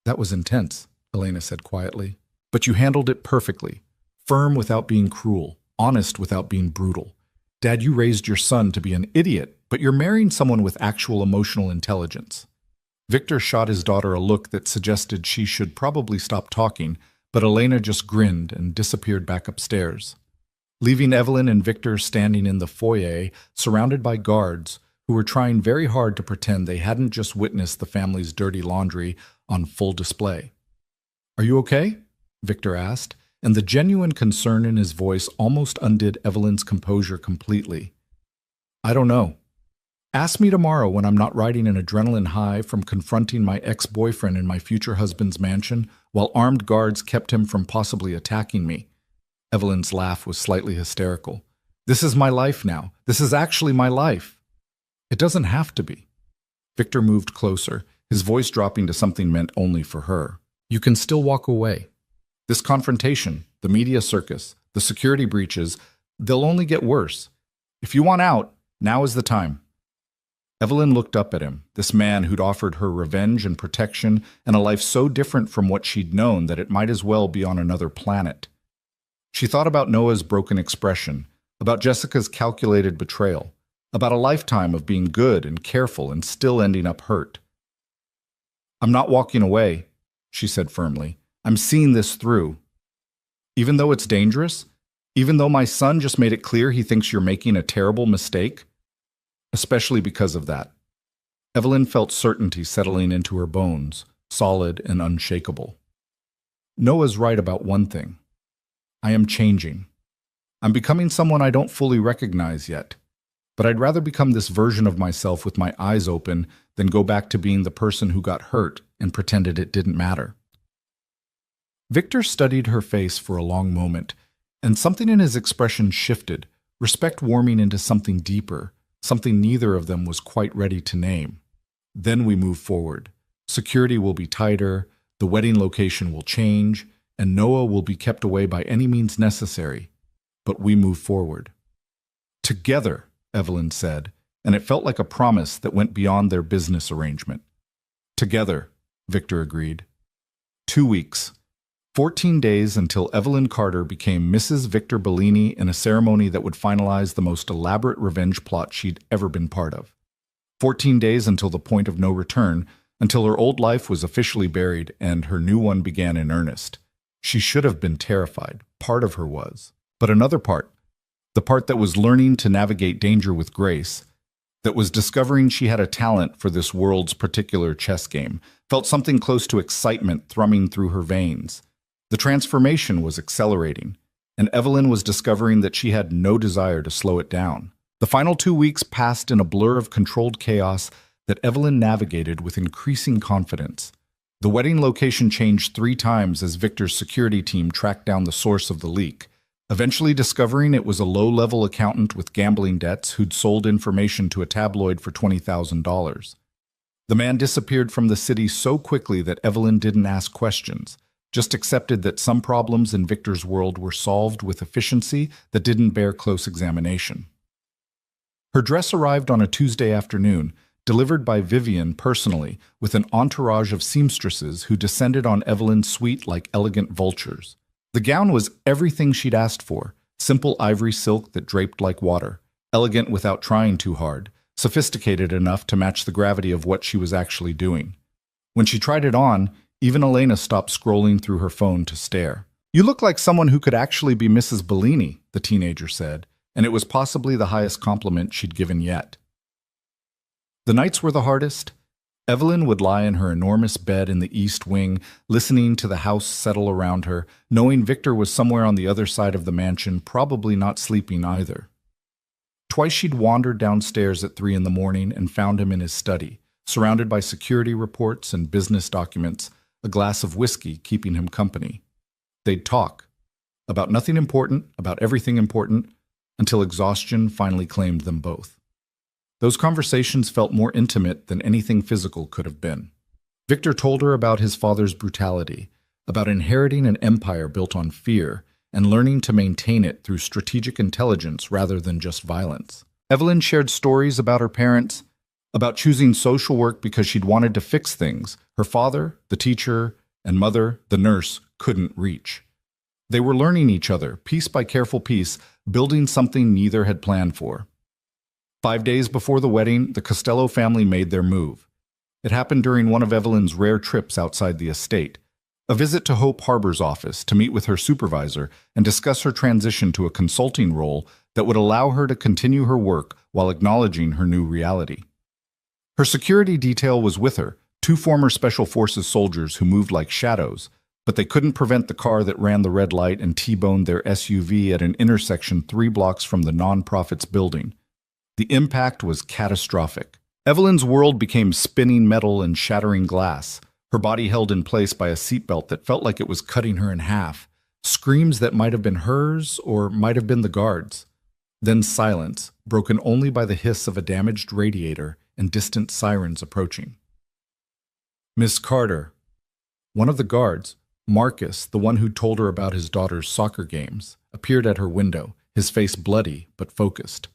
That was intense, Elena said quietly. But you handled it perfectly. Firm without being cruel, honest without being brutal. Dad, you raised your son to be an idiot, but you're marrying someone with actual emotional intelligence. Victor shot his daughter a look that suggested she should probably stop talking, but Elena just grinned and disappeared back upstairs, leaving Evelyn and Victor standing in the foyer, surrounded by guards who were trying very hard to pretend they hadn't just witnessed the family's dirty laundry on full display. Are you okay? Victor asked, and the genuine concern in his voice almost undid Evelyn's composure completely. I don't know. Ask me tomorrow when I'm not riding an adrenaline high from confronting my ex-boyfriend in my future husband's mansion while armed guards kept him from possibly attacking me. Evelyn's laugh was slightly hysterical. This is my life now. This is actually my life. It doesn't have to be. Victor moved closer, his voice dropping to something meant only for her. You can still walk away. This confrontation, the media circus, the security breaches, they'll only get worse. If you want out, now is the time. Evelyn looked up at him, this man who'd offered her revenge and protection and a life so different from what she'd known that it might as well be on another planet. She thought about Noah's broken expression, about Jessica's calculated betrayal, about a lifetime of being good and careful and still ending up hurt. I'm not walking away, she said firmly. I'm seeing this through. Even though it's dangerous, even though my son just made it clear he thinks you're making a terrible mistake, especially because of that. Evelyn felt certainty settling into her bones, solid and unshakable. Noah's right about one thing. I am changing. I'm becoming someone I don't fully recognize yet, but I'd rather become this version of myself with my eyes open than go back to being the person who got hurt and pretended it didn't matter. Victor studied her face for a long moment, and something in his expression shifted, respect warming into something deeper, something neither of them was quite ready to name. Then we move forward. Security will be tighter, the wedding location will change, and Noah will be kept away by any means necessary. But we move forward. Together, Evelyn said, and it felt like a promise that went beyond their business arrangement. Together, Victor agreed. 2 weeks. 14 days until Evelyn Carter became Mrs. Victor Bellini in a ceremony that would finalize the most elaborate revenge plot she'd ever been part of. 14 days until the point of no return, until her old life was officially buried and her new one began in earnest. She should have been terrified. Part of her was. But another part, the part that was learning to navigate danger with grace, that was discovering she had a talent for this world's particular chess game, felt something close to excitement thrumming through her veins. The transformation was accelerating, and Evelyn was discovering that she had no desire to slow it down. The final 2 weeks passed in a blur of controlled chaos that Evelyn navigated with increasing confidence. The wedding location changed 3 times as Victor's security team tracked down the source of the leak, eventually discovering it was a low-level accountant with gambling debts who'd sold information to a tabloid for $20,000. The man disappeared from the city so quickly that Evelyn didn't ask questions, just accepted that some problems in Victor's world were solved with efficiency that didn't bear close examination. Her dress arrived on a Tuesday afternoon, delivered by Vivian personally, with an entourage of seamstresses who descended on Evelyn's suite like elegant vultures. The gown was everything she'd asked for, simple ivory silk that draped like water, elegant without trying too hard, sophisticated enough to match the gravity of what she was actually doing. When she tried it on, even Elena stopped scrolling through her phone to stare. "You look like someone who could actually be Mrs. Bellini," the teenager said, and it was possibly the highest compliment she'd given yet. The nights were the hardest. Evelyn would lie in her enormous bed in the east wing, listening to the house settle around her, knowing Victor was somewhere on the other side of the mansion, probably not sleeping either. Twice she'd wandered downstairs at 3 in the morning and found him in his study, surrounded by security reports and business documents, a glass of whiskey keeping him company. They'd talk. About nothing important, about everything important, until exhaustion finally claimed them both. Those conversations felt more intimate than anything physical could have been. Victor told her about his father's brutality, about inheriting an empire built on fear, and learning to maintain it through strategic intelligence rather than just violence. Evelyn shared stories about her parents, about choosing social work because she'd wanted to fix things her father, the teacher, and mother, the nurse, couldn't reach. They were learning each other, piece by careful piece, building something neither had planned for. 5 days before the wedding, the Costello family made their move. It happened during one of Evelyn's rare trips outside the estate, a visit to Hope Harbor's office to meet with her supervisor and discuss her transition to a consulting role that would allow her to continue her work while acknowledging her new reality. Her security detail was with her, 2 former Special Forces soldiers who moved like shadows, but they couldn't prevent the car that ran the red light and T-boned their SUV at an intersection 3 blocks from the nonprofit's building. The impact was catastrophic. Evelyn's world became spinning metal and shattering glass, her body held in place by a seatbelt that felt like it was cutting her in half, screams that might have been hers or might have been the guards. Then silence, broken only by the hiss of a damaged radiator and distant sirens approaching. "Miss Carter." One of the guards, Marcus, the one who'd told her about his daughter's soccer games, appeared at her window, his face bloody but focused.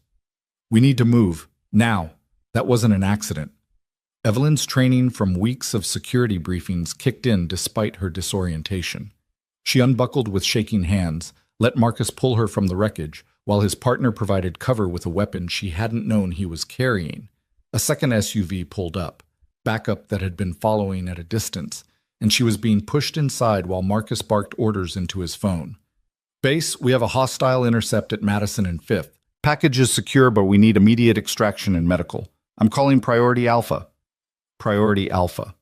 "We need to move. Now. That wasn't an accident." Evelyn's training from weeks of security briefings kicked in despite her disorientation. She unbuckled with shaking hands, let Marcus pull her from the wreckage, while his partner provided cover with a weapon she hadn't known he was carrying. A second SUV pulled up, backup that had been following at a distance, and she was being pushed inside while Marcus barked orders into his phone. "Base, we have a hostile intercept at Madison and 5th. Package is secure, but we need immediate extraction and medical. I'm calling Priority Alpha." Priority Alpha.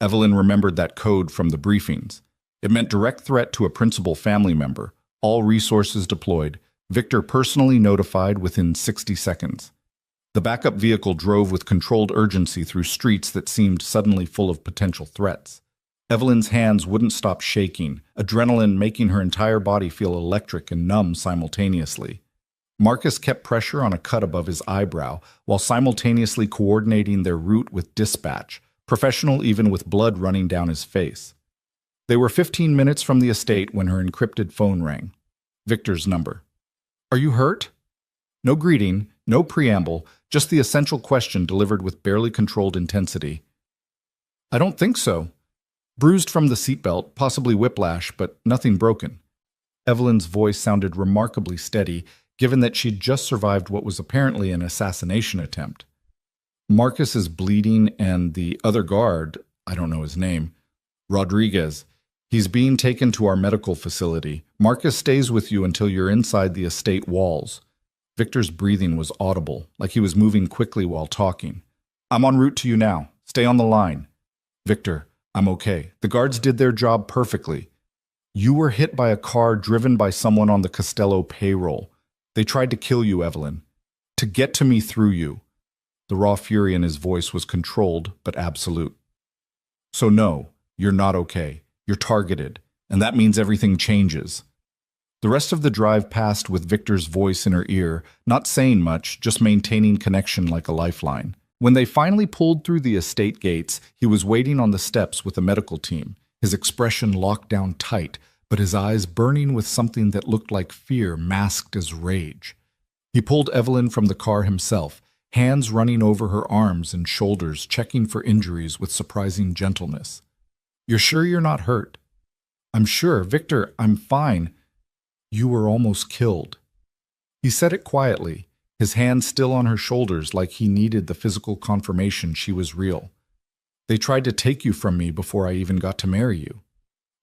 Evelyn remembered that code from the briefings. It meant direct threat to a principal family member, all resources deployed, Victor personally notified within 60 seconds. The backup vehicle drove with controlled urgency through streets that seemed suddenly full of potential threats. Evelyn's hands wouldn't stop shaking, adrenaline making her entire body feel electric and numb simultaneously. Marcus kept pressure on a cut above his eyebrow, while simultaneously coordinating their route with dispatch, professional even with blood running down his face. They were 15 minutes from the estate when her encrypted phone rang. Victor's number. "Are you hurt?" No greeting, no preamble, just the essential question delivered with barely controlled intensity. "I don't think so. Bruised from the seatbelt, possibly whiplash, but nothing broken." Evelyn's voice sounded remarkably steady, given that she'd just survived what was apparently an assassination attempt. "Marcus is bleeding and the other guard, I don't know his name, Rodriguez, he's being taken to our medical facility. Marcus stays with you until you're inside the estate walls." Victor's breathing was audible, like he was moving quickly while talking. "I'm en route to you now. Stay on the line." "Victor, I'm okay. The guards did their job perfectly. You were hit by a car driven by someone on the Costello payroll. They tried to kill you, Evelyn. To get to me through you." The raw fury in his voice was controlled but absolute. "So no, you're not okay. You're targeted, and that means everything changes." The rest of the drive passed with Victor's voice in her ear, not saying much, just maintaining connection like a lifeline. When they finally pulled through the estate gates, he was waiting on the steps with a medical team, his expression locked down tight, but his eyes burning with something that looked like fear masked as rage. He pulled Evelyn from the car himself, hands running over her arms and shoulders, checking for injuries with surprising gentleness. "You're sure you're not hurt?" "I'm sure. Victor, I'm fine." "You were almost killed." He said it quietly, his hands still on her shoulders like he needed the physical confirmation she was real. "They tried to take you from me before I even got to marry you."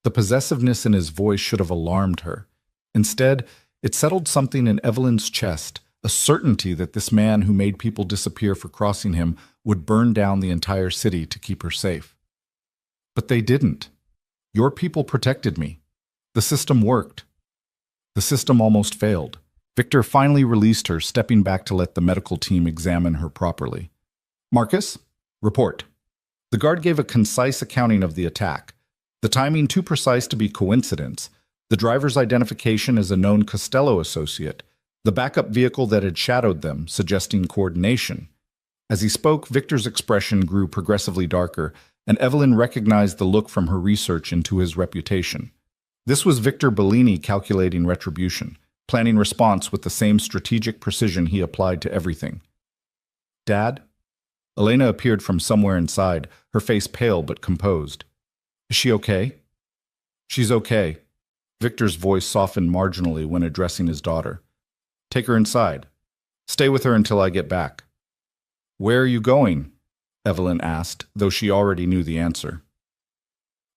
The possessiveness in his voice should have alarmed her. Instead, it settled something in Evelyn's chest, a certainty that this man who made people disappear for crossing him would burn down the entire city to keep her safe. "But they didn't. Your people protected me. The system worked." The system almost failed. Victor finally released her, stepping back to let the medical team examine her properly. "Marcus, report." The guard gave a concise accounting of the attack. The timing too precise to be coincidence. The driver's identification as a known Costello associate. The backup vehicle that had shadowed them, suggesting coordination. As he spoke, Victor's expression grew progressively darker, and Evelyn recognized the look from her research into his reputation. This was Victor Bellini calculating retribution, planning response with the same strategic precision he applied to everything. "Dad?" Elena appeared from somewhere inside, her face pale but composed. "Is she okay?" "She's okay." Victor's voice softened marginally when addressing his daughter. "Take her inside. Stay with her until I get back." "Where are you going?" Evelyn asked, though she already knew the answer.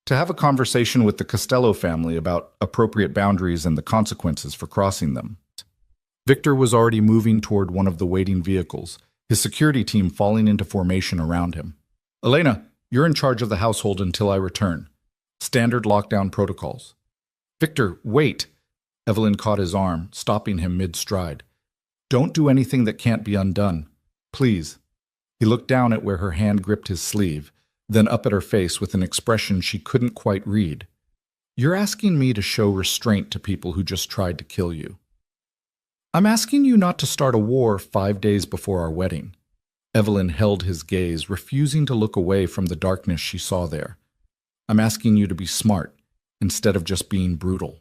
"To have a conversation with the Costello family about appropriate boundaries and the consequences for crossing them." Victor was already moving toward one of the waiting vehicles, his security team falling into formation around him. "Elena, you're in charge of the household until I return. Standard lockdown protocols." "Victor, wait!" Evelyn caught his arm, stopping him mid-stride. "Don't do anything that can't be undone. Please." He looked down at where her hand gripped his sleeve, then up at her face with an expression she couldn't quite read. "You're asking me to show restraint to people who just tried to kill you." "I'm asking you not to start a war 5 days before our wedding." Evelyn held his gaze, refusing to look away from the darkness she saw there. "I'm asking you to be smart, instead of just being brutal."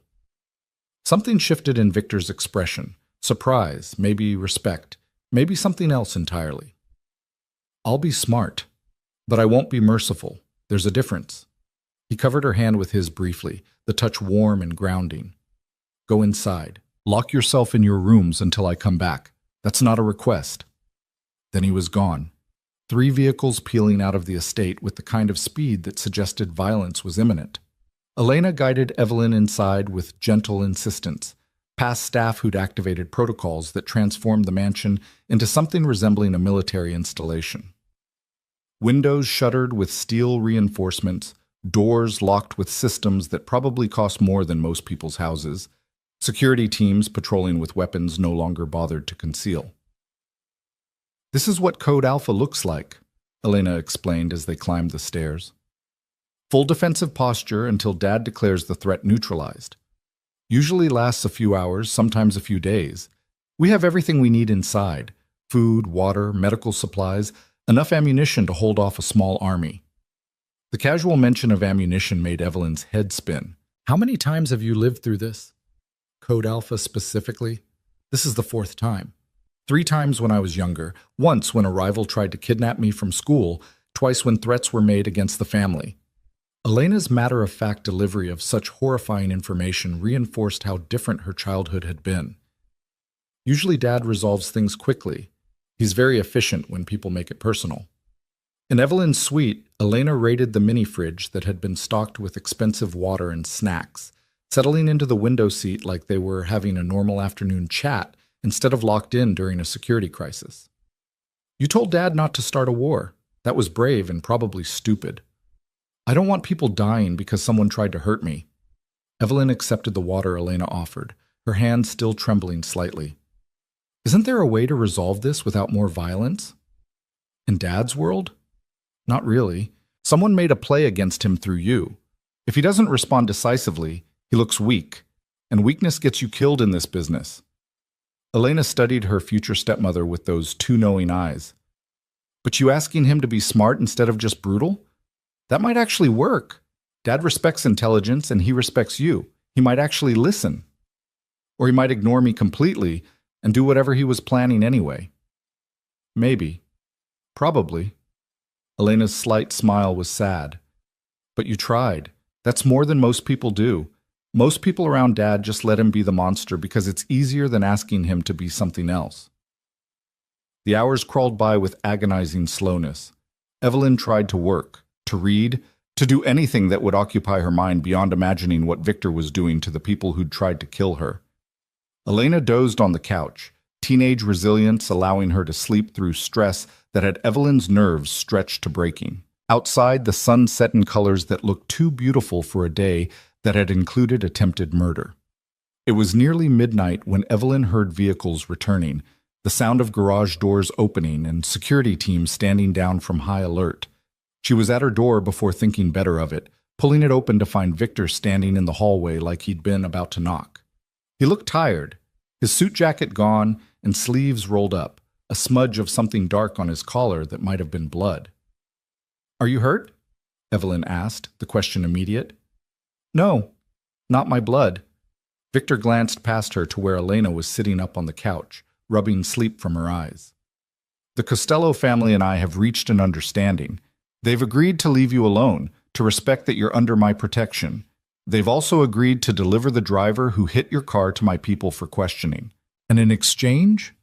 Something shifted in Victor's expression. Surprise, maybe respect, maybe something else entirely. "I'll be smart, but I won't be merciful. There's a difference." He covered her hand with his briefly, the touch warm and grounding. "Go inside. Lock yourself in your rooms until I come back. That's not a request." Then he was gone. 3 vehicles peeling out of the estate with the kind of speed that suggested violence was imminent. Elena guided Evelyn inside with gentle insistence, past staff who'd activated protocols that transformed the mansion into something resembling a military installation. Windows shuttered with steel reinforcements, doors locked with systems that probably cost more than most people's houses, security teams patrolling with weapons no longer bothered to conceal. "This is what Code Alpha looks like," Elena explained as they climbed the stairs. "Full defensive posture until Dad declares the threat neutralized. Usually lasts a few hours, sometimes a few days. We have everything we need inside: food, water, medical supplies, enough ammunition to hold off a small army." The casual mention of ammunition made Evelyn's head spin. "How many times have you lived through this? Code Alpha specifically?" "This is the 4th time. 3 times when I was younger, once when a rival tried to kidnap me from school, twice when threats were made against the family." Elena's matter-of-fact delivery of such horrifying information reinforced how different her childhood had been. Usually Dad resolves things quickly. He's very efficient when people make it personal. In Evelyn's suite, Elena raided the mini-fridge that had been stocked with expensive water and snacks, settling into the window seat like they were having a normal afternoon chat instead of locked in during a security crisis. "You told Dad not to start a war. That was brave and probably stupid." "I don't want people dying because someone tried to hurt me." Evelyn accepted the water Elena offered, her hand still trembling slightly. "Isn't there a way to resolve this without more violence?" "In Dad's world? Not really. Someone made a play against him through you. If he doesn't respond decisively, he looks weak, and weakness gets you killed in this business." Elena studied her future stepmother with those 2 knowing eyes. "But you asking him to be smart instead of just brutal? That might actually work. Dad respects intelligence and he respects you. He might actually listen. Or he might ignore me completely, and do whatever he was planning anyway. Maybe. Probably. Elena's slight smile was sad. But you tried. That's more than most people do. Most people around Dad just let him be the monster because it's easier than asking him to be something else. The hours crawled by with agonizing slowness. Evelyn tried to work, to read, to do anything that would occupy her mind beyond imagining what Victor was doing to the people who'd tried to kill her. Elena dozed on the couch, teenage resilience allowing her to sleep through stress that had Evelyn's nerves stretched to breaking. Outside, the sun set in colors that looked too beautiful for a day that had included attempted murder. It was nearly midnight when Evelyn heard vehicles returning, the sound of garage doors opening and security teams standing down from high alert. She was at her door before thinking better of it, pulling it open to find Victor standing in the hallway like he'd been about to knock. He looked tired, his suit jacket gone and sleeves rolled up, a smudge of something dark on his collar that might have been blood. "Are you hurt?" Evelyn asked, the question immediate. "No, not my blood." Victor glanced past her to where Elena was sitting up on the couch, rubbing sleep from her eyes. "The Costello family and I have reached an understanding. They've agreed to leave you alone, to respect that you're under my protection. They've also agreed to deliver the driver who hit your car to my people for questioning. And in exchange?"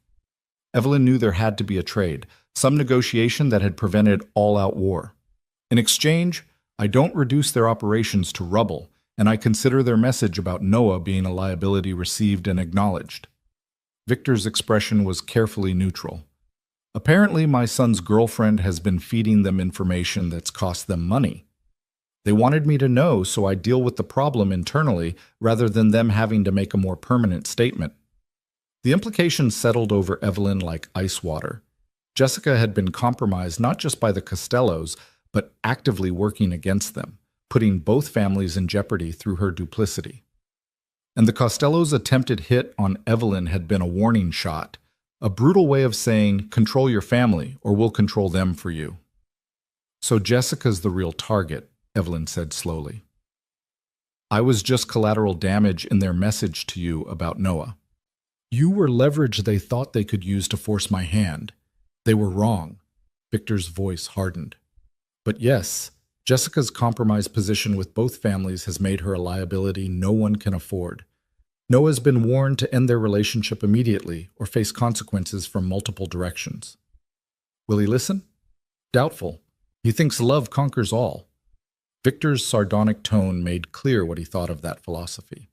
Evelyn knew there had to be a trade, some negotiation that had prevented all-out war. "In exchange, I don't reduce their operations to rubble, and I consider their message about Noah being a liability received and acknowledged." Victor's expression was carefully neutral. "Apparently, my son's girlfriend has been feeding them information that's cost them money. They wanted me to know, so I deal with the problem internally rather than them having to make a more permanent statement." The implications settled over Evelyn like ice water. Jessica had been compromised not just by the Costellos, but actively working against them, putting both families in jeopardy through her duplicity. And the Costellos' attempted hit on Evelyn had been a warning shot, a brutal way of saying, "Control your family, or we'll control them for you." "So Jessica's the real target," Evelyn said slowly. "I was just collateral damage in their message to you about Noah. You were leverage they thought they could use to force my hand. They were wrong." Victor's voice hardened. "But yes, Jessica's compromised position with both families has made her a liability no one can afford. Noah's been warned to end their relationship immediately or face consequences from multiple directions. Will he listen? Doubtful. He thinks love conquers all." Victor's sardonic tone made clear what he thought of that philosophy.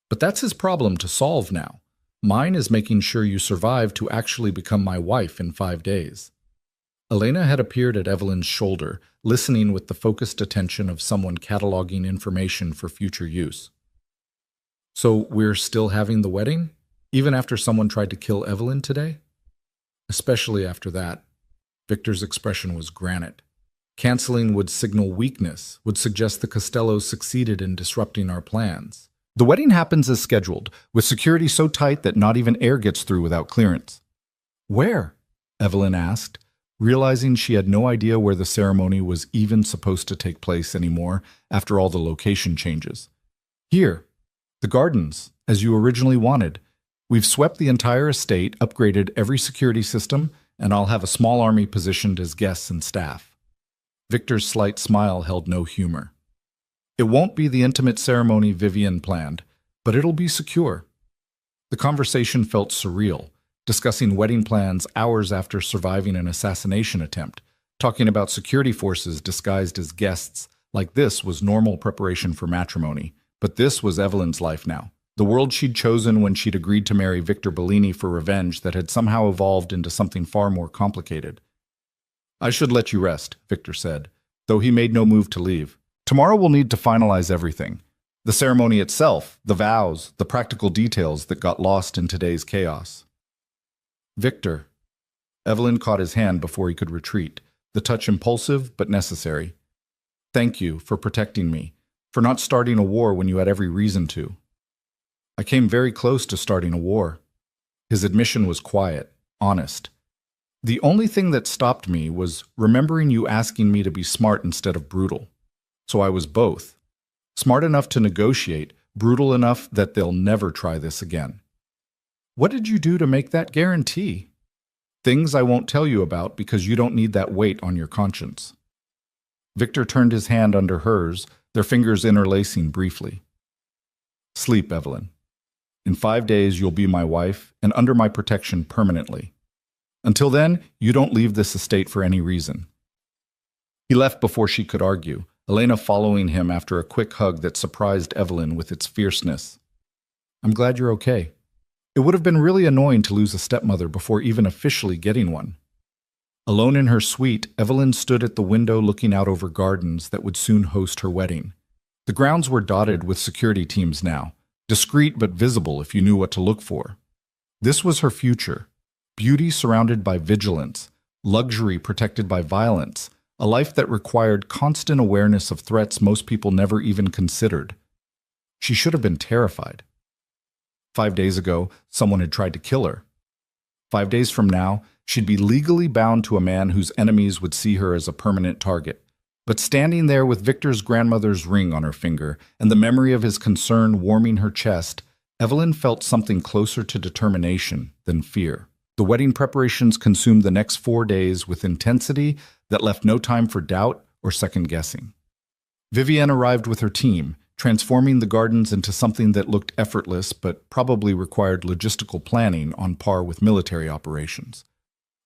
"But that's his problem to solve now. Mine is making sure you survive to actually become my wife in 5 days." Elena had appeared at Evelyn's shoulder, listening with the focused attention of someone cataloging information for future use. "So we're still having the wedding, even after someone tried to kill Evelyn today?" "Especially after that." Victor's expression was granite. "Canceling would signal weakness, would suggest the Costellos succeeded in disrupting our plans. The wedding happens as scheduled, with security so tight that not even air gets through without clearance." "Where?" Evelyn asked, realizing she had no idea where the ceremony was even supposed to take place anymore after all the location changes. "Here. The gardens, as you originally wanted. We've swept the entire estate, upgraded every security system, and I'll have a small army positioned as guests and staff." Victor's slight smile held no humor. "It won't be the intimate ceremony Vivian planned, but it'll be secure." The conversation felt surreal, discussing wedding plans hours after surviving an assassination attempt, talking about security forces disguised as guests like this was normal preparation for matrimony. But this was Evelyn's life now, the world she'd chosen when she'd agreed to marry Victor Bellini for revenge that had somehow evolved into something far more complicated. "I should let you rest," Victor said, though he made no move to leave. "Tomorrow we'll need to finalize everything. The ceremony itself, the vows, the practical details that got lost in today's chaos." "Victor." Evelyn caught his hand before he could retreat, the touch impulsive but necessary. "Thank you for protecting me, for not starting a war when you had every reason to." "I came very close to starting a war." His admission was quiet, honest. "The only thing that stopped me was remembering you asking me to be smart instead of brutal. So I was both. Smart enough to negotiate, brutal enough that they'll never try this again." What did you do to make that guarantee? Things I won't tell you about because you don't need that weight on your conscience. Victor turned his hand under hers, their fingers interlacing briefly. Sleep, Evelyn. In 5 days, you'll be my wife and under my protection permanently. Until then, you don't leave this estate for any reason. He left before she could argue, Elena following him after a quick hug that surprised Evelyn with its fierceness. I'm glad you're okay. It would have been really annoying to lose a stepmother before even officially getting one. Alone in her suite, Evelyn stood at the window looking out over gardens that would soon host her wedding. The grounds were dotted with security teams now, discreet but visible if you knew what to look for. This was her future. Beauty surrounded by vigilance, luxury protected by violence, a life that required constant awareness of threats most people never even considered. She should have been terrified. 5 days ago, someone had tried to kill her. 5 days from now, she'd be legally bound to a man whose enemies would see her as a permanent target. But standing there with Victor's grandmother's ring on her finger and the memory of his concern warming her chest, Evelyn felt something closer to determination than fear. The wedding preparations consumed the next 4 days with intensity that left no time for doubt or second-guessing. Vivienne arrived with her team, transforming the gardens into something that looked effortless but probably required logistical planning on par with military operations.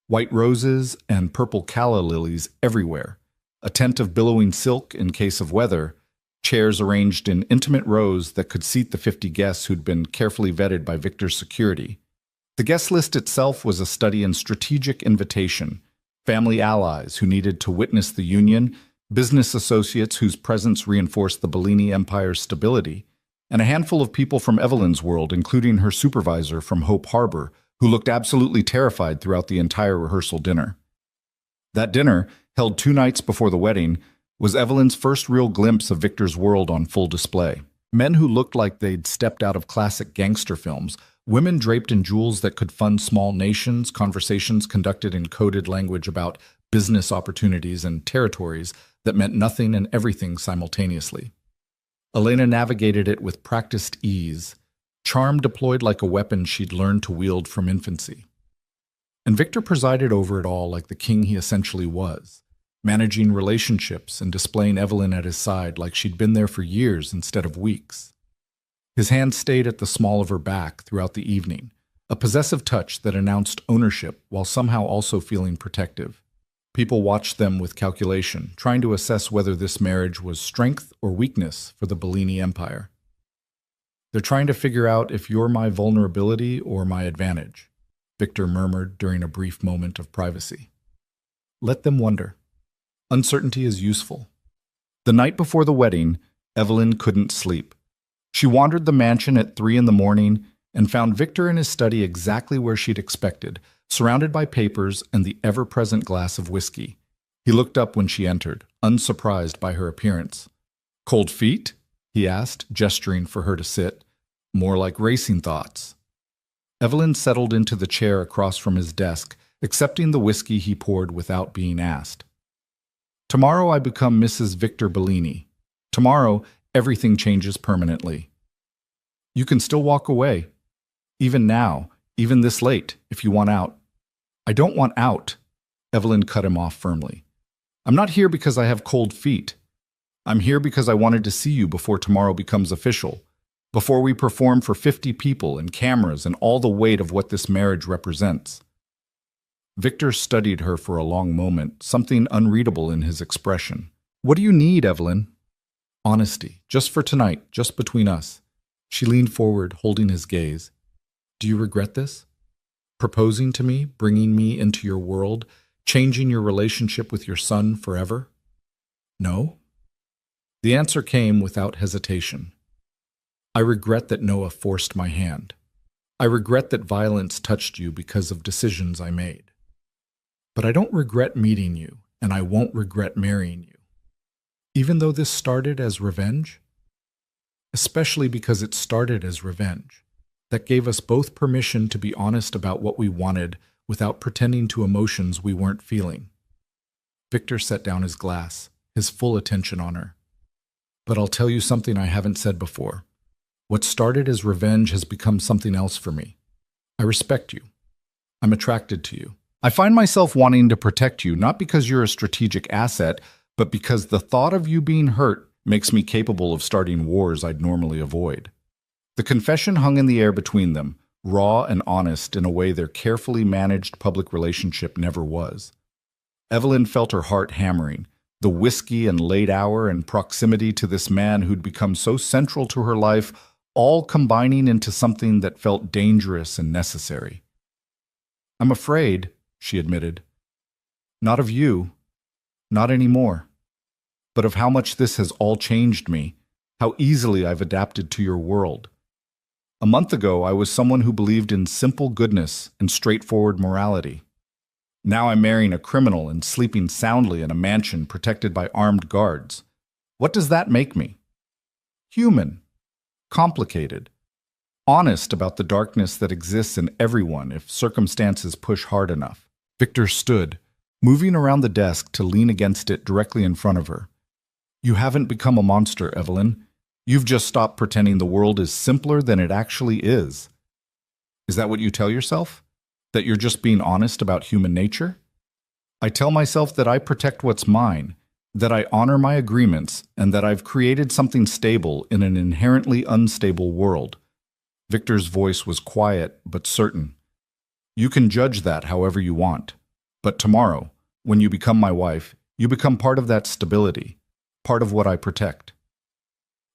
White roses and purple calla lilies everywhere, a tent of billowing silk in case of weather, chairs arranged in intimate rows that could seat the 50 guests who'd been carefully vetted by Victor's security. The guest list itself was a study in strategic invitation, family allies who needed to witness the union, business associates whose presence reinforced the Bellini Empire's stability, and a handful of people from Evelyn's world, including her supervisor from Hope Harbor, who looked absolutely terrified throughout the entire rehearsal dinner. That dinner, held 2 nights before the wedding, was Evelyn's first real glimpse of Victor's world on full display. Men who looked like they'd stepped out of classic gangster films, women draped in jewels that could fund small nations, conversations conducted in coded language about business opportunities and territories that meant nothing and everything simultaneously. Elena navigated it with practiced ease, charm deployed like a weapon she'd learned to wield from infancy. And Victor presided over it all like the king he essentially was, managing relationships and displaying Evelyn at his side like she'd been there for years instead of weeks. His hand stayed at the small of her back throughout the evening, a possessive touch that announced ownership while somehow also feeling protective. People watched them with calculation, trying to assess whether this marriage was strength or weakness for the Bellini Empire. They're trying to figure out if you're my vulnerability or my advantage, Victor murmured during a brief moment of privacy. Let them wonder. Uncertainty is useful. The night before the wedding, Evelyn couldn't sleep. She wandered the mansion at 3 a.m. and found Victor in his study exactly where she'd expected, surrounded by papers and the ever-present glass of whiskey. He looked up when she entered, unsurprised by her appearance. Cold feet? He asked, gesturing for her to sit. More like racing thoughts. Evelyn settled into the chair across from his desk, accepting the whiskey he poured without being asked. Tomorrow I become Mrs. Victor Bellini. Tomorrow, everything changes permanently. You can still walk away. Even now, even this late, if you want out. I don't want out, Evelyn cut him off firmly. I'm not here because I have cold feet. I'm here because I wanted to see you before tomorrow becomes official, before we perform for 50 people and cameras and all the weight of what this marriage represents. Victor studied her for a long moment, something unreadable in his expression. What do you need, Evelyn? Honesty, just for tonight, just between us. She leaned forward, holding his gaze. Do you regret this? Proposing to me, bringing me into your world, changing your relationship with your son forever? No? The answer came without hesitation. I regret that Noah forced my hand. I regret that violence touched you because of decisions I made. But I don't regret meeting you, and I won't regret marrying you. Even though this started as revenge? Especially because it started as revenge. That gave us both permission to be honest about what we wanted without pretending to emotions we weren't feeling. Victor set down his glass, his full attention on her. But I'll tell you something I haven't said before. What started as revenge has become something else for me. I respect you. I'm attracted to you. I find myself wanting to protect you, not because you're a strategic asset, but because the thought of you being hurt makes me capable of starting wars I'd normally avoid. The confession hung in the air between them, raw and honest in a way their carefully managed public relationship never was. Evelyn felt her heart hammering, the whiskey and late hour and proximity to this man who'd become so central to her life, all combining into something that felt dangerous and necessary. "I'm afraid," she admitted. "Not of you, not anymore, but of how much this has all changed me, how easily I've adapted to your world. A month ago, I was someone who believed in simple goodness and straightforward morality. Now I'm marrying a criminal and sleeping soundly in a mansion protected by armed guards. What does that make me? Human, complicated, honest about the darkness that exists in everyone if circumstances push hard enough." Victor stood, moving around the desk to lean against it directly in front of her. "You haven't become a monster, Evelyn. You've just stopped pretending the world is simpler than it actually is. Is that what you tell yourself? That you're just being honest about human nature? I tell myself that I protect what's mine, that I honor my agreements, and that I've created something stable in an inherently unstable world." Victor's voice was quiet but certain. "You can judge that however you want. But tomorrow, when you become my wife, you become part of that stability, part of what I protect."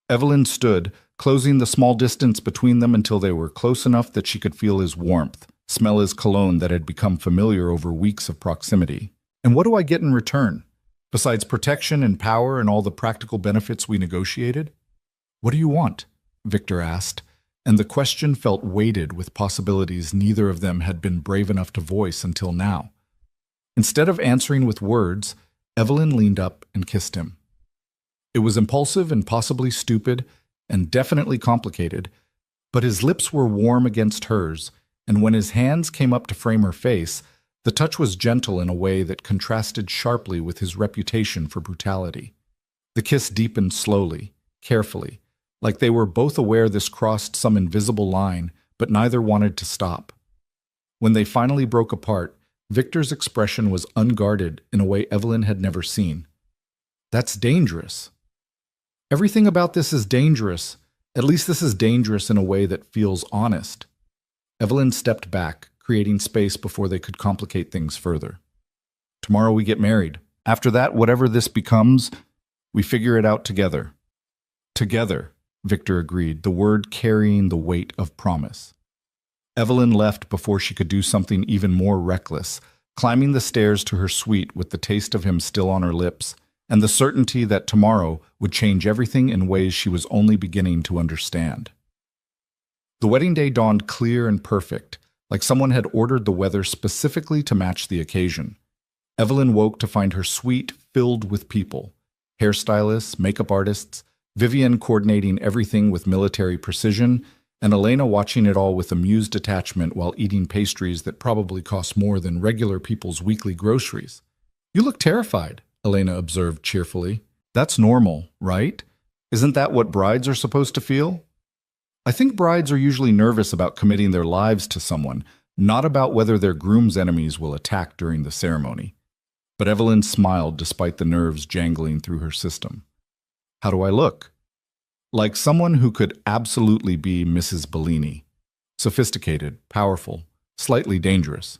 Evelyn stood, closing the small distance between them until they were close enough that she could feel his warmth, smell his cologne that had become familiar over weeks of proximity. "And what do I get in return, besides protection and power and all the practical benefits we negotiated?" "What do you want?" Victor asked, and the question felt weighted with possibilities neither of them had been brave enough to voice until now. Instead of answering with words, Evelyn leaned up and kissed him. It was impulsive and possibly stupid, and definitely complicated, but his lips were warm against hers, and when his hands came up to frame her face, the touch was gentle in a way that contrasted sharply with his reputation for brutality. The kiss deepened slowly, carefully, like they were both aware this crossed some invisible line, but neither wanted to stop. When they finally broke apart, Victor's expression was unguarded in a way Evelyn had never seen. "That's dangerous." "Everything about this is dangerous. At least this is dangerous in a way that feels honest." Evelyn stepped back, creating space before they could complicate things further. "Tomorrow we get married. After that, whatever this becomes, we figure it out together." "Together," Victor agreed, the word carrying the weight of promise. Evelyn left before she could do something even more reckless, climbing the stairs to her suite with the taste of him still on her lips, and the certainty that tomorrow would change everything in ways she was only beginning to understand. The wedding day dawned clear and perfect, like someone had ordered the weather specifically to match the occasion. Evelyn woke to find her suite filled with people: hairstylists, makeup artists, Vivian coordinating everything with military precision, and Elena watching it all with amused detachment while eating pastries that probably cost more than regular people's weekly groceries. "You look terrified," Elena observed cheerfully. "That's normal, right? Isn't that what brides are supposed to feel?" "I think brides are usually nervous about committing their lives to someone, not about whether their groom's enemies will attack during the ceremony." But Evelyn smiled despite the nerves jangling through her system. "How do I look?" "Like someone who could absolutely be Mrs. Bellini. Sophisticated, powerful, slightly dangerous."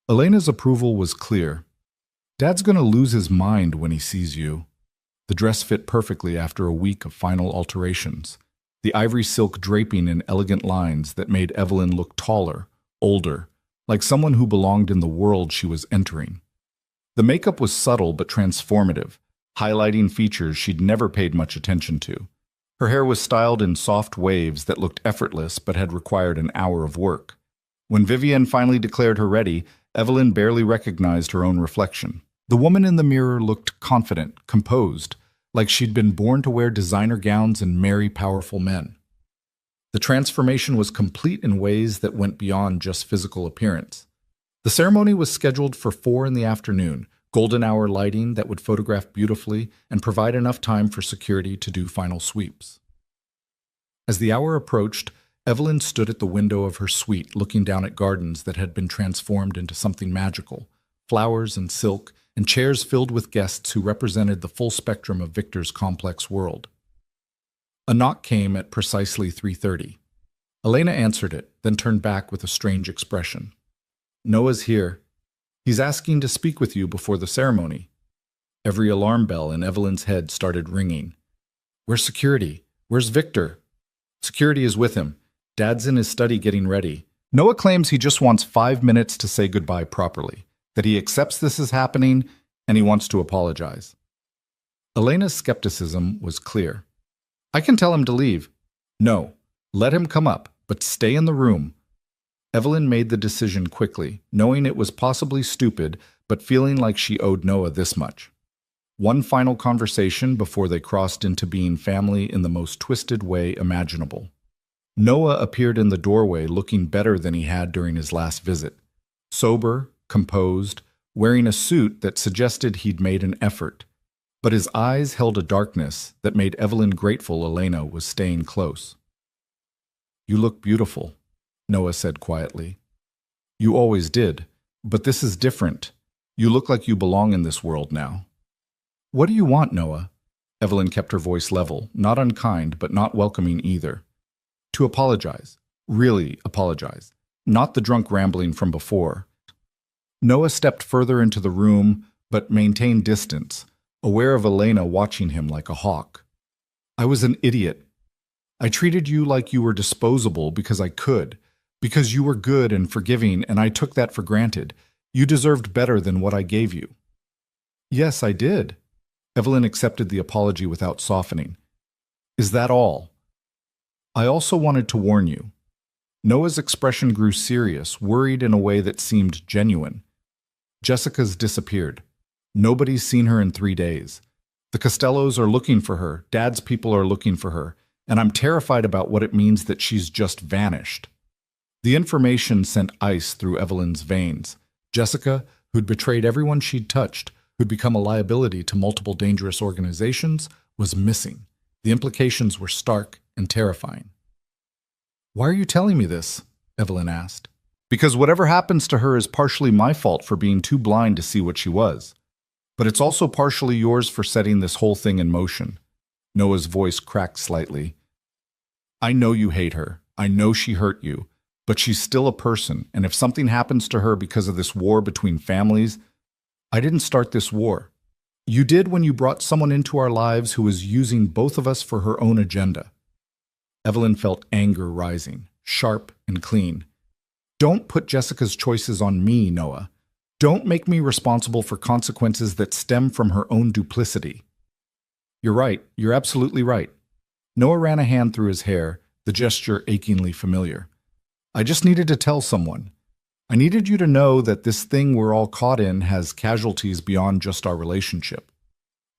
Elena's approval was clear. "Dad's going to lose his mind when he sees you." The dress fit perfectly after a week of final alterations, the ivory silk draping in elegant lines that made Evelyn look taller, older, like someone who belonged in the world she was entering. The makeup was subtle but transformative, highlighting features she'd never paid much attention to. Her hair was styled in soft waves that looked effortless but had required an hour of work. When Vivienne finally declared her ready, Evelyn barely recognized her own reflection. The woman in the mirror looked confident, composed, like she'd been born to wear designer gowns and marry powerful men. The transformation was complete in ways that went beyond just physical appearance. The ceremony was scheduled for 4 in the afternoon, golden hour lighting that would photograph beautifully and provide enough time for security to do final sweeps. As the hour approached, Evelyn stood at the window of her suite looking down at gardens that had been transformed into something magical, flowers and silk, and chairs filled with guests who represented the full spectrum of Victor's complex world. A knock came at precisely 3:30. Elena answered it, then turned back with a strange expression. "Noah's here. He's asking to speak with you before the ceremony." Every alarm bell in Evelyn's head started ringing. "Where's security? Where's Victor?" "Security is with him. Dad's in his study getting ready." Noah claims he just wants 5 minutes to say goodbye properly, that he accepts this is happening, and he wants to apologize. Elena's skepticism was clear. "I can tell him to leave." "No, let him come up, but stay in the room." Evelyn made the decision quickly, knowing it was possibly stupid, but feeling like she owed Noah this much. One final conversation before they crossed into being family in the most twisted way imaginable. Noah appeared in the doorway looking better than he had during his last visit. Sober, composed, wearing a suit that suggested he'd made an effort. But his eyes held a darkness that made Evelyn grateful Elena was staying close. "You look beautiful," Noah said quietly. "You always did, but this is different. You look like you belong in this world now." "What do you want, Noah?" Evelyn kept her voice level, not unkind, but not welcoming either. "To apologize. Really apologize. Not the drunk rambling from before." Noah stepped further into the room, but maintained distance, aware of Elena watching him like a hawk. "I was an idiot. I treated you like you were disposable because I could, because you were good and forgiving, and I took that for granted. You deserved better than what I gave you." "Yes, I did." Evelyn accepted the apology without softening. "Is that all?" "I also wanted to warn you." Noah's expression grew serious, worried in a way that seemed genuine. "Jessica's disappeared. Nobody's seen her in 3 days. The Costellos are looking for her, Dad's people are looking for her, and I'm terrified about what it means that she's just vanished." The information sent ice through Evelyn's veins. Jessica, who'd betrayed everyone she'd touched, who'd become a liability to multiple dangerous organizations, was missing. The implications were stark and terrifying. "Why are you telling me this?" Evelyn asked. "Because whatever happens to her is partially my fault for being too blind to see what she was. But it's also partially yours for setting this whole thing in motion." Noah's voice cracked slightly. "I know you hate her. I know she hurt you. But she's still a person, and if something happens to her because of this war between families, I didn't start this war. You did when you brought someone into our lives who was using both of us for her own agenda." Evelyn felt anger rising, sharp and clean. "Don't put Jessica's choices on me, Noah. Don't make me responsible for consequences that stem from her own duplicity." "You're right. You're absolutely right." Noah ran a hand through his hair, the gesture achingly familiar. "I just needed to tell someone. I needed you to know that this thing we're all caught in has casualties beyond just our relationship."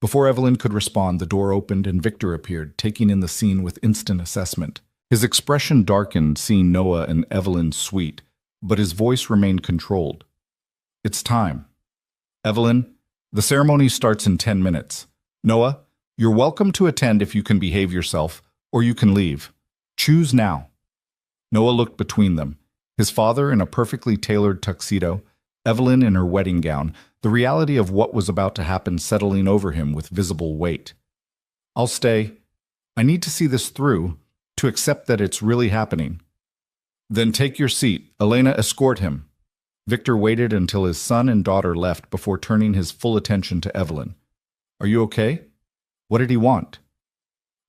Before Evelyn could respond, the door opened and Victor appeared, taking in the scene with instant assessment. His expression darkened seeing Noah and Evelyn's suite, but his voice remained controlled. "It's time. Evelyn, the ceremony starts in 10 minutes. Noah, you're welcome to attend if you can behave yourself, or you can leave. Choose now." Noah looked between them, his father in a perfectly tailored tuxedo, Evelyn in her wedding gown, the reality of what was about to happen settling over him with visible weight. "I'll stay. I need to see this through, to accept that it's really happening." "Then take your seat. Elena, escort him." Victor waited until his son and daughter left before turning his full attention to Evelyn. "Are you okay? What did he want?"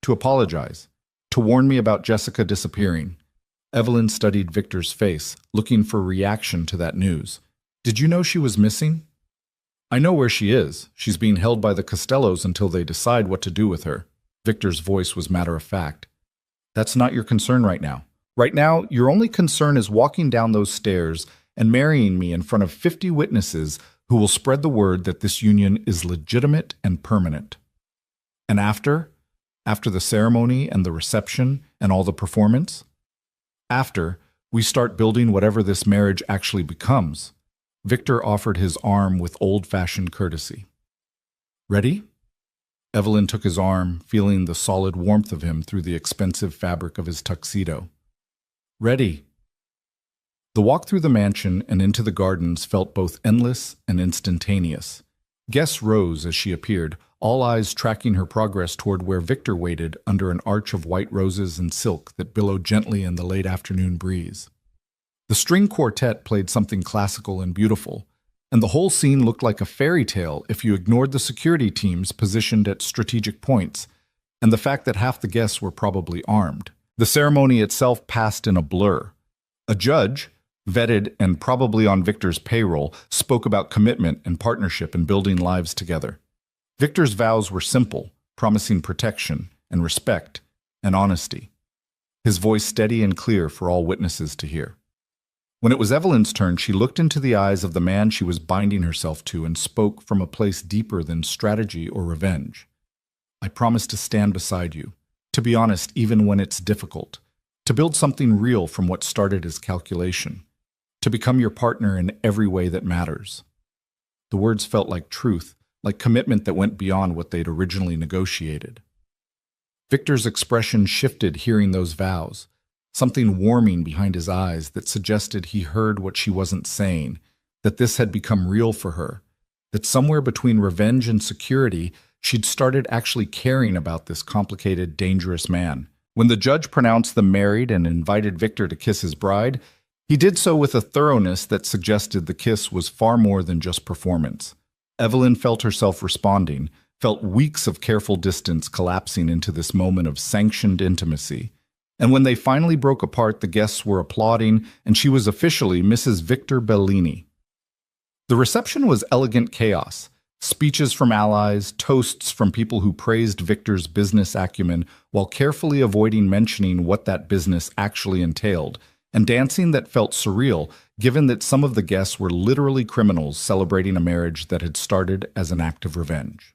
"To apologize. To warn me about Jessica disappearing." Evelyn studied Victor's face, looking for reaction to that news. "Did you know she was missing?" "I know where she is. She's being held by the Costellos until they decide what to do with her." Victor's voice was matter-of-fact. "That's not your concern right now. Right now, your only concern is walking down those stairs and marrying me in front of 50 witnesses who will spread the word that this union is legitimate and permanent. And after the ceremony and the reception and all the performance, after, we start building whatever this marriage actually becomes." Victor offered his arm with old-fashioned courtesy. "Ready?" Evelyn took his arm, feeling the solid warmth of him through the expensive fabric of his tuxedo. Ready. The walk through the mansion and into the gardens felt both endless and instantaneous. Guests rose as she appeared, all eyes tracking her progress toward where Victor waited under an arch of white roses and silk that billowed gently in the late afternoon breeze. The string quartet played something classical and beautiful, and the whole scene looked like a fairy tale if you ignored the security teams positioned at strategic points, and the fact that half the guests were probably armed. The ceremony itself passed in a blur. A judge, vetted and probably on Victor's payroll, spoke about commitment and partnership in building lives together. Victor's vows were simple, promising protection and respect and honesty. His voice steady and clear for all witnesses to hear. When it was Evelyn's turn, she looked into the eyes of the man she was binding herself to and spoke from a place deeper than strategy or revenge. I promise to stand beside you, to be honest even when it's difficult, to build something real from what started as calculation, to become your partner in every way that matters. The words felt like truth, like commitment that went beyond what they'd originally negotiated. Victor's expression shifted hearing those vows, something warming behind his eyes that suggested he heard what she wasn't saying, that this had become real for her, that somewhere between revenge and security, she'd started actually caring about this complicated, dangerous man. When the judge pronounced them married and invited Victor to kiss his bride, he did so with a thoroughness that suggested the kiss was far more than just performance. Evelyn felt herself responding, felt weeks of careful distance collapsing into this moment of sanctioned intimacy. And when they finally broke apart, the guests were applauding, and she was officially Mrs. Victor Bellini. The reception was elegant chaos. Speeches from allies, toasts from people who praised Victor's business acumen while carefully avoiding mentioning what that business actually entailed, and dancing that felt surreal, given that some of the guests were literally criminals celebrating a marriage that had started as an act of revenge.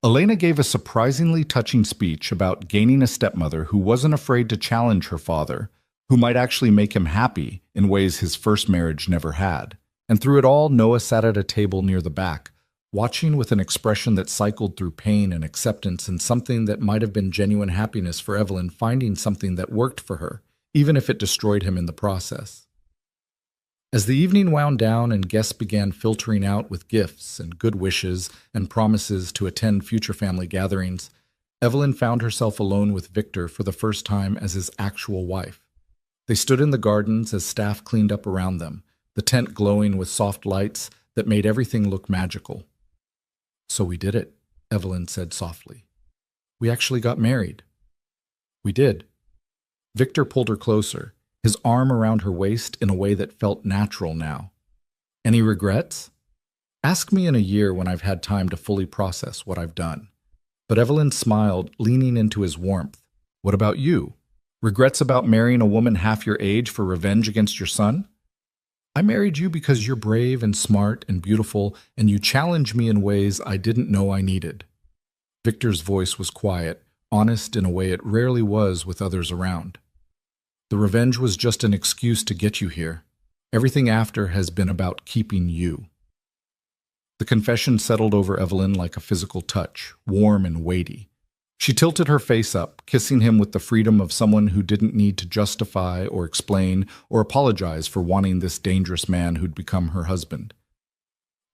Elena gave a surprisingly touching speech about gaining a stepmother who wasn't afraid to challenge her father, who might actually make him happy in ways his first marriage never had. And through it all, Noah sat at a table near the back, watching with an expression that cycled through pain and acceptance and something that might have been genuine happiness for Evelyn finding something that worked for her, even if it destroyed him in the process. As the evening wound down and guests began filtering out with gifts and good wishes and promises to attend future family gatherings, Evelyn found herself alone with Victor for the first time as his actual wife. They stood in the gardens as staff cleaned up around them, the tent glowing with soft lights that made everything look magical. "So we did it," Evelyn said softly. "We actually got married." "We did." Victor pulled her closer, his arm around her waist in a way that felt natural now. "Any regrets?" "Ask me in a year when I've had time to fully process what I've done." But Evelyn smiled, leaning into his warmth. "What about you? Regrets about marrying a woman half your age for revenge against your son?" "I married you because you're brave and smart and beautiful, and you challenge me in ways I didn't know I needed." Victor's voice was quiet, honest in a way it rarely was with others around. "The revenge was just an excuse to get you here. Everything after has been about keeping you." The confession settled over Evelyn like a physical touch, warm and weighty. She tilted her face up, kissing him with the freedom of someone who didn't need to justify or explain or apologize for wanting this dangerous man who'd become her husband.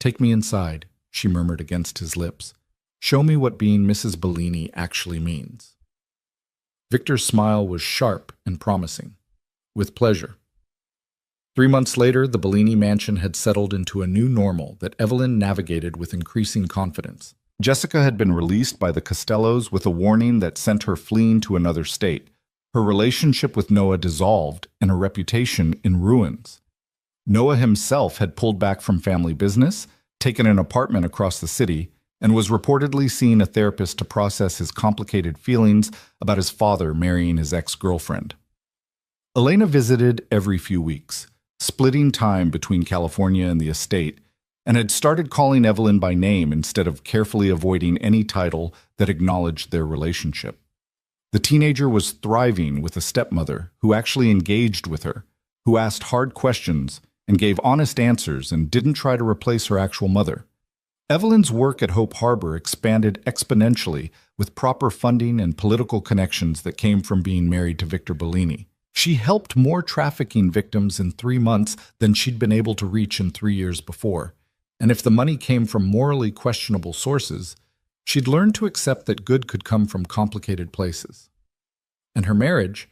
"Take me inside," she murmured against his lips. "Show me what being Mrs. Bellini actually means." Victor's smile was sharp and promising. "With pleasure." 3 months later, the Bellini mansion had settled into a new normal that Evelyn navigated with increasing confidence. Jessica had been released by the Costellos with a warning that sent her fleeing to another state. Her relationship with Noah dissolved and her reputation in ruins. Noah himself had pulled back from family business, taken an apartment across the city, and was reportedly seeing a therapist to process his complicated feelings about his father marrying his ex-girlfriend. Elena visited every few weeks, splitting time between California and the estate, and had started calling Evelyn by name instead of carefully avoiding any title that acknowledged their relationship. The teenager was thriving with a stepmother who actually engaged with her, who asked hard questions and gave honest answers and didn't try to replace her actual mother. Evelyn's work at Hope Harbor expanded exponentially with proper funding and political connections that came from being married to Victor Bellini. She helped more trafficking victims in 3 months than she'd been able to reach in 3 years before. And if the money came from morally questionable sources, she'd learned to accept that good could come from complicated places. And her marriage,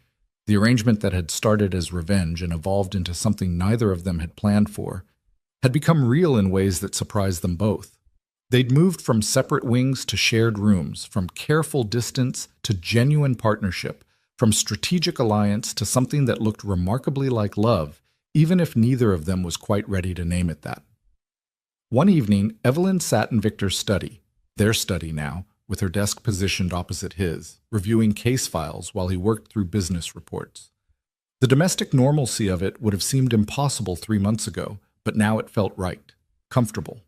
the arrangement that had started as revenge and evolved into something neither of them had planned for, had become real in ways that surprised them both. They'd moved from separate wings to shared rooms, from careful distance to genuine partnership, from strategic alliance to something that looked remarkably like love, even if neither of them was quite ready to name it that. One evening, Evelyn sat in Victor's study, their study now, with her desk positioned opposite his, reviewing case files while he worked through business reports. The domestic normalcy of it would have seemed impossible 3 months ago, but now it felt right, comfortable.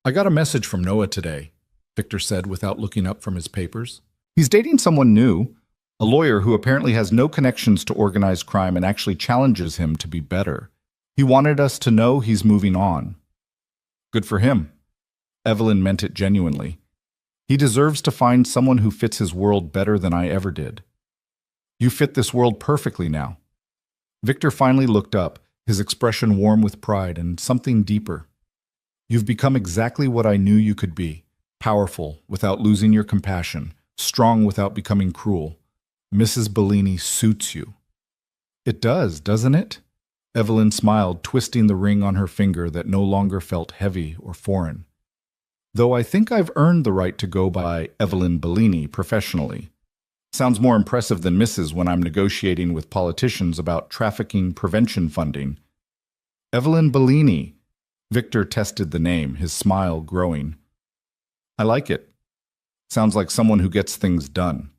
"I got a message from Noah today," Victor said without looking up from his papers. "He's dating someone new, a lawyer who apparently has no connections to organized crime and actually challenges him to be better. He wanted us to know he's moving on." "Good for him." Evelyn meant it genuinely. "He deserves to find someone who fits his world better than I ever did." "You fit this world perfectly now." Victor finally looked up, his expression warm with pride and something deeper. "You've become exactly what I knew you could be. Powerful without losing your compassion, strong without becoming cruel. Mrs. Bellini suits you." "It does, doesn't it?" Evelyn smiled, twisting the ring on her finger that no longer felt heavy or foreign. "Though I think I've earned the right to go by Evelyn Bellini professionally. Sounds more impressive than Mrs. when I'm negotiating with politicians about trafficking prevention funding." "Evelyn Bellini." Victor tested the name, his smile growing. "I like it. Sounds like someone who gets things done."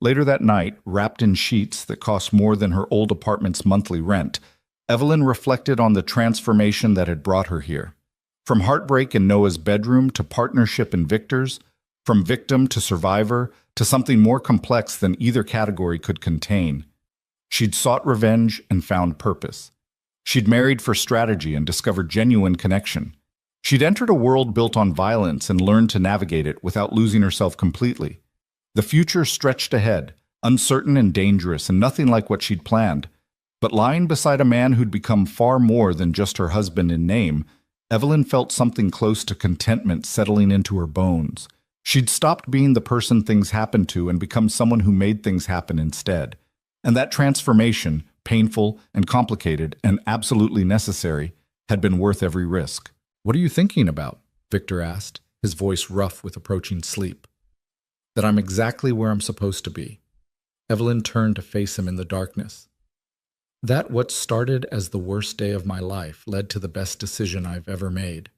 Later that night, wrapped in sheets that cost more than her old apartment's monthly rent, Evelyn reflected on the transformation that had brought her here. From heartbreak in Noah's bedroom to partnership in Victor's, from victim to survivor to something more complex than either category could contain. She'd sought revenge and found purpose. She'd married for strategy and discovered genuine connection. She'd entered a world built on violence and learned to navigate it without losing herself completely. The future stretched ahead, uncertain and dangerous and nothing like what she'd planned. But lying beside a man who'd become far more than just her husband in name, Evelyn felt something close to contentment settling into her bones. She'd stopped being the person things happened to and become someone who made things happen instead. And that transformation, painful and complicated and absolutely necessary, had been worth every risk. "What are you thinking about?" Victor asked, his voice rough with approaching sleep. "That I'm exactly where I'm supposed to be." Evelyn turned to face him in the darkness. "That what started as the worst day of my life led to the best decision I've ever made."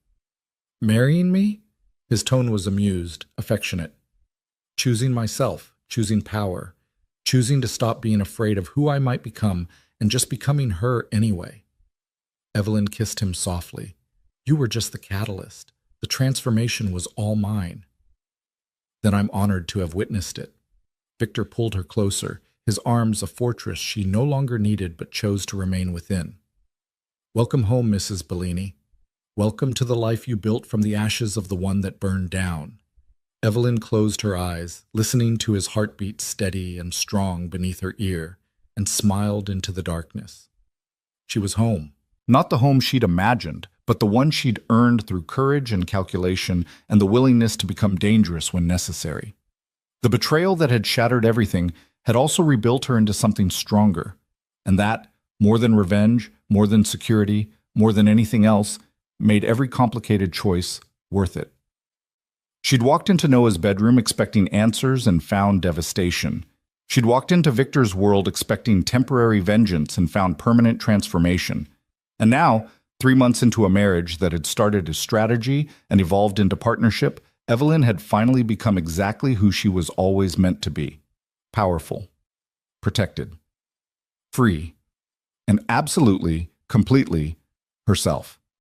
"Marrying me?" His tone was amused, affectionate. "Choosing myself, choosing power, choosing to stop being afraid of who I might become and just becoming her anyway." Evelyn kissed him softly. "You were just the catalyst. The transformation was all mine." "Then I'm honored to have witnessed it." Victor pulled her closer, his arms a fortress she no longer needed but chose to remain within. "Welcome home, Mrs. Bellini. Welcome to the life you built from the ashes of the one that burned down." Evelyn closed her eyes, listening to his heartbeat steady and strong beneath her ear, and smiled into the darkness. She was home. Not the home she'd imagined, but the one she'd earned through courage and calculation and the willingness to become dangerous when necessary. The betrayal that had shattered everything had also rebuilt her into something stronger. And that, more than revenge, more than security, more than anything else, made every complicated choice worth it. She'd walked into Noah's bedroom expecting answers and found devastation. She'd walked into Victor's world expecting temporary vengeance and found permanent transformation. And now, 3 months into a marriage that had started as strategy and evolved into partnership, Evelyn had finally become exactly who she was always meant to be. Powerful, protected, free, and absolutely, completely herself.